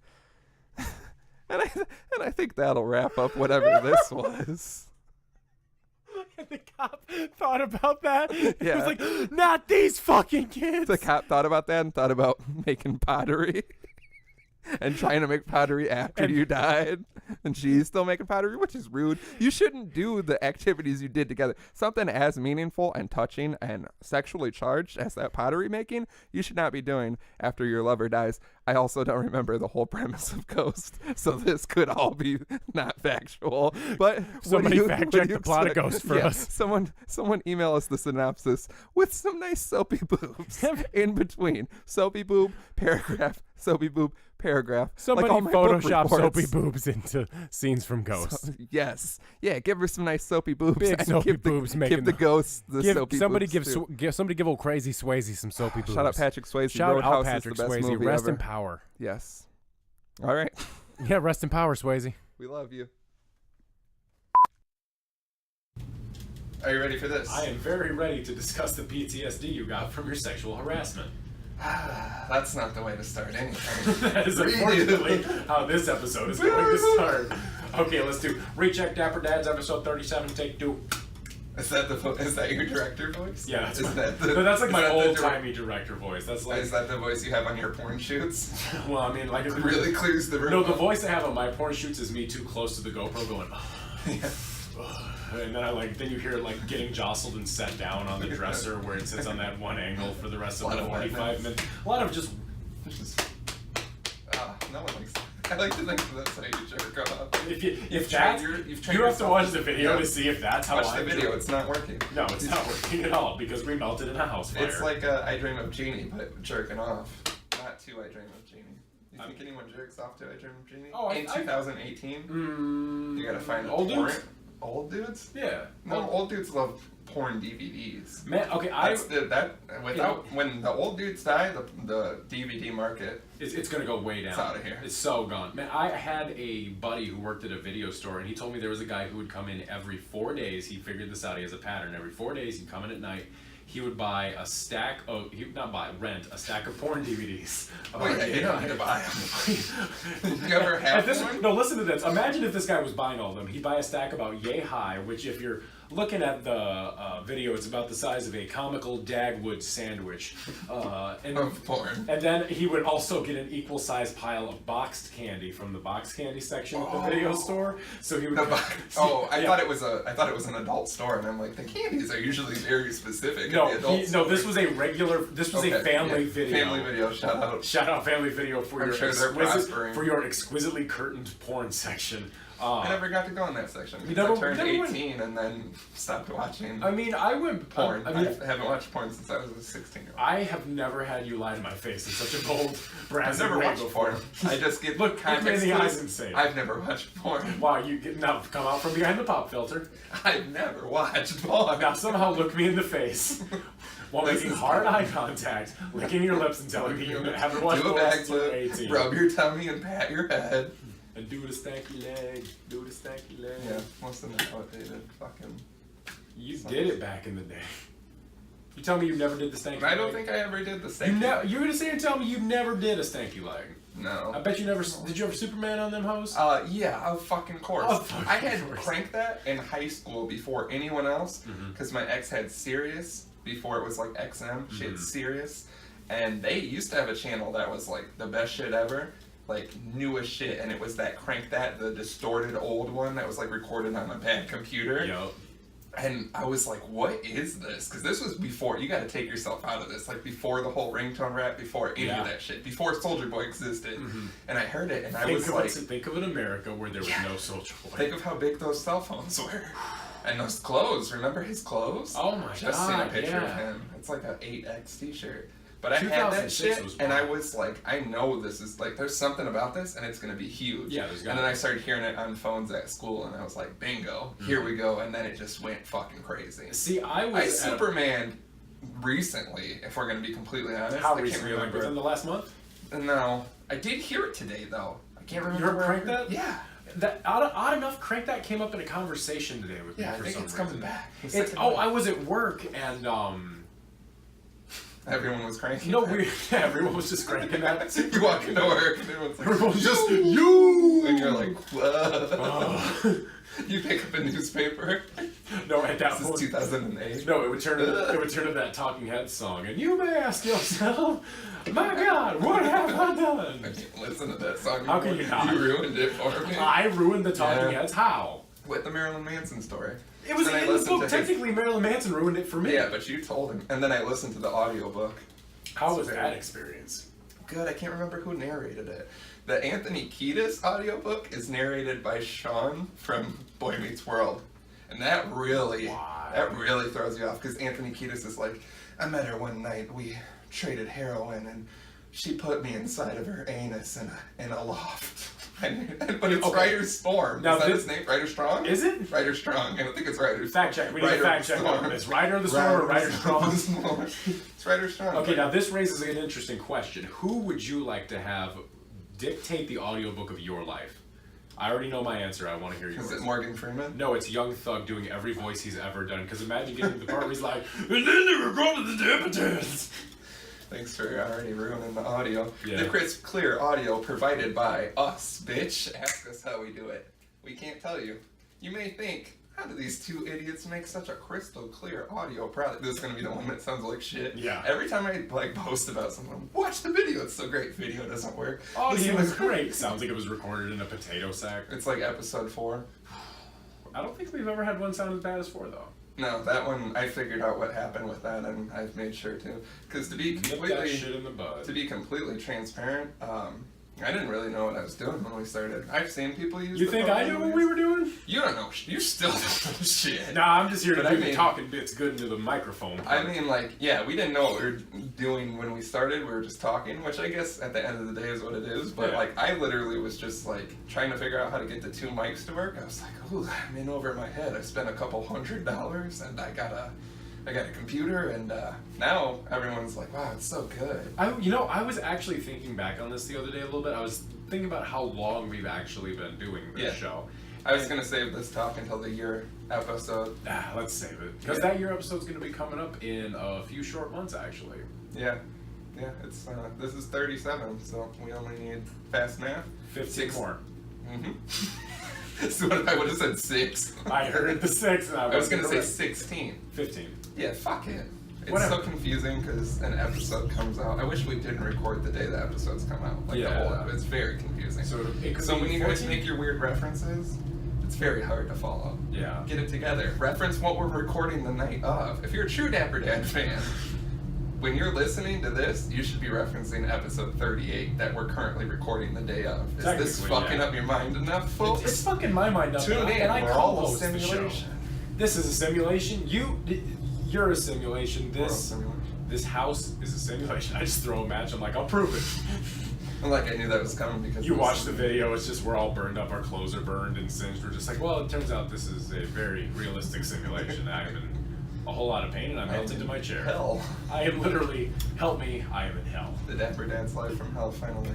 And I think that'll wrap up whatever this was. And the cop thought about that. He Yeah. was like, "Not these fucking kids." The cop thought about that and thought about making pottery and trying to make pottery after you died. And she's still making pottery, which is rude. You shouldn't do the activities you did together. Something as meaningful and touching and sexually charged as that pottery making, you should not be doing after your lover dies. I also don't remember the whole premise of Ghost, so this could all be not factual. But Somebody fact-check the plot of Ghost for us. Someone email us the synopsis with some nice soapy boobs in between. Soapy boob, paragraph, soapy boob, paragraph. Somebody like all my book Photoshop reports. soapy boobs into scenes from Ghost. Yes. Yeah, give her some nice soapy boobs. Big and soapy give boobs the, making give the ghost the soapy somebody boobs too. somebody give old crazy Swayze some soapy boobs. Shout out Patrick Swayze. Shout out Roadhouse Patrick is the best Swayze. movie Rest ever. in power. Yes. All right. Yeah, rest in power, Swayze. We love you. Are you ready for this? I am very ready to discuss the PTSD you got from your sexual harassment. That's not the way to start anything. That is unfortunately how this episode is going to start. Okay, let's do Recheck Dapper Dads, episode 37, take 2. Is that your director voice? Yeah, that's Is like my that the old-timey director voice. That's like, Is that the voice you have on your porn shoots? well, I mean, like, It really clears the room. no, the up. voice I have on my porn shoots is me too close to the GoPro going, Yeah. and then then you hear it like getting jostled and set down on the dresser where it sits on that one angle for the rest of the 45 minutes. A lot of just. No one likes. I like to think that's how you jerk off. If that's, you have to watch the video to see if that's how Watch the video. It's not working. No, it's not working at all because we melted in a house fire. It's like I Dream of Jeannie, but jerking off. Not to I Dream of Jeannie. You think anyone jerks off to I Dream of Jeannie? Oh, in 2018? You gotta find old dudes. Old dudes? Yeah. No, old dudes love porn DVDs. Man, okay, when the old dudes die, the DVD market it's gonna go way down. It's out of here. It's so gone. Man, I had a buddy who worked at a video store, and he told me there was a guy who would come in every 4 days. He figured this out. He has a pattern. Every 4 days, he'd come in at night. He would buy a stack of, rent a stack of porn DVDs. Wait, you don't need to buy them. You ever have one? No, listen to this. Imagine if this guy was buying all of them. He'd buy a stack about yay high, which if you're looking at the video, it's about the size of a comical Dagwood sandwich. Of porn. And then he would also get an equal sized pile of boxed candy from the box candy section of the video store. So he would. I thought it was an adult store, and I'm like, the candies are usually very specific. No, this was a regular. This was a family video. Family video. Shout out. Shout out family video for I'm your exquisitely curtained porn section. I never got to go in that section. You I never turned went? 18 and then stopped watching I mean, I went porn. I mean, I haven't watched porn since I was a 16-year-old. I have never had you lie to my face in such a bold, brassy I've never way watched porn. I just get Look me in context the eyes clues. and say it. I've never watched porn. Wow, you get now come out from behind the pop filter. I've never watched porn. Now somehow look me in the face while This making is hard good. eye contact, licking your lips and telling me you haven't watched Do a porn since you were backflip, 18. rub your tummy and pat your head. And do the stanky leg, do the stanky leg. Yeah, most of them outdated. Fucking. You did it back in the day. You tell me you never did the stanky leg? I don't think I ever did the You same. you're gonna sit here and tell me you never did a stanky leg. No. I bet you never. Did you ever Superman on them hoes? Yeah, of fucking course. Of fucking I had course. cranked that in high school before anyone else, Mhm. because my ex had Sirius before it was like XM. She had Mhm. Sirius, and they used to have a channel that was like the best shit ever, like newest shit, and it was that Crank That, the distorted old one that was like recorded on a bad computer. Yup. And I was like, what is this? Because this was before, you got to take yourself out of this, like before the whole ringtone rap, before any Yeah. of that shit, before Soulja Boy existed. Mhm. And I heard it, and I Think was of like, think of an America where there was Yeah. no Soulja Boy. think of how big those cell phones were. And those clothes, remember his clothes? Oh my Just seen a God, picture of yeah. him. It's like an 8X t-shirt. But I had that 2006 shit, was and I wild. was like, I know this is, like, there's something about this, and it's going to be huge. Yeah, there's And gotta then I be. started hearing it on phones at school, and I was like, bingo, here we go. And then it just went fucking crazy. See, I I was at a- Superman recently, if we're going to be completely honest. how I can't recently? Like remember. within the last month? No. I did hear it today, though. I can't remember. You heard where I Crank heard- That? Yeah. That odd enough, Crank That came up in a conversation today with me Yeah, I for think some it's reason. coming back. He's It's second I was at work and Everyone was cranking. no, that. everyone was just cranking that. You walk into work and everyone's like, Everyone's just you, and you're like, what? Oh. You pick up a newspaper. No, at that This is point. 2008. No, it would turn to that Talking Heads song, and you may ask yourself, "My God, what have I I done?" can't listen to that song. How can anymore. you not? You ruined it for me. I ruined the Talking Yeah. Heads. How? With the Marilyn Manson story. It was Then I in the listened book. to his- Technically, Marilyn Manson ruined it for me. Yeah, but you told him. And then I listened to the audiobook. How was that experience? Good, I can't remember who narrated it. The Anthony Kiedis audiobook is narrated by Sean from Boy Meets World. And that really throws you off, because Anthony Kiedis is like, I met her one night, we traded heroin, and she put me inside of her anus in a loft. But it's Okay. Ryder Storm. Now Is that this- his name? Ryder Strong? Is it? Ryder Strong. I don't think it's Ryder Fact check. We need a Ryder fact check Storm. on this. Ryder the Storm or Ryder Strong? It's Ryder Strong. Okay, now this raises an interesting question. Who would you like to have dictate the audiobook of your life? I already know my answer. I want to hear yours. Is it Morgan Freeman? No, it's Young Thug doing every voice he's ever done. Because imagine getting to the part where he's like, and then they were going to the Dapper. Thanks for already ruining the audio. Yeah. The crisp, clear audio provided by us, bitch. Ask us how we do it. We can't tell you. You may think, how do these two idiots make such a crystal clear audio product? This is gonna be the one that sounds like shit. Yeah. Every time I like post about someone, watch the video. It's so great. Video doesn't work. Audio Listen was to- great. Sounds like it was recorded in a potato sack. It's like episode 4. I don't think we've ever had one sound as bad as 4, though. No, that one I figured out what happened with that, and I've made sure to. Because to be Nip that completely shit in the bud. to be completely transparent, I didn't really know what I was doing when we started. I've seen people use. You the think phone I knew what anyways. we were doing? You don't know. You still don't know shit. Nah, I'm just here to But do I the mean- talking bits good into the microphone. I part. mean, like, yeah, we didn't know what we were doing when we started. We were just talking, which I guess at the end of the day is what it is. But Yeah. like, I literally was just like trying to figure out how to get the 2 mics to work. I was like, ooh, I'm in over my head. I spent a couple $100, and I got a computer, and now everyone's like, wow, it's so good. I was actually thinking back on this the other day a little bit. I was thinking about how long we've actually been doing this Yeah. show. I was gonna save this talk until the year episode. Let's save it. Because Yeah. that year episode's going to be coming up in a few short months, actually. Yeah, it's this is 37, so we only need fast math. 15 more. Mm-hmm. So what if I would have said 6? I heard the 6. And I was gonna say correct. 16. 15. Yeah, fuck it. It's Whatever. so confusing because an episode comes out. I wish we didn't record the day the episodes come out. Like the Yeah. whole it's very confusing. So it could So be when you guys 14? make your weird references, it's very hard to follow. Yeah. Get it together. Reference what we're recording the night of. If you're a true Dapper Dad fan, when you're listening to this, you should be referencing episode 38 that we're currently recording the day of. Is this Technically, fucking yeah. up your mind enough, folks? It's fucking my mind up. Tune in. And I We're all co-host the show. simulation. This is a simulation. You're a simulation. We're all simulation. This house is a simulation. I just throw a match. I'm like, I'll prove it. Like I knew that was coming because You watch the video. It's just we're all burned up. Our clothes are burned and singed. We're just like, well, it turns out this is a very realistic simulation. I'm in a whole lot of pain and I'm melted to my chair. Hell. I am literally, help me, I am in hell. The Dapper Dad's live from hell finally.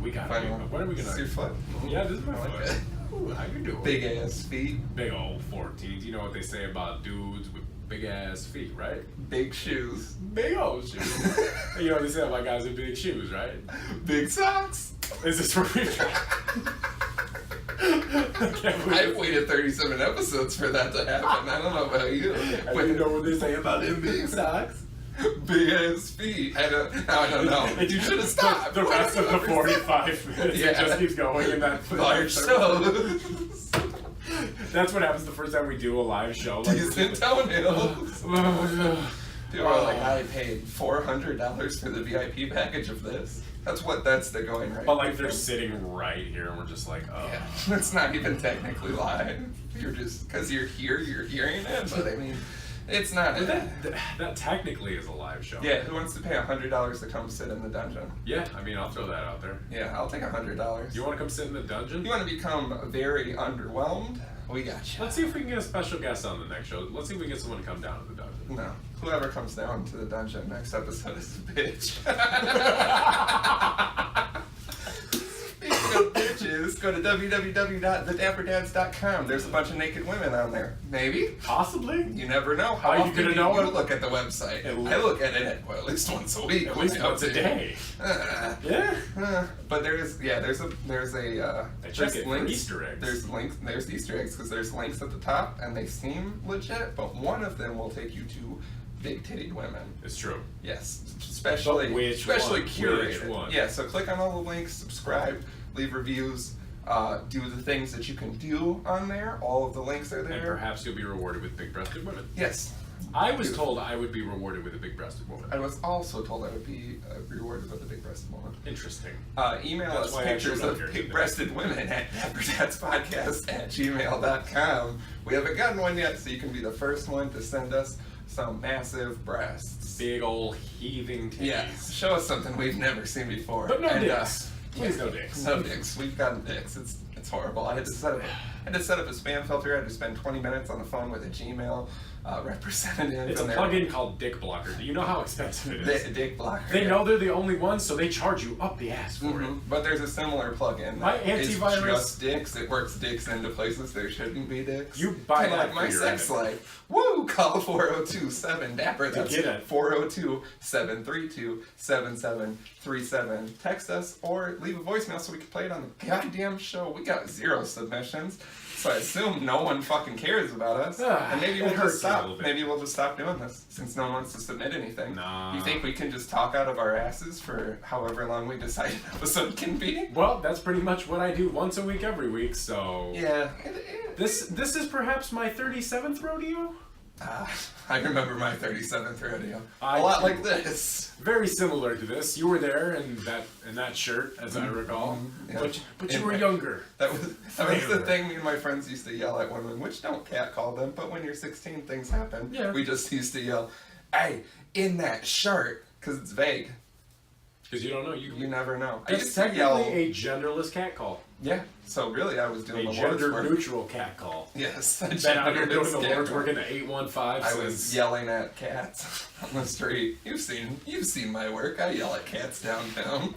We got it. Finally. When are we This is gonna? your foot? Yeah, this is my I like foot. it. Ooh, how you doing? Big ass feet, Big old 14s. You know what they say about dudes with big ass feet, right? big shoes, Big old shoes. You know what they say about guys with big shoes, right? big socks. Is this where we I've waited 37 episodes for that to happen. I don't know about you. But you know what they say about them big socks? Big ass feet. I don't know. You should have stopped. The rest of the 45 minutes, Yeah. it just keeps going in that Large show. That's what happens the first time we do a live show. Like, Decent toenails. oh, People are like, I paid $400 for the VIP package of this. That's the going right. but like they're sitting right here, and we're just like, oh. Yeah, it's not even technically live. You're just because you're here, you're hearing it. But I mean, it's not. But that technically is a live show. Yeah, who wants to pay $100 to come sit in the dungeon? Yeah, I mean, I'll throw that out there. Yeah, I'll take $100. You want to come sit in the dungeon? You want to become very underwhelmed? We got you. Let's see if we can get a special guest on the next show. Let's see if we can get someone to come down to the dungeon. No, whoever comes down to the dungeon next episode is a bitch. Speaking of bitches, go to www.thedapperdads.com. There's a bunch of naked women on there. Maybe. Possibly. You never know. How are you often gonna do know you it? look at the website? I look at it at least once a week. At least once a day. Yeah. But there's a I check it for links. Easter eggs. There's Easter eggs because there's links at the top and they seem legit, but one of them will take you to big-titted women. It's true. Yes, especially But which especially one? curated. Which one? Yeah, so click on all the links, subscribe, leave reviews, do the things that you can do on there. All of the links are And there. perhaps you'll be rewarded with big-breasted women. Yes. I was told I would be rewarded with a big-breasted woman. I was also told I would be rewarded with a big-breasted woman. Interesting. Email That's us why I pictures showed up of here big-breasted women at dapperdatspodcast@gmail.com. We haven't gotten one yet, so you can be the first one to send us some massive breasts. Big old heaving titties. Yeah, show us something we've never seen before. But no And, dicks. Please no dicks. No dicks. We've gotten dicks. It's horrible. I had to set up a spam filter. I had to spend 20 minutes on the phone with a Gmail representative. It's a and they're- plugin called Dick Blocker. Do you know how expensive it is? Dick blocker. They yeah. know they're the only ones, so they charge you up the ass for it. Mhm. But there's a similar plugin. My that is antivirus- just dicks. It works dicks into places there shouldn't be dicks. You buy Kinda that like my for your sex edit. life. Woo! Call 402-7-DAPPER. To That's get it. 402-732-7737. Text us or leave a voicemail so we can play it on the goddamn show. We got 0 submissions. So I assume no one fucking cares about us. And maybe it we'll hurts just a stop. little bit. Maybe we'll just stop doing this since no one wants to submit anything. Nah. You think we can just talk out of our asses for however long we decide an episode can be? Well, that's pretty much what I do once a week, every week. So Yeah. this is perhaps my 37th rodeo. I remember my 37th rodeo. I A lot do. like this. Very similar to this. You were there in that shirt, as I recall. Yeah. But you In were fact- younger. That was the Flavor. thing me and my friends used to yell at women, which don't catcall them, but when you're 16, things happen. Yeah. We just used to yell, "Hey, in that shirt," because it's vague. Because you don't know. You never know. I That's used to technically yell. a genderless cat call. Yeah. So really, I was A doing the Lord's gender work. neutral cat call. Yes. Been out here doing the genderless Lord's cat work in the 815 I was since. yelling at cats on the street. You've seen my work. I yell at cats downtown.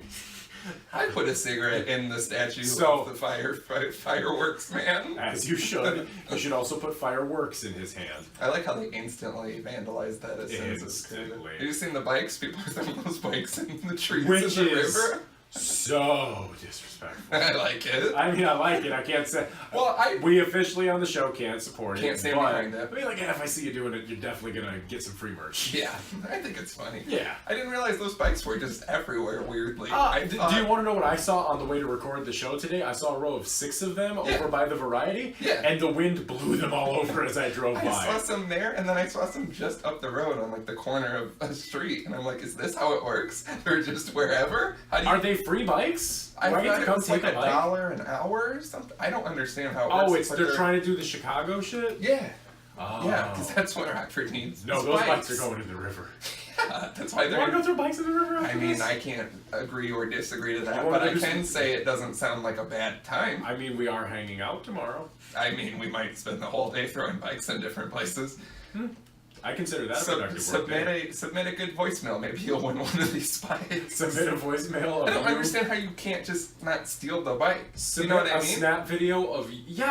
I put a cigarette in the statue So- of the fireworks man. As you should. You should also put fireworks in his hand. I like how they instantly vandalized that as soon as it's created. Instantly. Have you seen the bikes? People are throwing those bikes in the trees Which in the is river. so disrespectful. I like it. I mean, I like it. I can't say. Well, We officially on the show can't support it. Can't stand but, behind it. I mean, like, if I see you doing it, you're definitely gonna get some free merch. Yeah, I think it's funny. Yeah. I didn't realize those bikes were just everywhere. Weirdly, Do you want to know what I saw on the way to record the show today? I saw a row of 6 of them Yeah. over by the Variety, Yeah. and the wind blew them all over as I drove I by. saw some there, and then I saw some just up the road on like the corner of a street, and I'm like, "Is this how it works? They're just wherever? How do you?" Are they free bikes? I Do I get thought to it come was take like a bike? $1 an hour or something. I don't understand how it works. Oh, it's but they're trying to do the Chicago shit. Yeah, Oh. Yeah, because that's what Rockford needs. No, is those bikes are going in the river. Yeah, that's why You want to they're. go through bikes in the river? I after mean, this? I can't agree or disagree to You that, wanna but I do can some- say it doesn't sound like a bad time. I mean, we are hanging out tomorrow. I mean, we might spend the whole day throwing bikes in different places. I consider that a productive work day. Submit a good voicemail. Maybe you'll win one of these bikes. Submit a voicemail of I don't you. understand how you can't just not steal the bike. Submit You know what I a mean? snap video of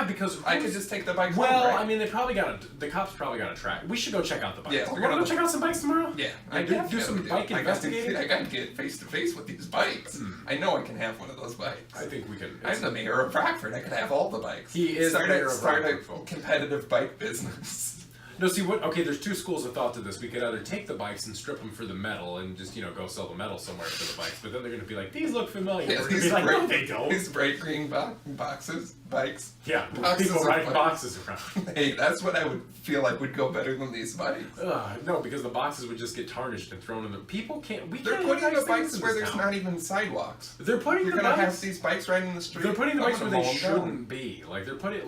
because I could just take the bike home, well, right? I mean, the cops probably got a track. We should go check out the bikes. Yeah, We're we're gonna gonna go check out some bikes tomorrow. Yeah, I do some bike investigating. I gotta get face to face with these bikes. I know I can have one of those bikes. I think we can. I'm the mayor of Rockford. I could have all the bikes. He is the mayor of start Rockford, a folks. competitive bike business. No, see what? Okay, there's two schools of thought to this. We could either take the bikes and strip them for the metal and just go sell the metal somewhere for the bikes. But then they're gonna be like, these look familiar. Yeah, We're gonna be like, no, they don't. These bright green bikes. Yeah, boxes people of riding bikes. boxes around. Hey, that's what I would feel like would go better than these bikes. No, because the boxes would just get tarnished and thrown in the. People can't. We They're can't putting have the nice things bikes in where this there's town. not even sidewalks. They're putting You're the gonna bikes. have these bikes riding in the street. They're putting the I'm bikes where gonna they mow 'em down. shouldn't be. Like they're putting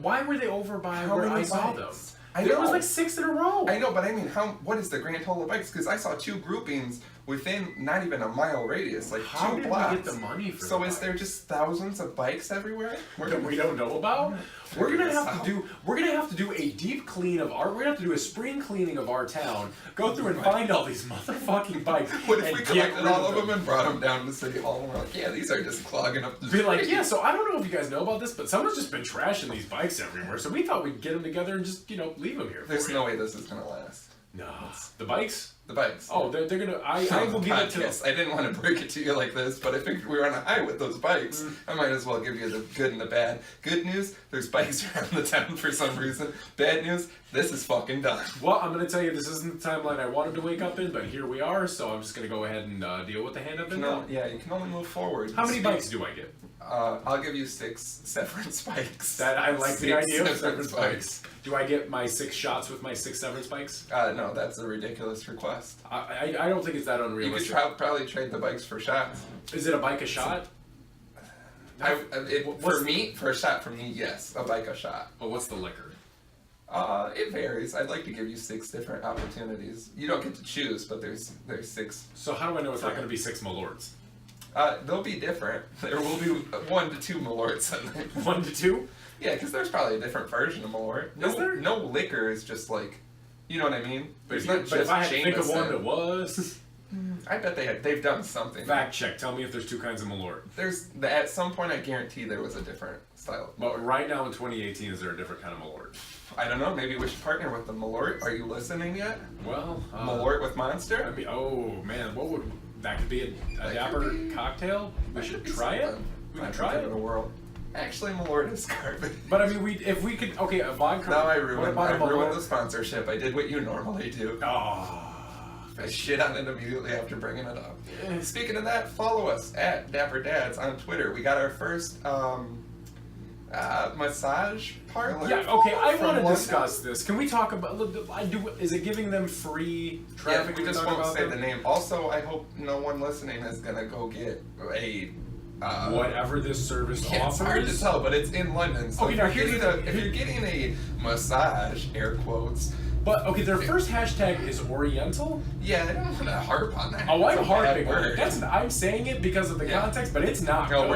why were they over by How where many I saw bikes? them? I There was know. like 6 in a row. I know, but I mean, what is the grand total of bikes? Because I saw 2 groupings within not even a mile radius, like How 2 did blocks. we get the money for So the is there bikes? just thousands of bikes everywhere? That we don't know about? We're Figure gonna this have out. to do. We're gonna have to do a deep clean of our. We're gonna have to do a spring cleaning of our town. Go through and find all these motherfucking bikes. What if and we get collected rid all of them and brought them down to City Hall and we're like, yeah, these are just clogging up the Be like, street. yeah. So I don't know if you guys know about this, but someone's just been trashing these bikes everywhere. So we thought we'd get them together and just leave them here. There's for no you. way this is gonna last. No. The bikes? The bikes. Oh, they're gonna. I On will the give it to them. podcast. I didn't want to break it to you like this, but I figured we were on a high with those bikes. I might as well give you the good and the bad. Good news, there's bikes around the town for some reason. Bad news, this is fucking done. Well, I'm gonna tell you, this isn't the timeline I wanted to wake up in, but here we are. So I'm just gonna go ahead and deal with the hand I've been dealt. Yeah, you can only move forward. How many bikes do I get? I'll give you 6 severance spikes. That I like the 6 idea of severance severance spikes. Do I get my 6 shots with my 6 severance spikes? No, that's a ridiculous request. I don't think it's that You could unrealistic. probably trade the bikes for shots. Is it a bike a shot? For a shot from me, yes, a bike a shot. Well, what's the liquor? It varies. I'd like to give you 6 different opportunities. You don't get to choose, but there's 6. So how do I know it's not going to be 6 Malords? They'll be different. There will be 1 to 2 Malorts in there. 1 to 2? Yeah, because there's probably a different version of Malort. Is there? No liquor is just like, you know what I mean? But There's not if just I had to think of one Jameson. that was. I bet they've done something. Fact check. Tell me if there's 2 kinds of Malort. At some point I guarantee there was a different style of Malort. But right now in 2018, is there a different kind of Malort? I don't know. Maybe we should partner with the Malort. Are you listening yet? Well, Malort with Monster. I mean, oh man, what would that could be a That Dapper could be- cocktail? We That should could be try it. something. We I can could try give it. a whirl. Actually, Malort is garbage. But I mean, if we could, okay, a vodka. Now I what ruined. about I a ruined Malort? the sponsorship. I did what you normally do. Oh, I shit on it immediately after bringing it up. eh. Speaking of that, follow us at Dapper Dads on Twitter. We got our first massage parlor. Yeah, okay, I from want to London. discuss this. Can we talk about? Is it giving them free Yeah, traffic? we to just talk won't about say them? the name. Also, I hope no one listening is gonna go get a. Whatever this service Yeah, it's hard to offers. tell, but it's in London. So Okay, if, now you're here's getting the- if you're getting a massage, air quotes, But okay, their first hashtag is Oriental. yeah, I don't want to harp on that. Oh, It's I'm a bad harping on word. it. I'm saying it because of the Yeah. context, but it's not. No, good.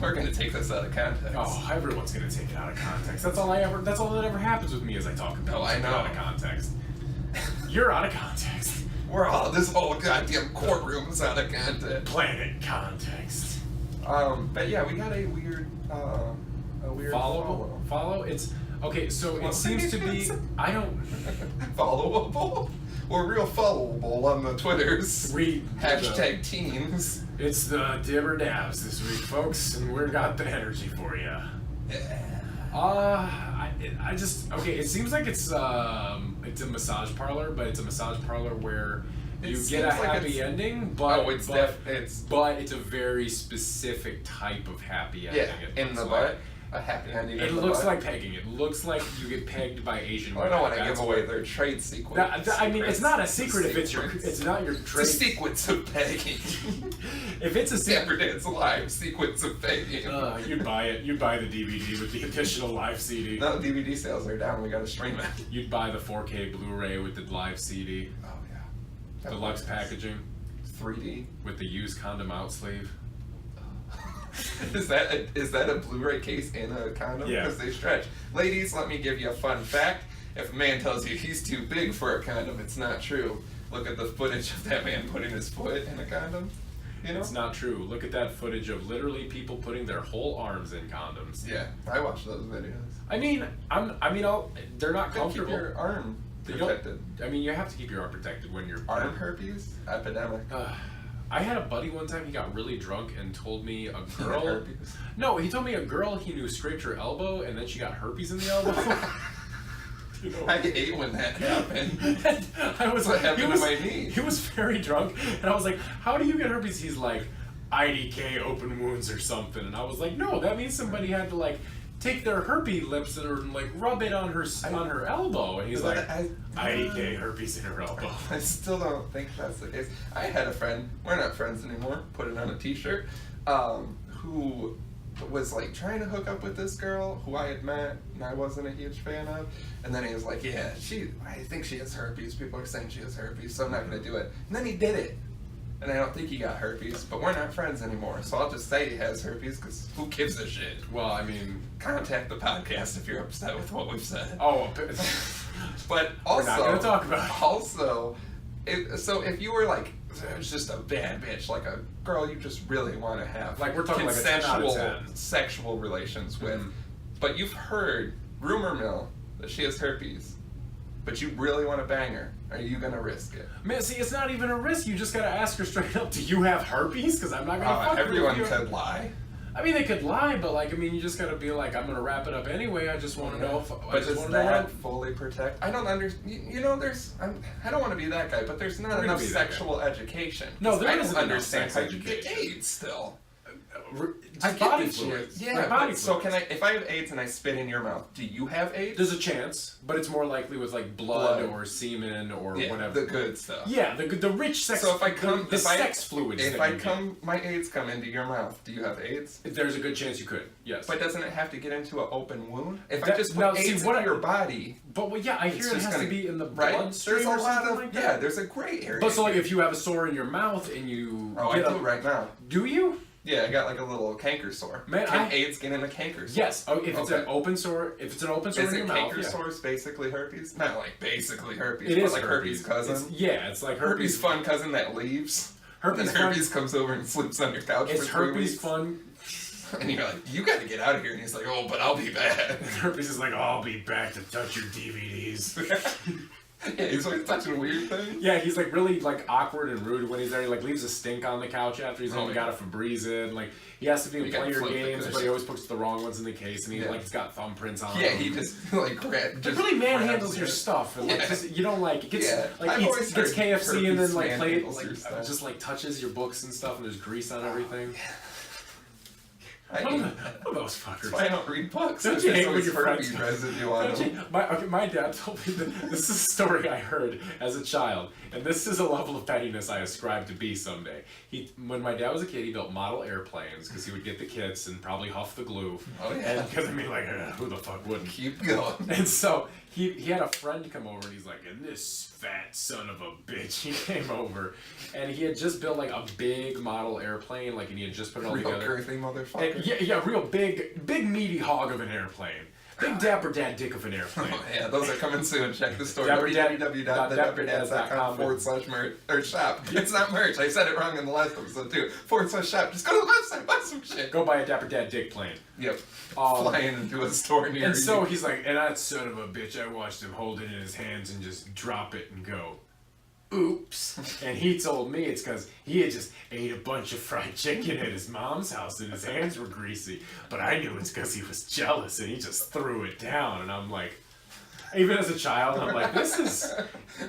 we're gonna take this out of context. Oh, everyone's gonna take it out of context. That's all that ever happens with me as I talk about. No, I Take it know. out of context. You're out of context. This whole goddamn courtroom is out of context. Planet context. But yeah, we got a weird Follow. It's okay. So it seems to be. I don't. followable. We're real followable on the Twitters. We Hashtag teens. It's the Dibber Dabs this week, folks, and we got the energy for you. I just okay. It seems like it's a massage parlor, but it's a massage parlor where It you get seems a like happy it's- ending, but Oh, it's but, it's but it's a very specific type of happy ending. yeah it in looks the like. butt. a happy ending. It looks like pegging. It looks like you get pegged by Asian I women. don't want to give away their trade secret. I mean, it's not a secret if it's not your trade. It's a sequence of pegging. If it's a Dapper Dad's live sequence of pegging. You'd buy it. You'd buy the DVD with the additional live CD. No, DVD sales are down. We got to stream it. You'd buy the 4K Blu-ray with the live CD. Oh yeah. Deluxe packaging. 3D with the used condom out sleeve. Is that a Blu-ray case in a condom? Yeah. Because they stretch. Ladies, let me give you a fun fact. If a man tells you he's too big for a condom, it's not true. Look at the footage of that man putting his foot in a condom. You know? It's not true. Look at that footage of literally people putting their whole arms in condoms. Yeah, I watched those videos. I mean, they're not comfortable. Keep your arm protected. I mean, you have to keep your arm protected when you're arm herpes epidemic. I had a buddy one time. He got really drunk and told me a girl. Herpes. No, he told me a girl he knew scraped her elbow and then she got herpes in the elbow. You know, I hate when that happened. I was what happened to my knee. He was very drunk, and I was like, "How do you get herpes?" He's like, "IDK, open wounds or something." And I was like, "No, that means somebody had to like take their herpes lips and like rub it on her elbow." And he's like, "IDK, herpes in her elbow." I still don't think that's the case. I had a friend. We're not friends anymore. Put it on a T-shirt. Who was like trying to hook up with this girl who I had met and I wasn't a huge fan of, and then he was like, "Yeah, I think she has herpes. People are saying she has herpes, so I'm not gonna do it." And then he did it, and I don't think he got herpes, but we're not friends anymore. So I'll just say he has herpes because who gives a shit? Well, I mean, contact the podcast if you're upset with what we've said. Oh, but also, we're not gonna talk about it. Also, so if you were like, it was just a bad bitch, like a girl you just really want to have like we're talking like a 10 out of 10. Sexual relations with, but you've heard rumor mill that she has herpes, but you really want to bang her, are you gonna risk it? Man, see, it's not even a risk. You just gotta ask her straight up, "Do you have herpes?" Because I'm not gonna fuck everyone with you. could lie. I mean, they could lie, but like, I mean, you just gotta be like, "I'm gonna wrap it up anyway. I just want to know if." But does that fully protect? I don't understand. You know, I don't want to be that guy, but there's not enough sexual education. No, there I isn't don't enough understand sex how you get AIDS still. I get body this shit. fluids. Yeah, Like body but so fluids. if I have AIDS and I spit in your mouth, do you have AIDS? There's a chance, but it's more likely with like blood. Or semen or whatever. The good stuff. Yeah, the rich sex. So if I come, the sex fluids. If I come, my AIDS come into your mouth. Do you have AIDS? There's a good chance you could. Yes. But doesn't it have to get into an open wound? If That- I just now, put see, AIDS what into I- your body, But well, yeah, I hear it has to be in the bloodstream There's a or lot something of like that. yeah. There's a gray area. But so like if you have a sore in your mouth and you I do right now. Do you? Yeah, I got like a little canker sore. Man, Can AIDS get in a canker sore? Yes. Oh, if it's an open sore, in your mouth, canker sores basically herpes? Not like basically herpes, It but is like herpes cousin. It's like herpes fun cousin that leaves. Herpes and then herpes comes over and sleeps on your couch It's for 3 herpes weeks. fun. And you're like, you got to get out of here. And he's like, oh, but I'll be back. Herpes is like, I'll be back to touch your DVDs. Yeah, he's always touching weird things. Yeah, he's like really like awkward and rude when he's there. He like leaves a stink on the couch after he's only yeah. got a Febreze in. Like he has to be You play gotta your flip the games, but he cushion. always puts the wrong ones in the case, and he Yeah. like it's got thumbprints on. Yeah, them. he just like It really manhandles your stuff, and like Yeah. just, you don't like it gets Yeah. like I've eats, always gets heard KFC and then herpes like manhandles your stuff. just like touches your books and stuff, and there's grease on everything. I One hate of that. those fuckers. That's why I don't read books. Don't There's you just hate when always your friends herpes residue on Don't you- them. my dad told me that this is a story I heard as a child, and this is a level of pettiness I aspire to be someday. When my dad was a kid, he built model airplanes because he would get the kits and probably huff the glue. Oh yeah. Because I mean, like, who the fuck wouldn't? Keep going. And so he had a friend come over, and he's like, "And this fat son of a bitch," he came over, and he had just built like a big model airplane, like, and he had just put it all Real together. girthy motherfucker. And yeah, real big meaty hog of an airplane. Big dapper dad dick of an airplane. Oh, yeah, those are coming soon. Check the store. Dapperdads.com www.thedapperdads.com/merch or shop. It's not merch. I said it wrong in the last episode too. /shop. Just go to the website, buy some shit. Go buy a dapper dad dick plane. Yep. Flying into a store near And you. so he's like, and that son of a bitch, I watched him hold it in his hands and just drop it and go, oops. And he told me it's because he had just ate a bunch of fried chicken at his mom's house and his hands were greasy. But I knew it's because he was jealous and he just threw it down. And I'm like, Even as a child, I'm like, this is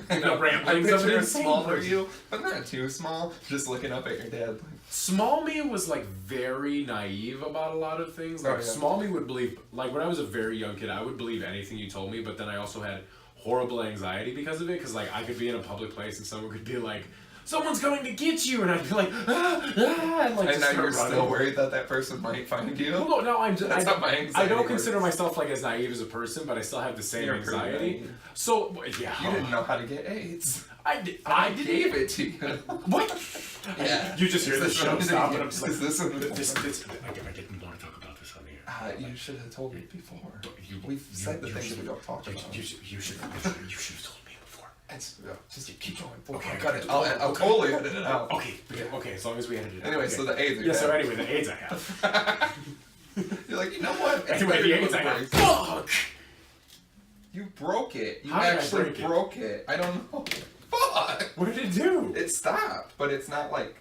the I ramblings of an picture a insane smaller person. you, but not too small. Just looking up at your dad. Like, Small me was like very naive about a lot of things. Like Oh, yeah. small me would believe, like when I was a very young kid, I would believe anything you told me. But then I also had horrible anxiety because of it. Because like I could be in a public place and someone could be like, "Someone's coming to get you," and I'd be like, "Ah, ah," and like and just now start you're running. still worried that that person might find you. Well, no, I'm just, That's how my I anxiety don't works. consider myself like as naive as a person, but I still have the same You're pretty anxiety. naive. So yeah, You didn't know how to get AIDS. I did. I gave it to you. What? Yeah. You just hear Is the this show something stop, you- and I'm just like, is this something- I didn't want to talk about this on the air. You should have told me before. You- We've you- said the you things should- we don't talk about. You should have told me before. Just keep going. Okay, I got it. okay. I'll Okay. totally edit it out. Okay, as long as we edit it out. Anyway, okay. so the AIDS. Are Yeah, so bad. anyway, the AIDS I have. You're like, you know what? It's Anyway, better the to AIDS I look have. great. Fuck! You broke it. You How did I actually break it? broke it. I don't know. Fuck! What did it do? It stopped, but it's not like